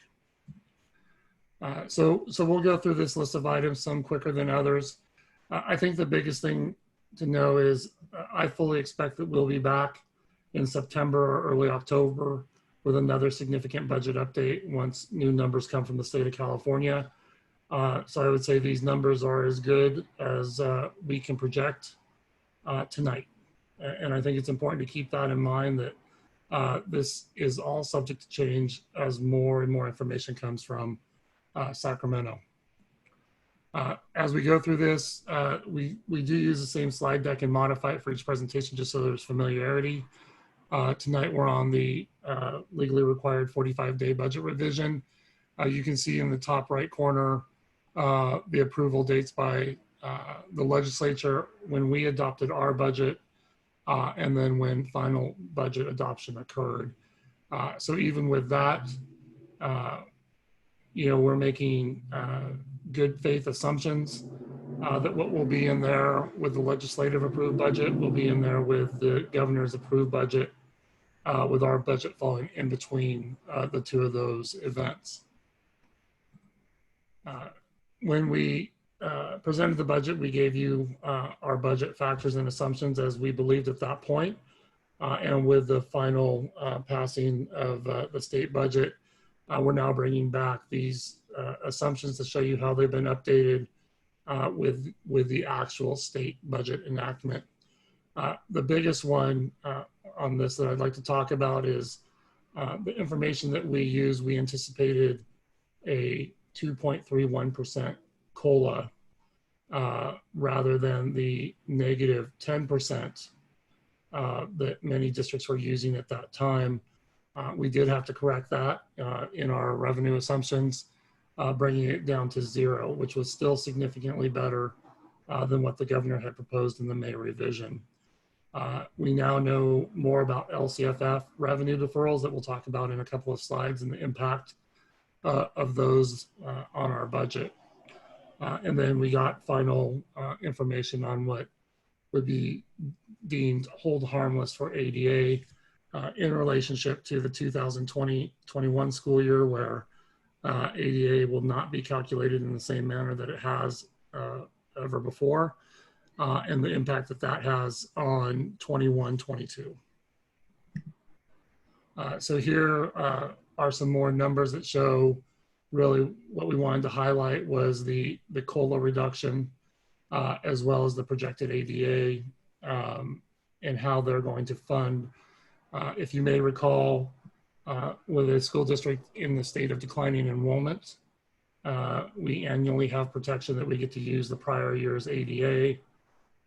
So we'll go through this list of items, some quicker than others. I think the biggest thing to know is I fully expect that we'll be back in September or early October with another significant budget update once new numbers come from the state of California. So I would say these numbers are as good as we can project tonight. And I think it's important to keep that in mind, that this is all subject to change as more and more information comes from Sacramento. As we go through this, we do use the same slide deck and modify it for each presentation just so there's familiarity. Tonight we're on the legally required 45-day budget revision. You can see in the top right corner the approval dates by the legislature when we adopted our budget, and then when final budget adoption occurred. So even with that, we're making good faith assumptions that what will be in there with the legislative approved budget will be in there with the governor's approved budget, with our budget falling in between the two of those events. When we presented the budget, we gave you our budget factors and assumptions as we believed at that point. And with the final passing of the state budget, we're now bringing back these assumptions to show you how they've been updated with the actual state budget enactment. The biggest one on this that I'd like to talk about is the information that we use. We anticipated a 2.31% COLA rather than the negative 10% that many districts were using at that time. We did have to correct that in our revenue assumptions, bringing it down to 0, which was still significantly better than what the governor had proposed in the May revision. We now know more about LCFF revenue deferrals that we'll talk about in a couple of slides and the impact of those on our budget. And then we got final information on what would be deemed hold harmless for ADA in relationship to the 2020-21 school year, where ADA will not be calculated in the same manner that it has ever before, and the impact that that has on 21-22. So here are some more numbers that show really what we wanted to highlight was the COLA reduction, as well as the projected ADA and how they're going to fund. If you may recall, with a school district in the state of declining enrollment, we annually have protection that we get to use the prior year's ADA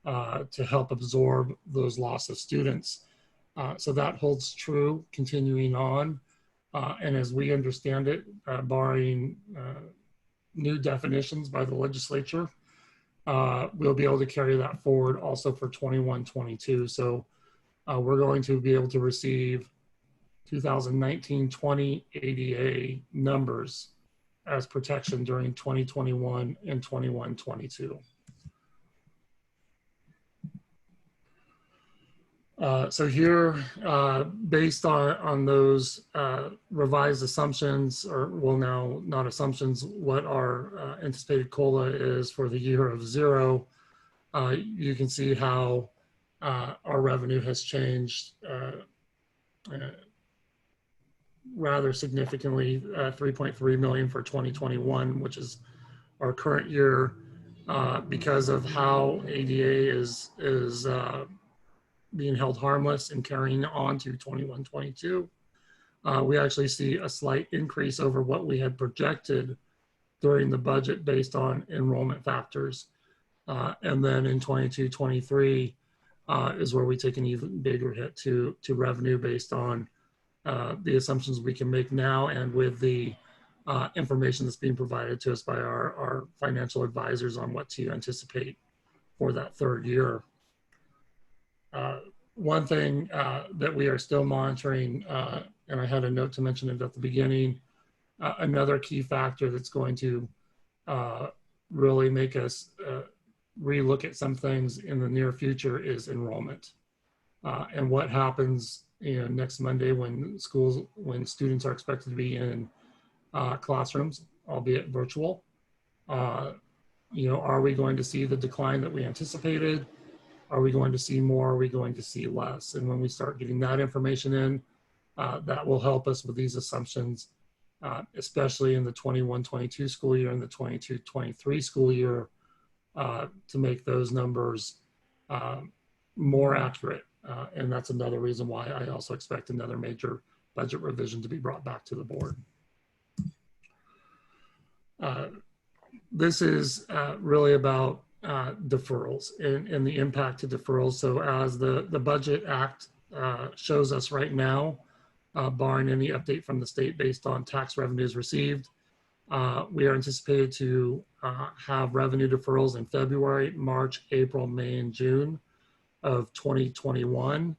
to help absorb those loss of students. So that holds true continuing on. And as we understand it, barring new definitions by the legislature, we'll be able to carry that forward also for 21-22. So we're going to be able to receive 2019-20 ADA numbers as protection during 2021 and 21-22. So here, based on those revised assumptions, or well, now not assumptions, what our anticipated COLA is for the year of 0, you can see how our revenue has changed rather significantly. 3.3 million for 2021, which is our current year, because of how ADA is being held harmless and carrying on to 21-22. We actually see a slight increase over what we had projected during the budget based on enrollment factors. And then in 22-23 is where we take an even bigger hit to revenue based on the assumptions we can make now, and with the information that's being provided to us by our financial advisors on what to anticipate for that third year. One thing that we are still monitoring, and I had a note to mention it at the beginning, another key factor that's going to really make us relook at some things in the near future is enrollment. And what happens next Monday when students are expected to be in classrooms, albeit virtual. Are we going to see the decline that we anticipated? Are we going to see more? Are we going to see less? And when we start getting that information in, that will help us with these assumptions, especially in the 21-22 school year and the 22-23 school year, to make those numbers more accurate. And that's another reason why I also expect another major budget revision to be brought back to the board. This is really about deferrals and the impact to deferrals. So as the Budget Act shows us right now, barring any update from the state based on tax revenues received, we are anticipated to have revenue deferrals in February, March, April, May, and June of 2021,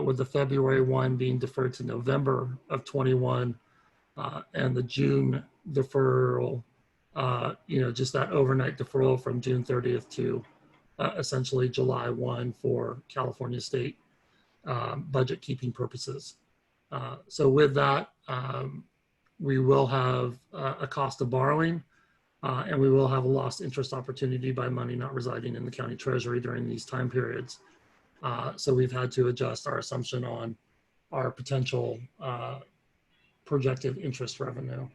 with the February one being deferred to November of 21, and the June deferral, just that overnight deferral from June 30th to essentially July 1 for California state budget keeping purposes. So with that, we will have a cost of borrowing, and we will have a lost interest opportunity by money not residing in the county treasury during these time periods. So we've had to adjust our assumption on our potential projected interest revenue.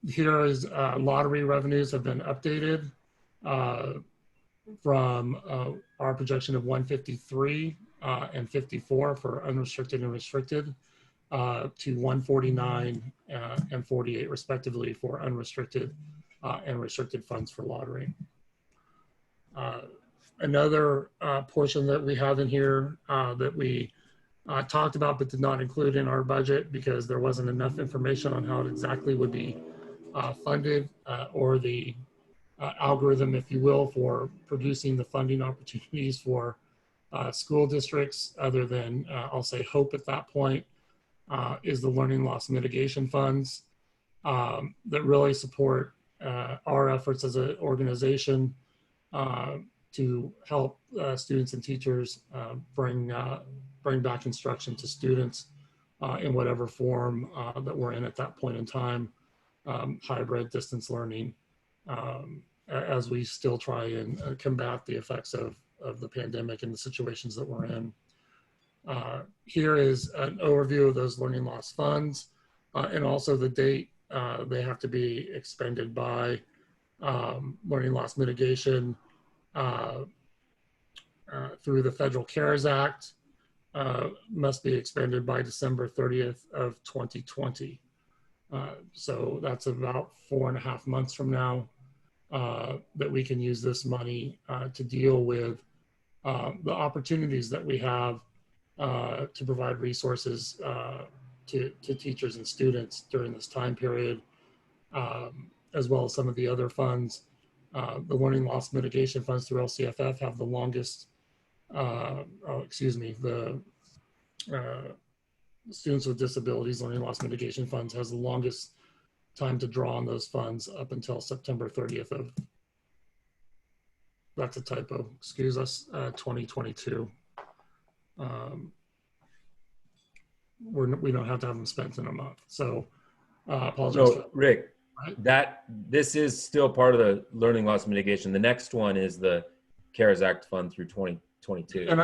Here is lottery revenues have been updated from our projection of 153 and 54 for unrestricted and restricted to 149 and 48 respectively for unrestricted and restricted funds for lottery. Another portion that we have in here that we talked about but did not include in our budget because there wasn't enough information on how it exactly would be funded, or the algorithm, if you will, for producing the funding opportunities for school districts, other than I'll say hope at that point, is the learning loss mitigation funds that really support our efforts as an organization to help students and teachers bring back instruction to students in whatever form that we're in at that point in time, hybrid, distance learning, as we still try and combat the effects of the pandemic and the situations that we're in. Here is an overview of those learning loss funds and also the date they have to be expended by. Learning loss mitigation through the federal Keras Act must be expended by December 30th of 2020. So that's about 4.5 months from now that we can use this money to deal with the opportunities that we have to provide resources to teachers and students during this time period, as well as some of the other funds. The learning loss mitigation funds through LCFF have the longest, the Students with Disabilities Learning Loss Mitigation Funds has the longest time to draw on those funds up until September 30th of, that's a typo, excuse us, 2022. We don't have to have them spent in a month. So apologize. So Rick, this is still part of the learning loss mitigation. The next one is the Keras Act Fund through 2022. And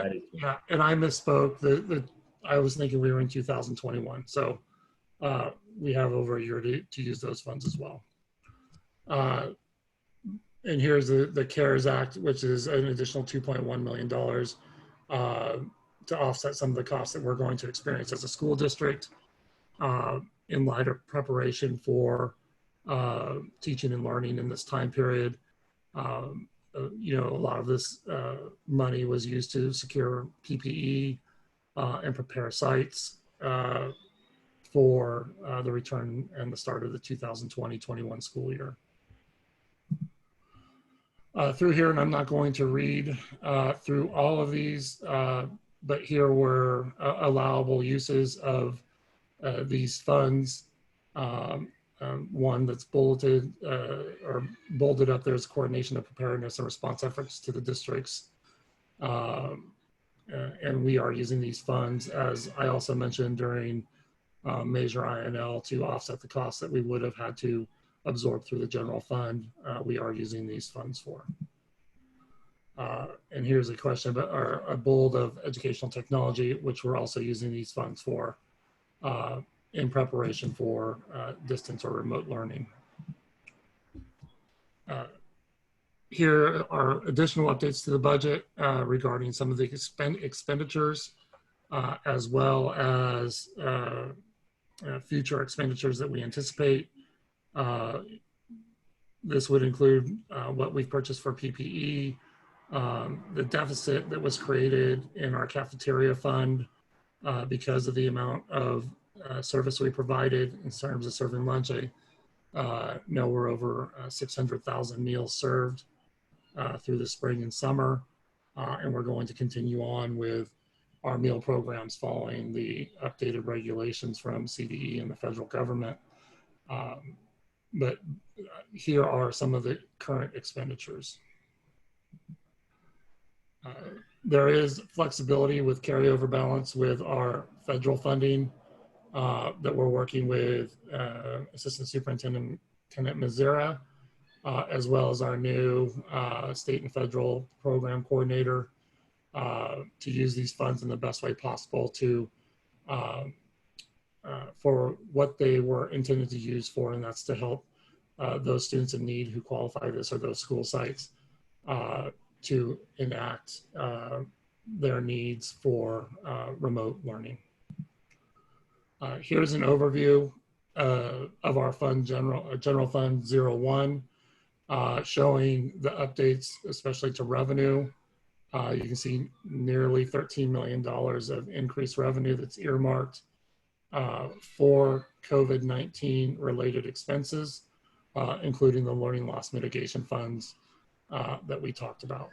I misspoke. I was thinking we were in 2021. So we have over a year to use those funds as well. And here's the Keras Act, which is an additional $2.1 million to offset some of the costs that we're going to experience as a school district in light of preparation for teaching and learning in this time period. You know, a lot of this money was used to secure PPE and prepare sites for the return and the start of the 2020-21 school year. Through here, and I'm not going to read through all of these, but here were allowable uses of these funds. One that's bulleted or bolded up there is coordination of preparedness and response efforts to the districts. And we are using these funds, as I also mentioned during Measure INL, to offset the costs that we would have had to absorb through the general fund. We are using these funds for. And here's a question about a bold of educational technology, which we're also using these funds for in preparation for distance or remote learning. Here are additional updates to the budget regarding some of the expenditures, as well as future expenditures that we anticipate. This would include what we've purchased for PPE, the deficit that was created in our cafeteria fund because of the amount of service we provided in terms of serving lunch. I know we're over 600,000 meals served through the spring and summer, and we're going to continue on with our meal programs following the updated regulations from CDE and the federal government. But here are some of the current expenditures. There is flexibility with carryover balance with our federal funding that we're working with Assistant Superintendent Mizera, as well as our new state and federal program coordinator to use these funds in the best way possible to for what they were intended to use for, and that's to help those students in need who qualify this or those school sites to enact their needs for remote learning. Here's an overview of our fund, general fund 01, showing the updates, especially to revenue. You can see nearly $13 million of increased revenue that's earmarked for COVID-19 related expenses, including the learning loss mitigation funds that we talked about.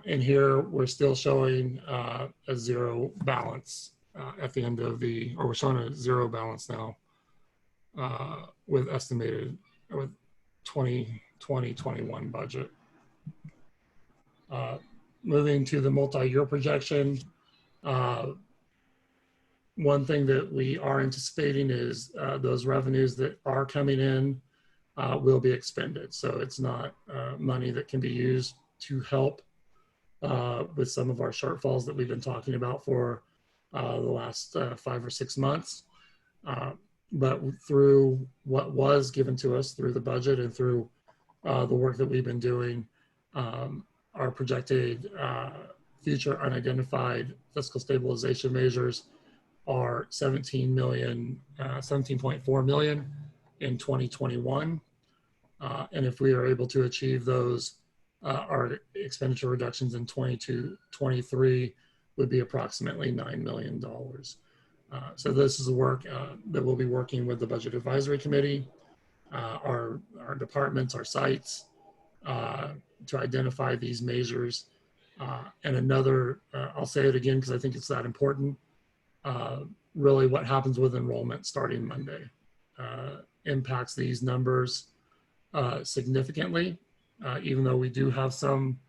And here we're still showing a zero balance at the end of the, or we're showing a zero balance now with estimated, with 2020-21 budget. Moving to the multi-year projection, one thing that we are anticipating is those revenues that are coming in will be expended. So it's not money that can be used to help with some of our shortfalls that we've been talking about for the last 5 or 6 months. But through what was given to us through the budget and through the work that we've been doing, our projected future unidentified fiscal stabilization measures are 17.4 million in 2021. And if we are able to achieve those our expenditure reductions in 22-23 would be approximately $9 million. So this is the work that we'll be working with the Budget Advisory Committee, our departments, our sites, to identify these measures. And another, I'll say it again because I think it's that important, really what happens with enrollment starting Monday impacts these numbers significantly, even though we do have some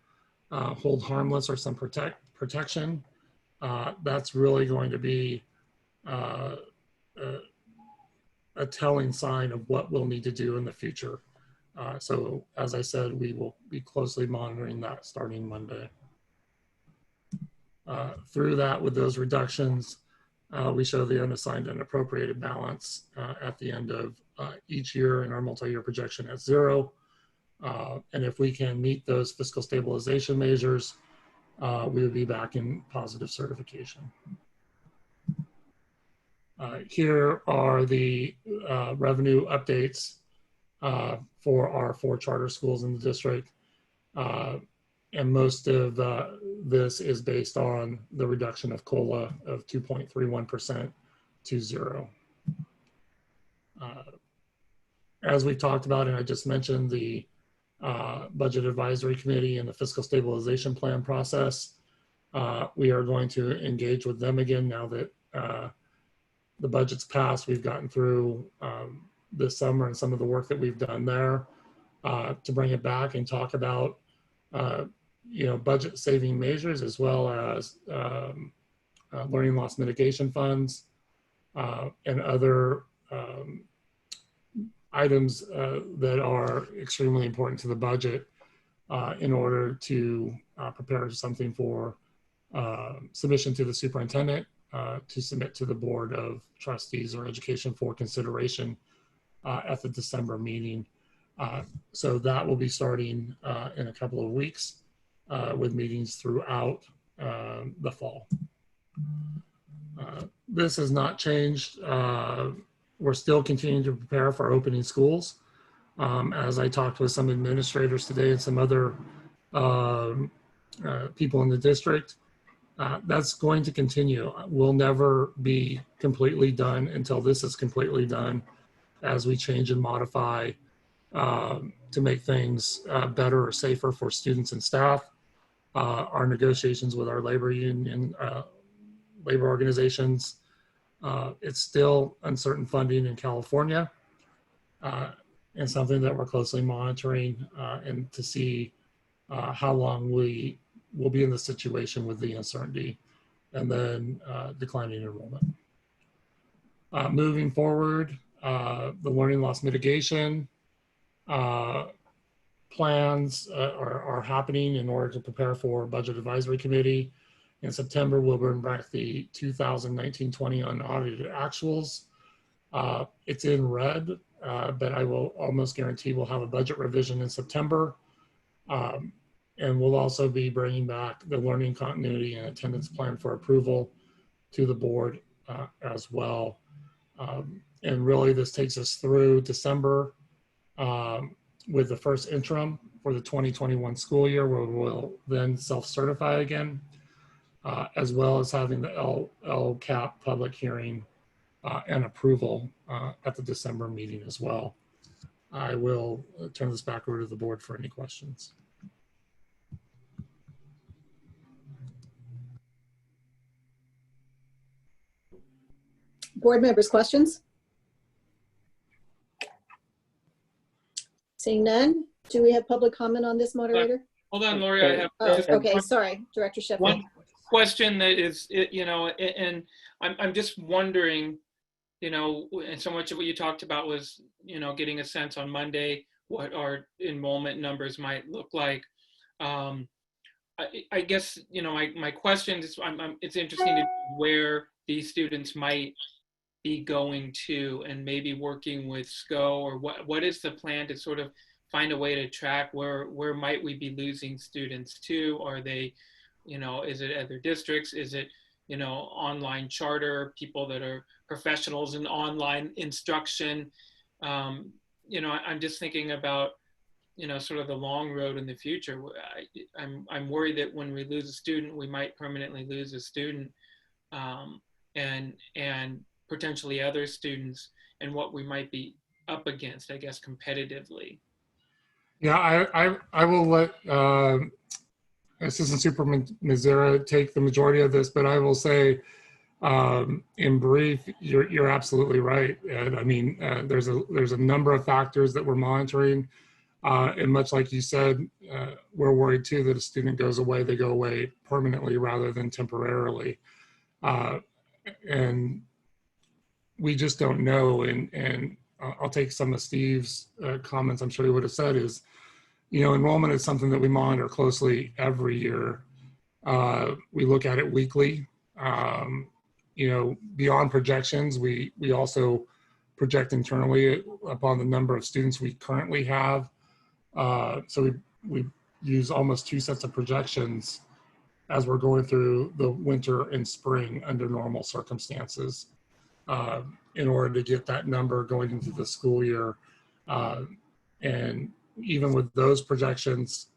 hold harmless or some protection. That's really going to be a telling sign of what we'll need to do in the future. So as I said, we will be closely monitoring that starting Monday. Through that, with those reductions, we show the unassigned and appropriated balance at the end of each year in our multi-year projection at 0. And if we can meet those fiscal stabilization measures, we would be back in positive certification. Here are the revenue updates for our 4 charter schools in the district. And most of this is based on the reduction of COLA of 2.31% to 0. As we talked about, and I just mentioned, the Budget Advisory Committee and the Fiscal Stabilization Plan process, we are going to engage with them again now that the budget's passed. We've gotten through this summer and some of the work that we've done there to bring it back and talk about budget saving measures, as well as learning loss mitigation funds and other items that are extremely important to the budget in order to prepare something for submission to the superintendent to submit to the Board of Trustees or Education for consideration at the December meeting. So that will be starting in a couple of weeks with meetings throughout the fall. This has not changed. We're still continuing to prepare for opening schools. As I talked with some administrators today and some other people in the district, that's going to continue. We'll never be completely done until this is completely done, as we change and modify to make things better or safer for students and staff. Our negotiations with our labor union, labor organizations, it's still uncertain funding in California, and something that we're closely monitoring and to see how long we will be in the situation with the uncertainty and then declining enrollment. Moving forward, the learning loss mitigation plans are happening in order to prepare for Budget Advisory Committee. In September, we'll bring back the 2019-20 unaudited actuals. It's in red, but I will almost guarantee we'll have a budget revision in September. And we'll also be bringing back the learning continuity and attendance plan for approval to the board as well. And really, this takes us through December with the first interim for the 2021 school year, where we'll then self-certify again, as well as having the LCAP public hearing and approval at the December meeting as well. I will turn this back over to the board for any questions. Board members, questions? Seeing none, do we have public comment on this, moderator? Hold on, Lori, I have okay, sorry, Director Sheffield. one question that is, and I'm just wondering, and so much of what you talked about was, getting a sense on Monday what our enrollment numbers might look like. I guess, my question is, it's interesting to where these students might be going to, and maybe working with SCO, or what is the plan to sort of find a way to track where might we be losing students to? Are they, is it other districts? Is it, online charter, people that are professionals in online instruction? I'm just thinking about, sort of the long road in the future. I'm worried that when we lose a student, we might permanently lose a student, and potentially other students, and what we might be up against, I guess, competitively. Yeah, I will let Assistant Superintendent Mizera take the majority of this, but I will say, in brief, you're absolutely right. And I mean, there's a number of factors that we're monitoring. And much like you said, we're worried too that a student goes away, they go away permanently rather than temporarily. And we just don't know. And I'll take some of Steve's comments, I'm sure he would have said is, enrollment is something that we monitor closely every year. We look at it weekly. Beyond projections, we also project internally upon the number of students we currently have. So we use almost 2 sets of projections as we're going through the winter and spring under normal circumstances, in order to get that number going into the school year. And even with those projections,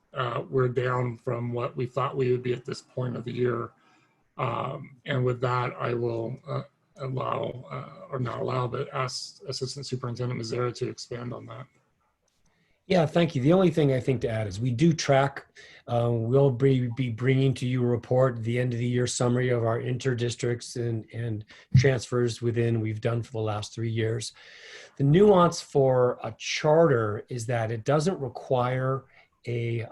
we're down from what we thought we would be at this point of the year. And with that, I will ask Assistant Superintendent Mizera to expand on that. Yeah, thank you. The only thing I think to add is we do track. We'll be bringing to you a report at the end of the year summary of our interdistricts and transfers within we've done for the last 3 years. The nuance for a charter is that it doesn't require a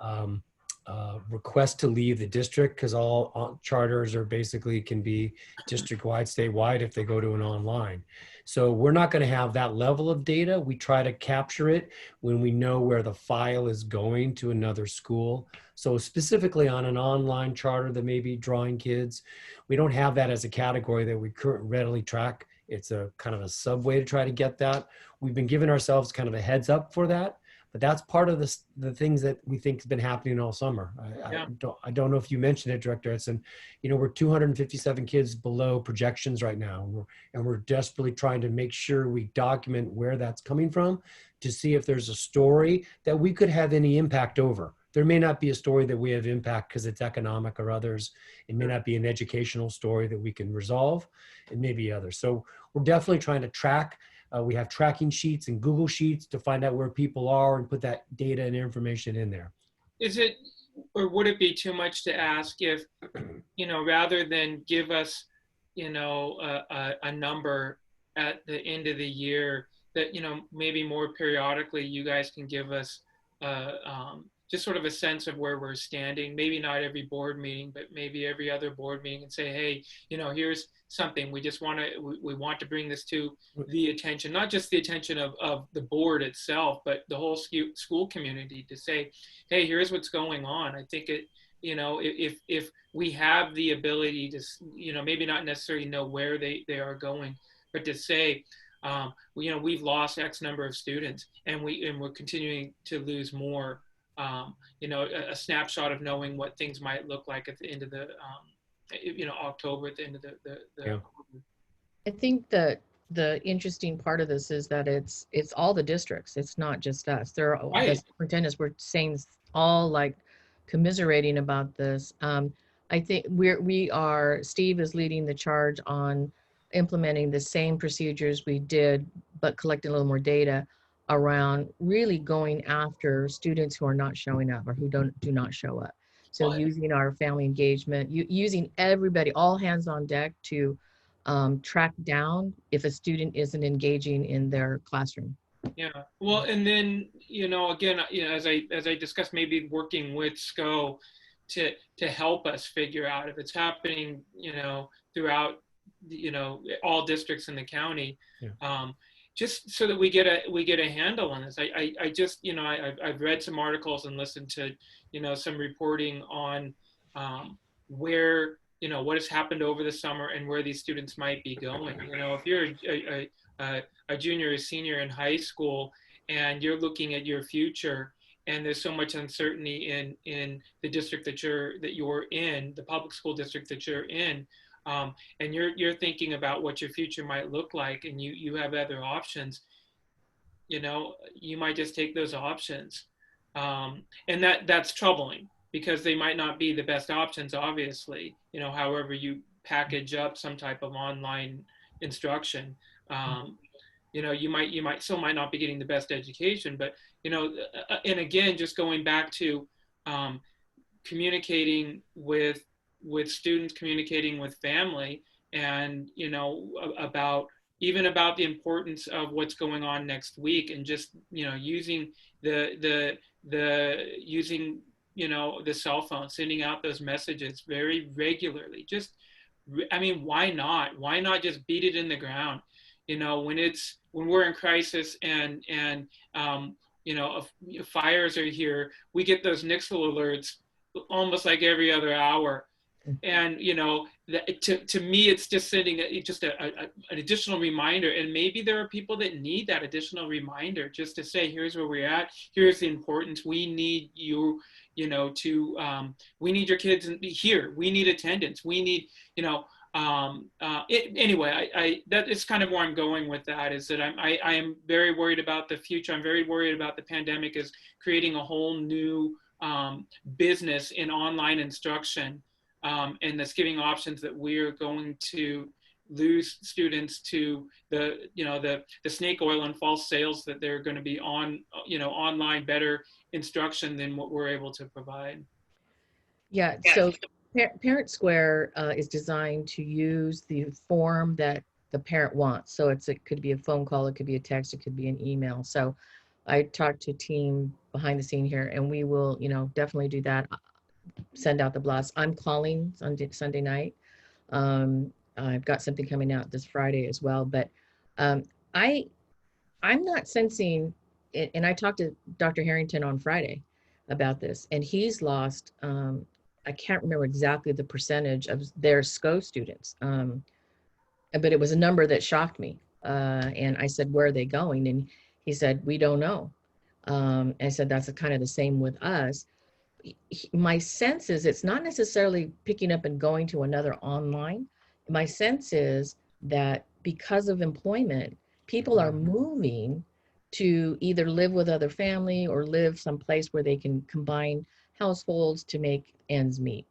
request to leave the district, because all charters are basically can be district-wide, statewide if they go to an online. So we're not going to have that level of data. We try to capture it when we know where the file is going to another school. So specifically on an online charter that may be drawing kids, we don't have that as a category that we currently readily track. It's a kind of a subway to try to get that. We've been giving ourselves kind of a heads up for that. But that's part of the things that we think has been happening all summer. I don't know if you mentioned it, Director Edson. We're 257 kids below projections right now, and we're desperately trying to make sure we document where that's coming from to see if there's a story that we could have any impact over. There may not be a story that we have impact because it's economic or others. It may not be an educational story that we can resolve. It may be others. So we're definitely trying to track. We have tracking sheets and Google Sheets to find out where people are and put that data and information in there. Is it, or would it be too much to ask if, rather than give us, a number at the end of the year, that, maybe more periodically you guys can give us just sort of a sense of where we're standing, maybe not every board meeting, but maybe every other board meeting, and say, hey, here's something we just want to, we want to bring this to the attention, not just the attention of the board itself, but the whole school community, to say, hey, here's what's going on. I think it, if we have the ability to, maybe not necessarily know where they are going, but to say, we've lost X number of students and we're continuing to lose more. A snapshot of knowing what things might look like at the end of the, October, at the end of the I think that the interesting part of this is that it's all the districts. It's not just us. There are the superintendents were saying all like commiserating about this. I think Steve is leading the charge on implementing the same procedures we did, but collecting a little more data around really going after students who are not showing up or who do not show up. So using our family engagement, using everybody, all hands on deck to track down if a student isn't engaging in their classroom. Yeah, well, and then, again, as I discussed, maybe working with SCO to help us figure out if it's happening, throughout, all districts in the county. Yeah. Just so that we get a handle on this. I just, I've read some articles and listened to, some reporting on where, what has happened over the summer and where these students might be going. If you're a junior or senior in high school and you're looking at your future and there's so much uncertainty in the district that you're in, the public school district that you're in, and you're thinking about what your future might look like, and you have other options, you might just take those options. And that's troubling because they might not be the best options, obviously, however you package up some type of online instruction. You might still might not be getting the best education, but, and again, just going back to communicating with students, communicating with family, and, about the importance of what's going on next week, and just, using the cell phone, sending out those messages very regularly. Just, why not? Why not just beat it in the ground? When we're in crisis and fires are here, we get those Nixle alerts almost like every other hour. And, to me, it's just sending an additional reminder. And maybe there are people that need that additional reminder just to say, here's where we're at. Here's the importance. We need you, we need your kids here. We need attendance. We need, anyway, that is kind of where I'm going with that, is that I am very worried about the future. I'm very worried about the pandemic is creating a whole new business in online instruction. And that's giving options that we're going to lose students to the snake oil and false sales, that they're going to be online better instruction than what we're able to provide. Yeah, so Parent Square is designed to use the form that the parent wants. So it could be a phone call, it could be a text, it could be an email. So I talked to a team behind the scene here, and we will, definitely do that. Send out the blast. I'm calling Sunday night. I've got something coming out this Friday as well, but I'm not sensing it. And I talked to Dr. Harrington on Friday about this, and he's lost, I can't remember exactly the percentage of their SCO students, but it was a number that shocked me. And I said, where are they going? And he said, we don't know. And I said, that's kind of the same with us. My sense is it's not necessarily picking up and going to another online. My sense is that because of employment, people are moving to either live with other family or live someplace where they can combine households to make ends meet.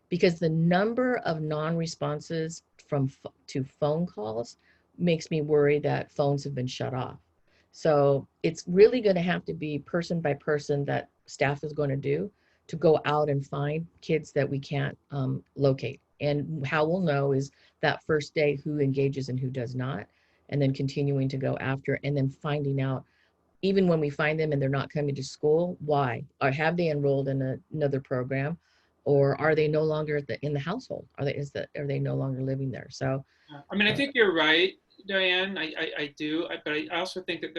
Because the number of non-responses to phone calls makes me worry that phones have been shut off. So it's really going to have to be person by person that staff is going to do to go out and find kids that we can't locate. And how we'll know is that first day who engages and who does not, and then continuing to go after, and then finding out, even when we find them and they're not coming to school, why? Or have they enrolled in another program, or are they no longer in the household? Are they no longer living there? So, I think you're right, Diane. I do, but I also think that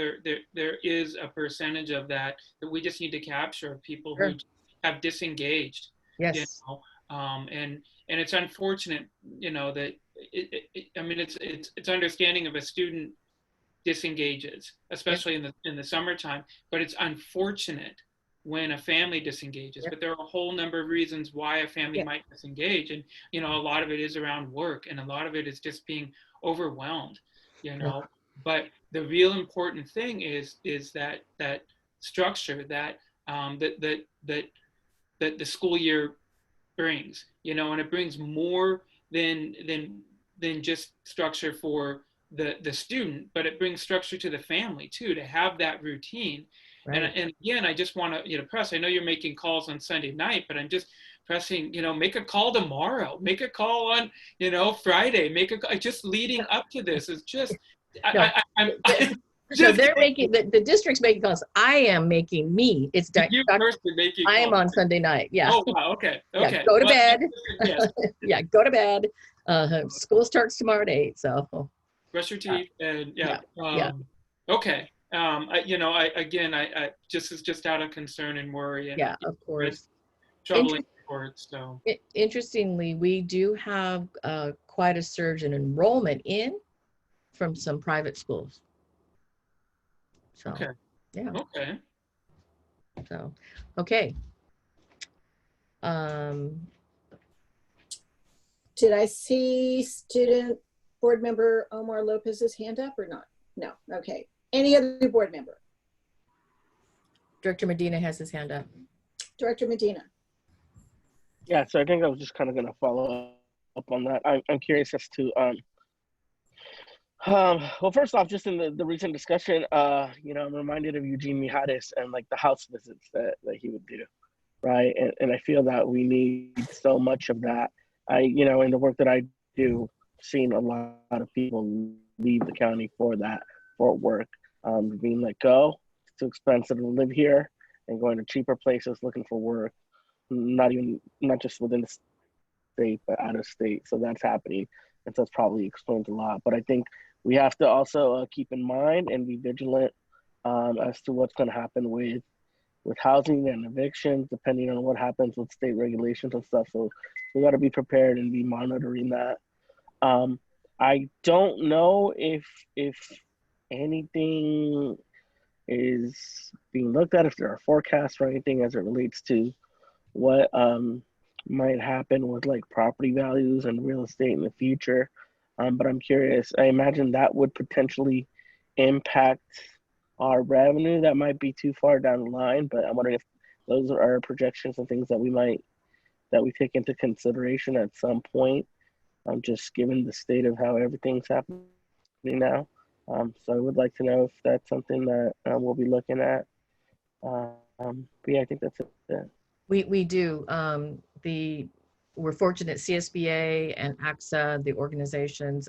there is a percentage of that we just need to capture, people who have disengaged. Yes. And it's unfortunate, that it's understanding if a student disengages, especially in the summertime, but it's unfortunate when a family disengages. But there are a whole number of reasons why a family might disengage, and a lot of it is around work, and a lot of it is just being overwhelmed. But the real important thing is that structure that the school year brings, and it brings more than just structure for the student, but it brings structure to the family too, to have that routine. Right. And again, I just want to press. I know you're making calls on Sunday night, but I'm just pressing. Make a call tomorrow. Make a call on Friday. Just leading up to this is just. No. So they're making the district's making calls. I am making me. It's you personally making. I am on Sunday night. Yeah. Oh wow. Okay. Yeah, go to bed. Yeah, go to bed. School starts tomorrow at 8. So. Brush your teeth and yeah. Okay. I just out of concern and worry. And yeah, of course. Troubling reports. So. Interestingly, we do have quite a surge in enrollment from some private schools. So, okay. Yeah. Okay. So, okay. Did I see student board member Omar Lopez's hand up or not? No. Okay. Any other board member? Director Medina has his hand up. Director Medina. Yeah, so I think I was just kind of going to follow up on that. I'm curious as to, well, first off, just in the recent discussion, I'm reminded of Eugene Mijares and like the house visits that he would do, right? And I feel that we need so much of that. In the work that I do, seen a lot of people leave the county for work, being let go. It's too expensive to live here, and going to cheaper places looking for work, not just within the state, but out of state. So that's happening. And so it's probably explains a lot. But I think we have to also keep in mind and be vigilant as to what's going to happen with housing and evictions, depending on what happens with state regulations and stuff. So we got to be prepared and be monitoring that. I don't know if anything is being looked at, if there are forecasts or anything as it relates to what might happen with like property values and real estate in the future. But I'm curious, I imagine that would potentially impact our revenue. That might be too far down the line, but I'm wondering if those are projections and things that we take into consideration at some point, just given the state of how everything's happening now. So I would like to know if that's something that we'll be looking at. But yeah, I think that's it. We do. We're fortunate CSBA and AXA, the organizations,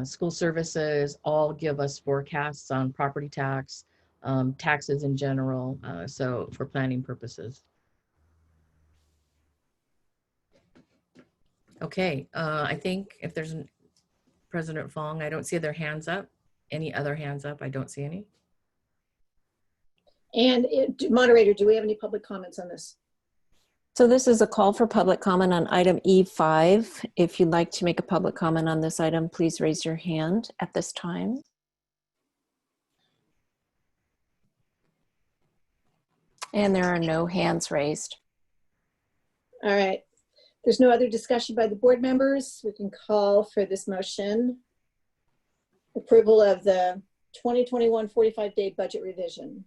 school services, all give us forecasts on property tax, taxes in general, so for planning purposes. Okay, I think if there's President Fong, I don't see their hands up. Any other hands up? I don't see any. And moderator, do we have any public comments on this? So this is a call for public comment on item E5. If you'd like to make a public comment on this item, please raise your hand at this time. And there are no hands raised. All right. There's no other discussion by the board members. We can call for this motion. Approval of the 2021 45-day budget revision.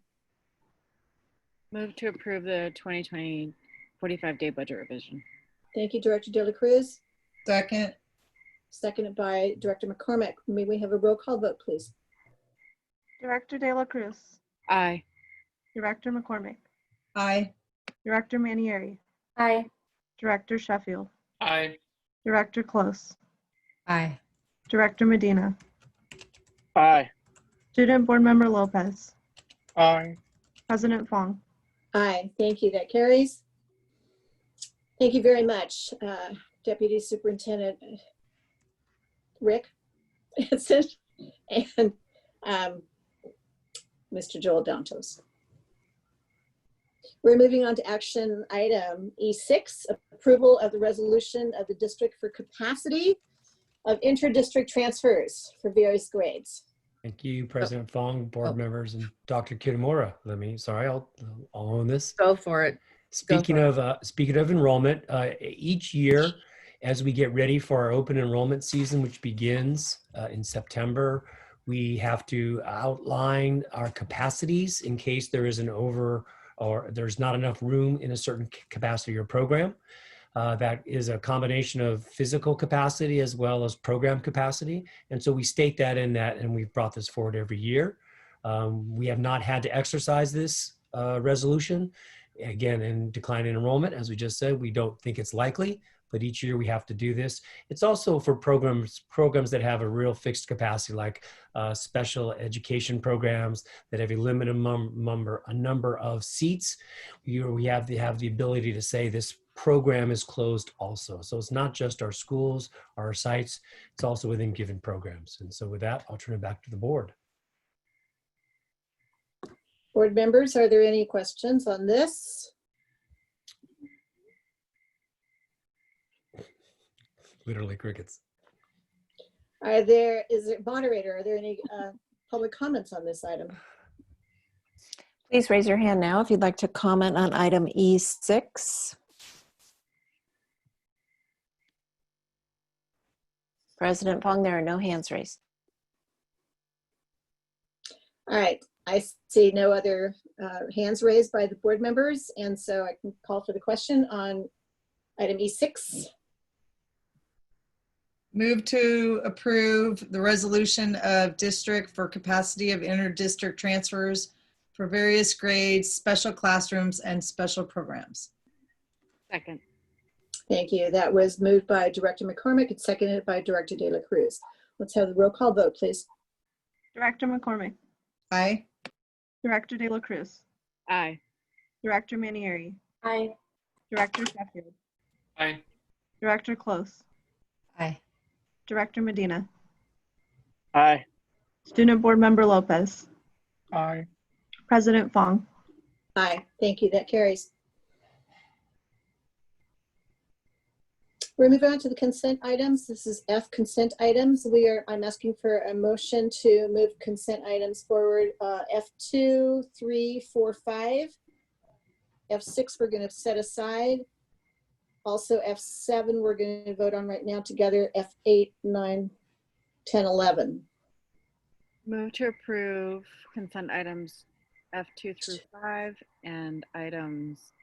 Move to approve the 2020 45-day budget revision. Thank you, Director De La Cruz. Second. Seconded by Director McCormick. May we have a roll call vote, please? Director De La Cruz. Aye. Director McCormick. Aye. Director Manieri. Aye. Director Sheffield. Aye. Director Close. Aye. Director Medina. Aye. Student Board Member Lopez. Aye. President Fong. Aye. Thank you. That carries. Thank you very much, Deputy Superintendent Rick Hanson and Mr. Joel Dantos. We're moving on to action item E6, approval of the resolution of the district for capacity of inter-district transfers for various grades. Thank you, President Fong, board members, and Dr. Kitamura. I'll own this. Go for it. Speaking of enrollment, each year as we get ready for our open enrollment season, which begins in September, we have to outline our capacities in case there is an over or there's not enough room in a certain capacity or program. That is a combination of physical capacity as well as program capacity. And so we state that in that, and we've brought this forward every year. We have not had to exercise this resolution. Again, in decline in enrollment, as we just said, we don't think it's likely, but each year we have to do this. It's also for programs that have a real fixed capacity, like special education programs that have a limited number of seats. We have the ability to say this program is closed also. So it's not just our schools, our sites, it's also within given programs. And so with that, I'll turn it back to the board. Board members, are there any questions on this? Literally crickets. Moderator, are there any public comments on this item? Please raise your hand now if you'd like to comment on item E6. President Fong, there are no hands raised. All right, I see no other hands raised by the board members, and so I can call for the question on item E6. Move to approve the resolution of district for capacity of inter-district transfers for various grades, special classrooms, and special programs. Second. Thank you. That was moved by Director McCormick and seconded by Director De La Cruz. Let's have the roll call vote, please. Director McCormick. Aye. Director De La Cruz. Aye. Director Manieri. Aye. Director Sheffield. Aye. Director Close. Aye. Director Medina. Aye. Student Board Member Lopez. Aye. President Fong. Aye. Thank you. That carries. We're moving on to the consent items. This is F, consent items. I'm asking for a motion to move consent items forward. F2, 3, 4, 5. F6, we're going to set aside. Also, F7, we're going to vote on right now together. F8, 9, 10, 11. Move to approve consent items F2 through 5 and items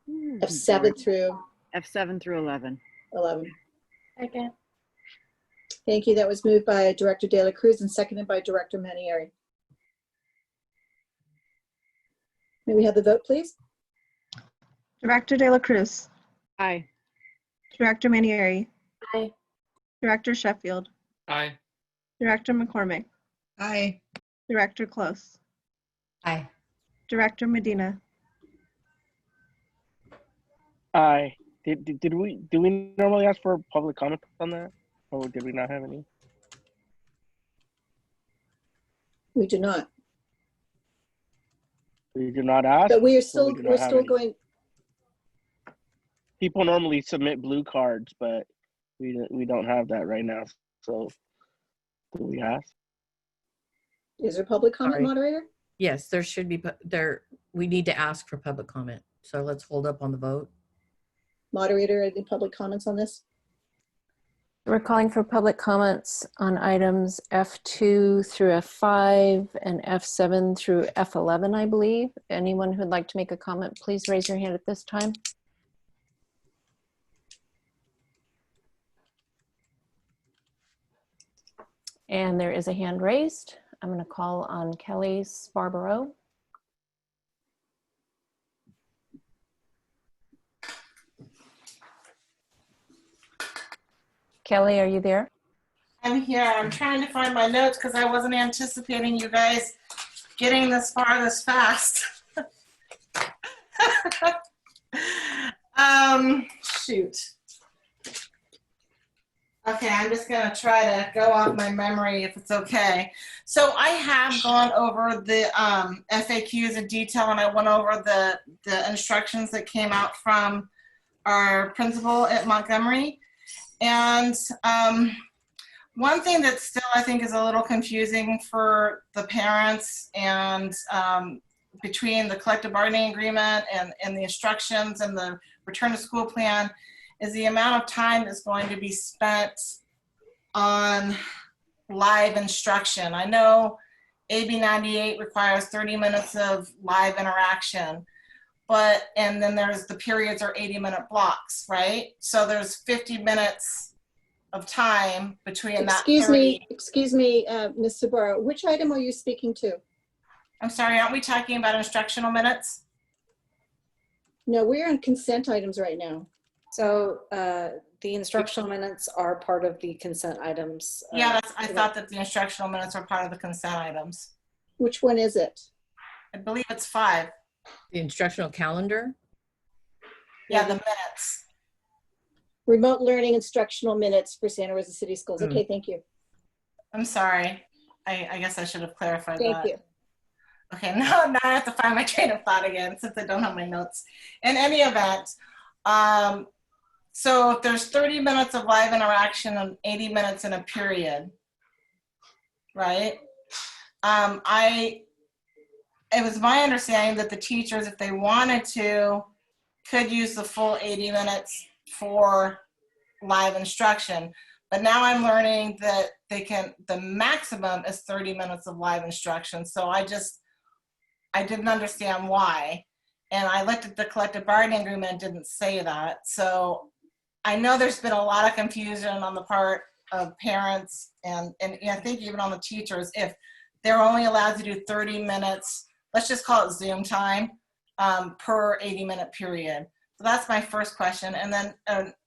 F7 through F7 through 11. 11. Second. Thank you. That was moved by Director De La Cruz and seconded by Director Manieri. May we have the vote, please? Director De La Cruz. Aye. Director Manieri. Aye. Director Sheffield. Aye. Director McCormick. Aye. Director Close. Aye. Director Medina. Aye. Do we normally ask for public comment on that, or did we not have any? We do not. We do not ask. But we are or still, do not we're have still any? going. People normally submit blue cards, but we don't have that right now. So do we ask? Is there public comment, Sorry. moderator? Yes, there should be, we need to ask for public comment. So let's hold up on the vote. Moderator, any public comments on this? We're calling for public comments on items F2 through F5 and F7 through F11, I believe. Anyone who'd like to make a comment, please raise your hand at this time. And there is a hand raised. I'm going to call on Kelly Sparborough. Kelly, are you there? I'm here. I'm trying to find my notes because I wasn't anticipating you guys getting this far this fast. Shoot. Okay, I'm just going to try to go off my memory if it's okay. So I have gone over the FAQs in detail, and I went over the instructions that came out from our principal at Montgomery. And one thing that still I think is a little confusing for the parents and between the collective bargaining agreement and the instructions and the return to school plan is the amount of time that's going to be spent on live instruction. I know AB 98 requires 30 minutes of live interaction, and then there's the periods are 80-minute blocks, right? So there's 50 minutes of time between that 30. Excuse me, Ms. Sabaro, which item are you speaking to? I'm sorry, aren't we talking about instructional minutes? No, we're on consent items right now. So the instructional minutes are part of the consent items. Yeah, I thought that the instructional minutes are part of the consent items. Which one is it? I believe it's 5. The instructional calendar? Yeah, the minutes. Remote learning instructional minutes for Santa Rosa City Schools. Okay, thank you. I'm sorry. I guess I should have clarified that. Thank you. Okay, now I have to find my train of thought again since I don't have my notes. In any event, so if there's 30 minutes of live interaction and 80 minutes in a period, right? It was my understanding that the teachers, if they wanted to, could use the full 80 minutes for live instruction. But now I'm learning that the maximum is 30 minutes of live instruction. So I didn't understand why. And I looked at the collective bargaining agreement and didn't say that. So I know there's been a lot of confusion on the part of parents and I think even on the teachers, if they're only allowed to do 30 minutes, let's just call it Zoom time, per 80-minute period. So that's my first question. And then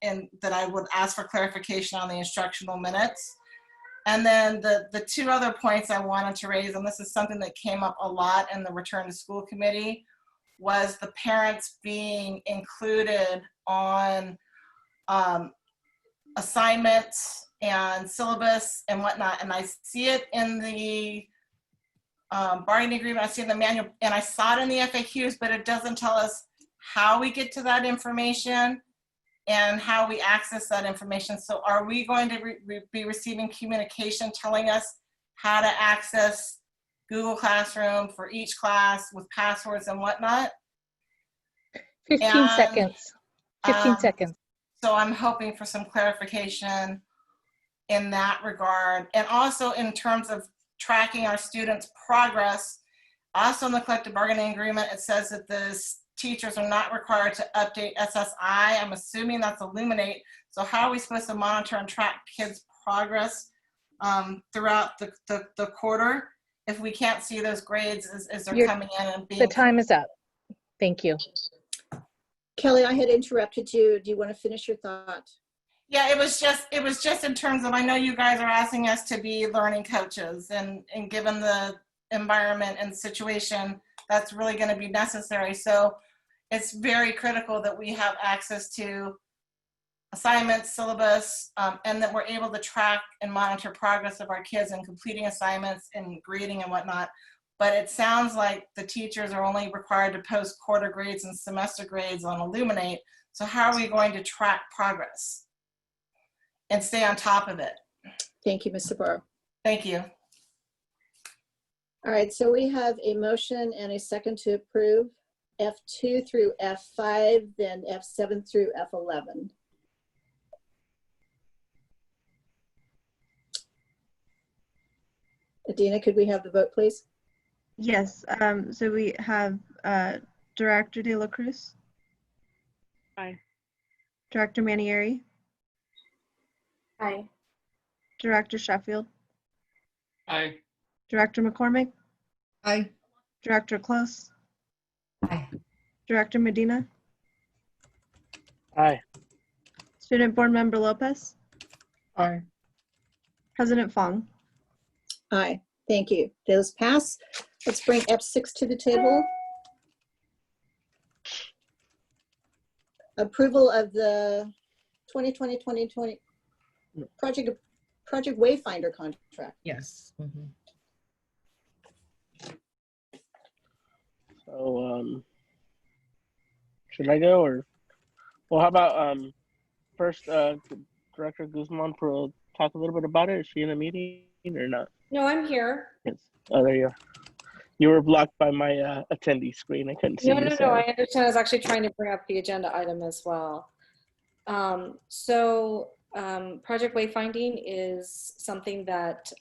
and that I would ask for clarification on the instructional minutes. And then the two other points I wanted to raise, and this is something that came up a lot in the Return to School Committee, was the parents being included on assignments and syllabus and whatnot. And I see it in the bargaining agreement, I see it in the manual, and I saw it in the FAQs, but it doesn't tell us how we get to that information and how we access that information. So are we going to be receiving communication telling us how to access Google Classroom for each class with passwords and whatnot? 15 seconds. 15 seconds. So I'm hoping for some clarification in that regard. And also in terms of tracking our students' progress, also in the collective bargaining agreement, it says that the teachers are not required to update SSI. I'm assuming that's Illuminate. So how are we supposed to monitor and track kids' progress throughout the quarter if we can't see those grades as they're coming in and being— The time is up. Thank you. Kelly, I had interrupted you. Do you want to finish your thought? Yeah, it was just in terms of, I know you guys are asking us to be learning coaches, and given the environment and situation, that's really going to be necessary. So it's very critical that we have access to assignments, syllabus, and that we're able to track and monitor progress of our kids in completing assignments and grading and whatnot. But it sounds like the teachers are only required to post quarter grades and semester grades on Illuminate. So how are we going to track progress and stay on top of it? Thank you, Ms. Sabaro. Thank you. All right, so we have a motion and a second to approve F2 through F5, then F7 through F11. Adina, could we have the vote, please? Yes, so we have Director De La Cruz. Aye. Director Manieri. Aye. Director Sheffield. Aye. Director McCormick. Aye. Director Close. Aye. Director Medina. Aye. Student Board Member Lopez. Aye. President Fong. Aye, thank you. Those pass. Let's bring F6 to the table. Approval of the 2020-2020 Project Wayfinder contract. Yes. Mm-hmm. So, should I go, or, well, how about first Director Guzman talk a little bit about it? Is she in a meeting or not? No, I'm here. Yes. Oh, there you are. You were blocked by my attendee screen. I couldn't see you. No, I understand. I was actually trying to bring up the agenda item as well. Project Wayfinding is something that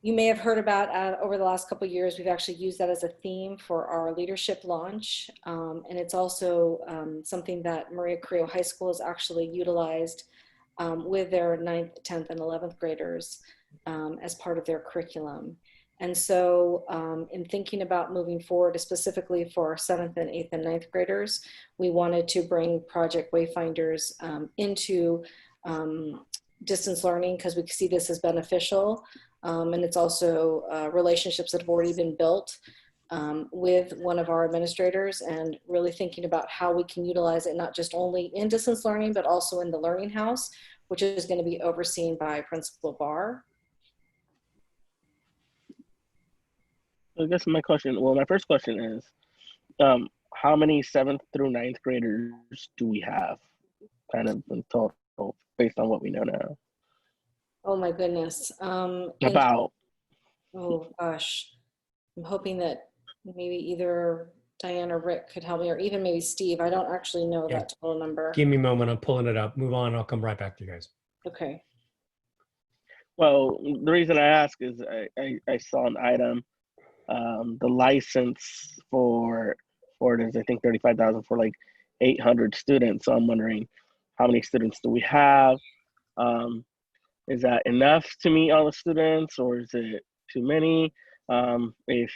you may have heard about over the last couple of years. We've actually used that as a theme for our leadership launch. And it's also something that Maria Carrillo High School has actually utilized with their 9th, 10th, and 11th graders as part of their curriculum. And so in thinking about moving forward, specifically for our 7th and 8th and 9th graders, we wanted to bring Project Wayfinders into distance learning because we see this as beneficial. And it's also relationships that have already been built with one of our administrators, and really thinking about how we can utilize it, not just only in distance learning, but also in the learning house, which is going to be overseen by Principal Barr. I guess my first question is, how many 7th through 9th graders do we have, kind of in total, based on what we know now? Oh my goodness. About. Oh gosh. I'm hoping that maybe either Diane or Rick could help me, or even maybe Steve. I don't actually know that total number. Give me a moment. I'm pulling it up. Move on. I'll come right back to you guys. Okay. Well, the reason I ask is I saw an item The license for it is, I think, 35,000 for like 800 students. So I'm wondering, how many students do we have? Is that enough to meet all the students, or is it too many? If,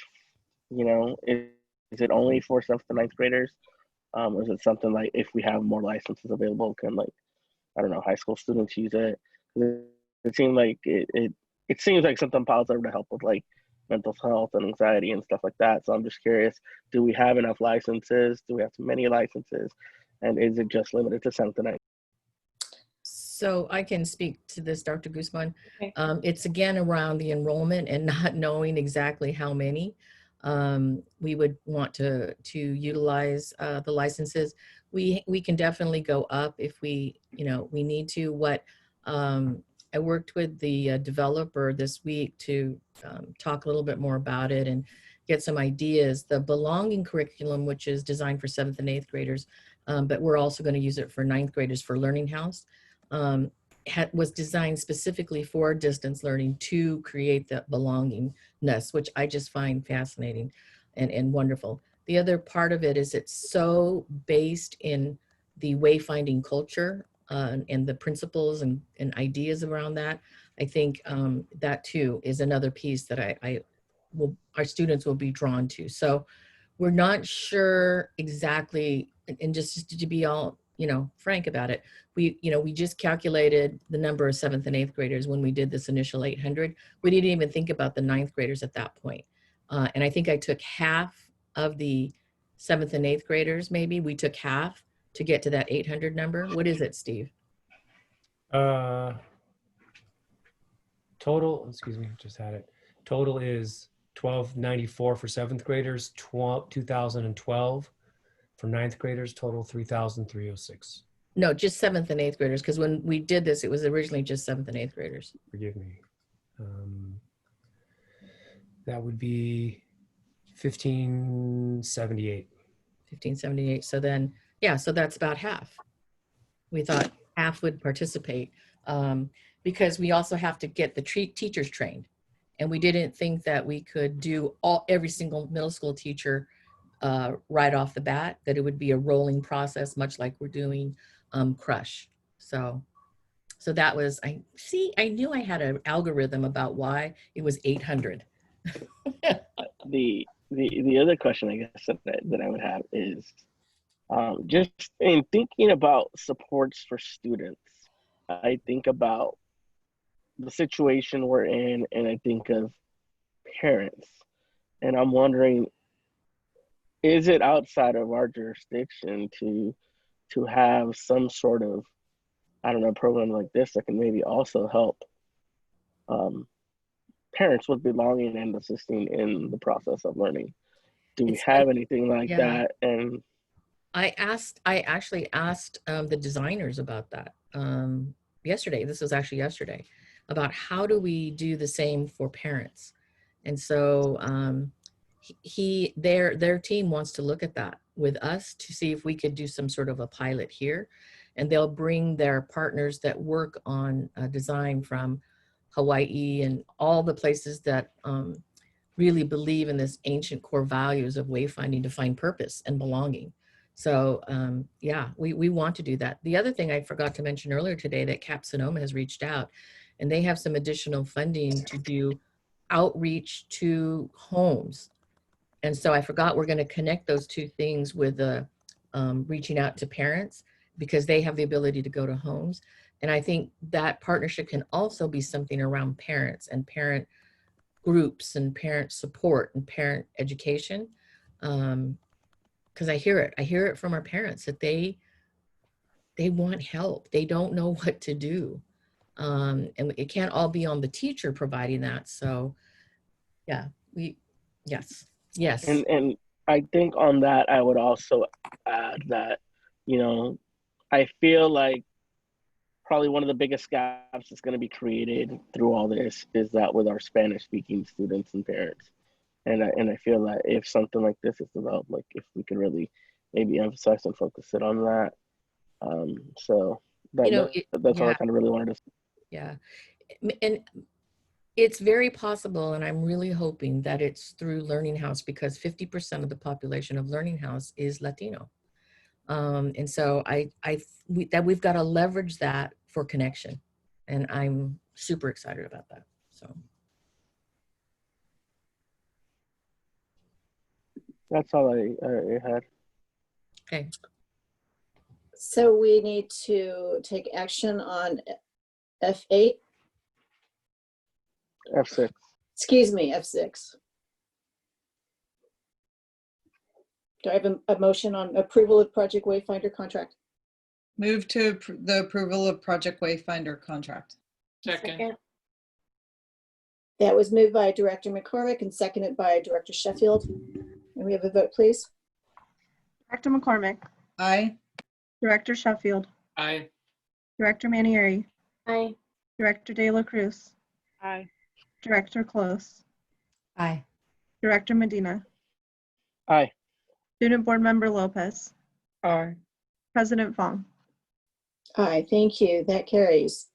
you know, is it only for 7th to 9th graders? Or is it something like, if we have more licenses available, can, like, I don't know, high school students use it? It seemed like it seems like something positive to help with like mental health and anxiety and stuff like that. So I'm just curious, do we have enough licenses? Do we have too many licenses? And is it just limited to 7th to 9th? So I can speak to this, Dr. Guzman. Okay. It's again around the enrollment and not knowing exactly how many. We would want to utilize the licenses. We can definitely go up if we need to. What I worked with the developer this week to talk a little bit more about it and get some ideas. The belonging curriculum, which is designed for 7th and 8th graders, but we're also going to use it for 9th graders for Learning House. Was designed specifically for distance learning to create that belongingness, which I just find fascinating and wonderful. The other part of it is it's so based in the wayfinding culture and the principles and ideas around that. I think that too is another piece that our students will be drawn to. So we're not sure exactly, and just to be all frank about it, we just calculated the number of 7th and 8th graders when we did this initial 800. We didn't even think about the 9th graders at that point. And I think I took half of the 7th and 8th graders, maybe we took half to get to that 800 number. What is it, Steve? Total, excuse me, just had it. Total is 1294 for 7th graders, 2012 for 9th graders, total 3,306. No, just 7th and 8th graders, because when we did this, it was originally just 7th and 8th graders. Forgive me. That would be 1578. 1578. So then, yeah, so that's about half. We thought half would participate because we also have to get the teachers trained. And we didn't think that we could do every single middle school teacher right off the bat, that it would be a rolling process, much like we're doing Crush. So that was, I knew I had an algorithm about why it was 800. The other question, I guess, that I would have is just in thinking about supports for students, I think about the situation we're in, and I think of parents, and I'm wondering, is it outside of our jurisdiction to have some sort of, I don't know, program like this that can maybe also help parents with belonging and assisting in the process of learning? Do we have anything like that? And I actually asked the designers about that yesterday. This was actually yesterday, about how do we do the same for parents. And so their team wants to look at that with us to see if we could do some sort of a pilot here. And they'll bring their partners that work on design from Hawaii and all the places that really believe in this ancient core values of wayfinding to find purpose and belonging. So yeah, we want to do that. The other thing I forgot to mention earlier today, that Cap Sonoma has reached out, and they have some additional funding to do outreach to homes. And so I forgot, we're going to connect those two things with reaching out to parents, because they have the ability to go to homes. And I think that partnership can also be something around parents and parent groups and parent support and parent education. Because I hear it from our parents that they want help. They don't know what to do. And it can't all be on the teacher providing that. So yeah, yes. And I think on that, I would also add that, I feel like probably one of the biggest gaps that's going to be created through all this is that with our Spanish speaking students and parents. And I feel that if something like this is developed, like if we could really maybe emphasize and focus it on that. So that's all I kind of really wanted to say. Yeah. And It's very possible, and I'm really hoping that it's through Learning House, because 50% of the population of Learning House is Latino. And so we've got to leverage that for connection. And I'm super excited about that. So That's all I had. Okay. So we need to take action on F8. F6. Excuse me, F6. Do I have a motion on approval of Project Wayfinder contract? Move to the approval of Project Wayfinder contract. Second. That was moved by Director McCormick and seconded by Director Sheffield. And we have a vote, please. Director McCormick. Aye. Director Sheffield. Aye. Director Manieri. Aye. Director De La Cruz. Aye. Director Close. Aye. Director Medina. Aye. Student Board Member Lopez. Aye. President Fong. Aye, thank you. That carries.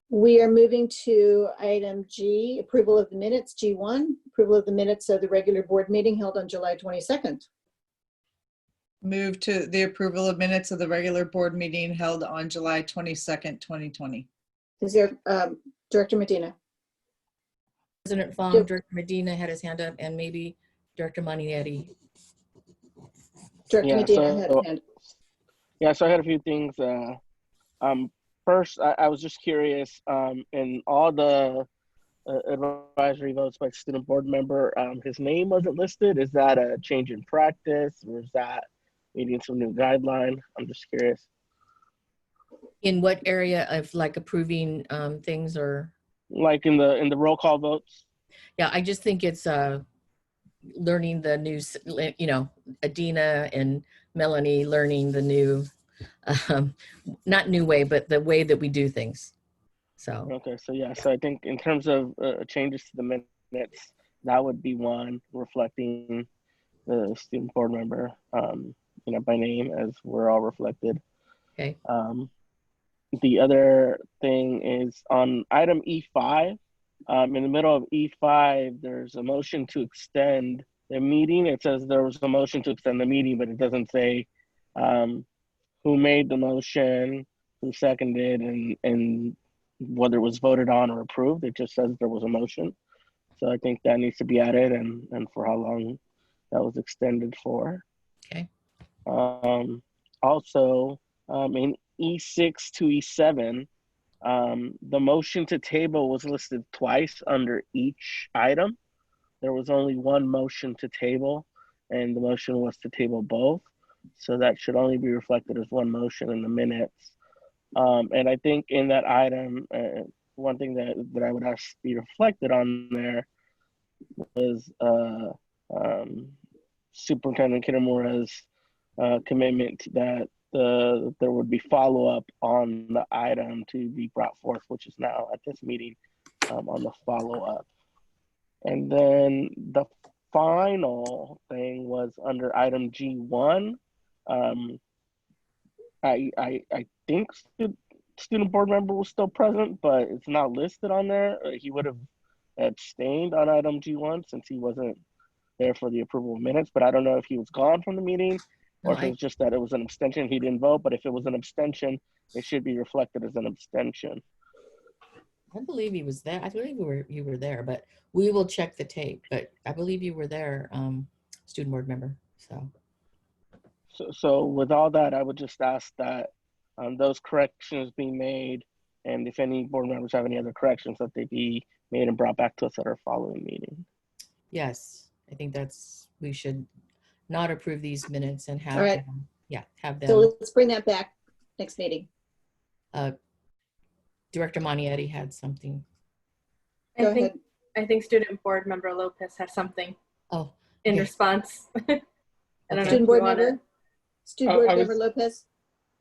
We are moving to item G, approval of the minutes, G1, approval of the minutes of the regular board meeting held on July 22nd. Move to the approval of minutes of the regular board meeting held on July 22nd, 2020. Is there, Director Medina? President Fong, Director Medina had his hand up, and maybe Director Manieri. Director Medina had a hand. Yeah, so I had a few things. First, I was just curious, in all the advisory votes by student board member, his name wasn't listed. Is that a change in practice, or is that meeting some new guideline? I'm just curious. In what area of like approving things, or? Like in the roll call votes? Yeah, I just think it's learning the new, you know, Adina and Melanie learning the new, not new way, but the way that we do things. So. Okay, so yeah, so I think in terms of changes to the minutes, that would be one, reflecting the student board member, you know, by name, as we're all reflected. Okay. The other thing is on item E5, in the middle of E5, there's a motion to extend the meeting. It says there was a motion to extend the meeting, but it doesn't say who made the motion, who seconded, and whether it was voted on or approved. It just says there was a motion. So I think that needs to be added, and for how long that was extended for. Okay. Also, in E6 to E7, the motion to table was listed twice under each item. There was only one motion to table, and the motion was to table both. So that should only be reflected as one motion in the minutes. And I think in that item, one thing that I would ask to be reflected on there was Superintendent Kitamura's commitment that there would be follow-up on the item to be brought forth, which is now at this meeting, on the follow-up. And then the final thing was under item G1. I think student board member was still present, but it's not listed on there. He would have abstained on item G1 since he wasn't there for the approval of minutes, but I don't know if he was gone from the meeting or if it was just that it was an abstention, he didn't vote. But if it was an abstention, it should be reflected as an abstention. I believe he was there. I believe you were there, but we will check the tape. But I believe you were there, student board member. So with all that, I would just ask that those corrections be made, and if any board members have any other corrections, that they be made and brought back to us at our following meeting. Yes, I think we should not approve these minutes and have All right. them, have them. So let's bring that back next meeting. Director Manieri had something. I think student board member Lopez has something. Oh, in response. I don't know Student board member? Student board member Lopez?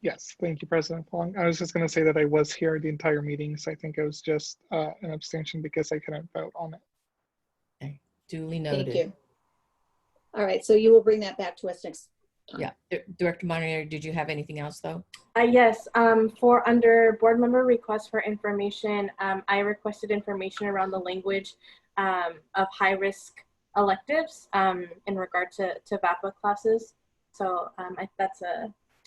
Yes, thank you, President Fong. I was just going to say that I was here the entire meeting, so I think it was just an abstention because I couldn't vote on it. Okay, duly noted. Thank you. All right, so you will bring that back to us time. Yeah, Director Montieri, did you have anything else though? Yes, for under board member requests for information, I requested information around the language of high-risk electives in regard to VAPA classes. So that's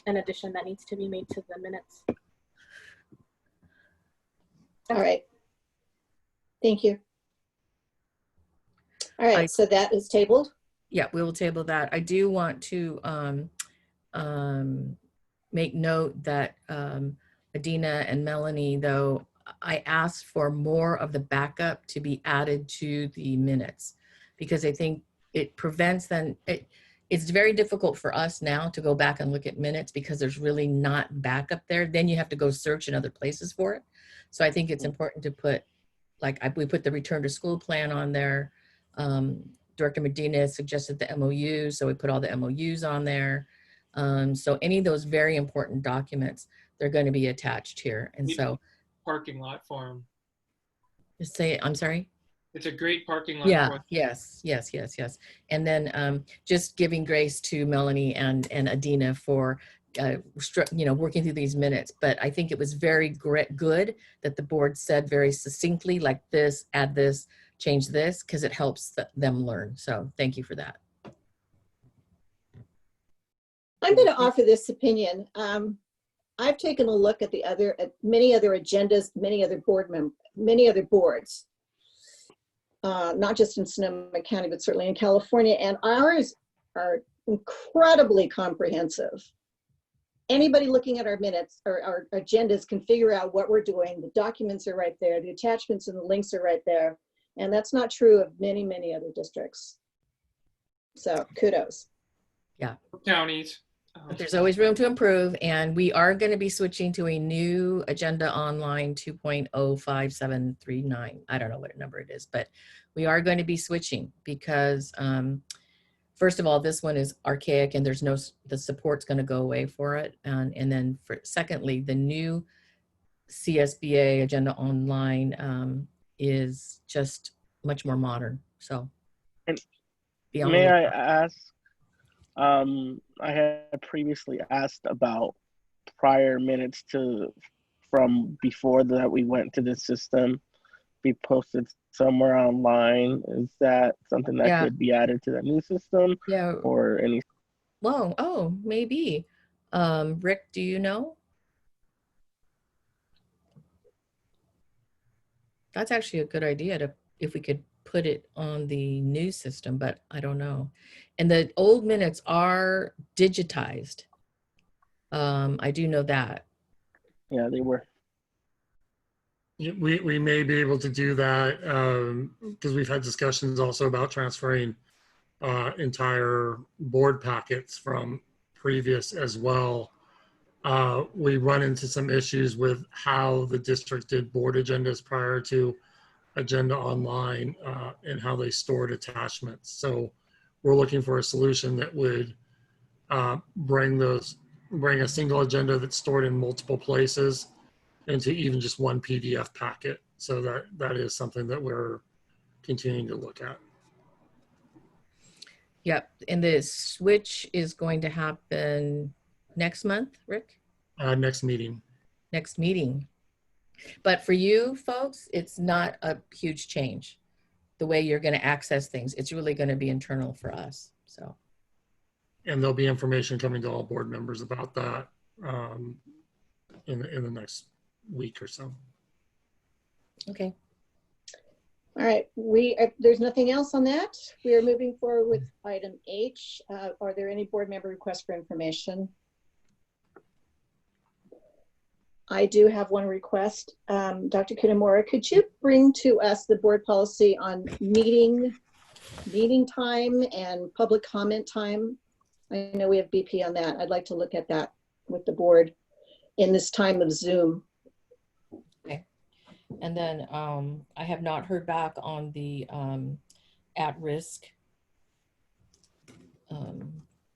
an addition that needs to be made to the minutes. All right. Thank you. All right, so that is tabled. Yeah, we will table that. I do want to make note that Adina and Melanie, though, I asked for more of the backup to be added to the minutes because I think it prevents then, it's very difficult for us now to go back and look at minutes because there's really not backup there. Then you have to go search in other places for it. So I think it's important to put, like we put the return to school plan on there. Director Medina suggested the MOUs, so we put all the MOUs on there. So any of those very important documents, they're going to be attached here. And so parking lot form. just say, I'm sorry? It's a great parking lot Yeah, form. yes. And then just giving grace to Melanie and Adina for working through these minutes. But I think it was very good that the board said very succinctly, like this, add this, change this, because it helps them learn. So thank you for that. I'm going to offer this opinion. I've taken a look at many other agendas, many other boards, not just in Sonoma County, but certainly in California, and ours are incredibly comprehensive. Anybody looking at our minutes or our agendas can figure out what we're doing. The documents are right there. The attachments and the links are right there. And that's not true of many, many other districts. So kudos. Yeah. Counties. But there's always room to improve, and we are going to be switching to a new Agenda Online 2.05739. I don't know what number it is, but we are going to be switching because first of all, this one is archaic and the support's going to go away for it. And then secondly, the new CSBA Agenda Online is just much more modern. So may I ask, I had previously asked about prior minutes from before that we went to this system be posted somewhere online. Is that something that could be added to the new system? Yeah. Or any? Whoa, oh, maybe. Rick, do you know? That's actually a good idea if we could put it on the new system, but I don't know. And the old minutes are digitized. I do know that. Yeah, they were. We may be able to do that because we've had discussions also about transferring entire board packets from previous as well. We run into some issues with how the district did board agendas prior to Agenda Online and how they stored attachments. So we're looking for a solution that would bring a single agenda that's stored in multiple places into even just one PDF packet. So that is something that we're continuing to look at. Yep, and the switch is going to happen next month, Rick? Next meeting. Next meeting. But for you folks, it's not a huge change. The way you're going to access things, it's really going to be internal for us. So. And there'll be information coming to all board members about that in the next week or so. Okay. All right, there's nothing else on that. We are moving forward with item H. Are there any board member requests for information? I do have one request. Dr. Kitamura, could you bring to us the board policy on meeting time and public comment time? I know we have BP on that. I'd like to look at that with the board in this time of Zoom. Okay. And then I have not heard back on the at-risk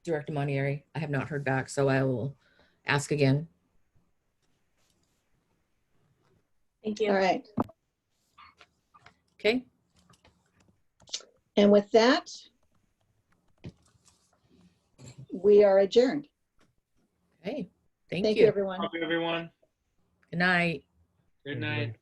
Director Montieri. I have not heard back, so I will ask again. Thank you. All right. Okay. And with that, we are adjourned. Okay. Thank you, everyone. Thank you, everyone. Good night. Good night.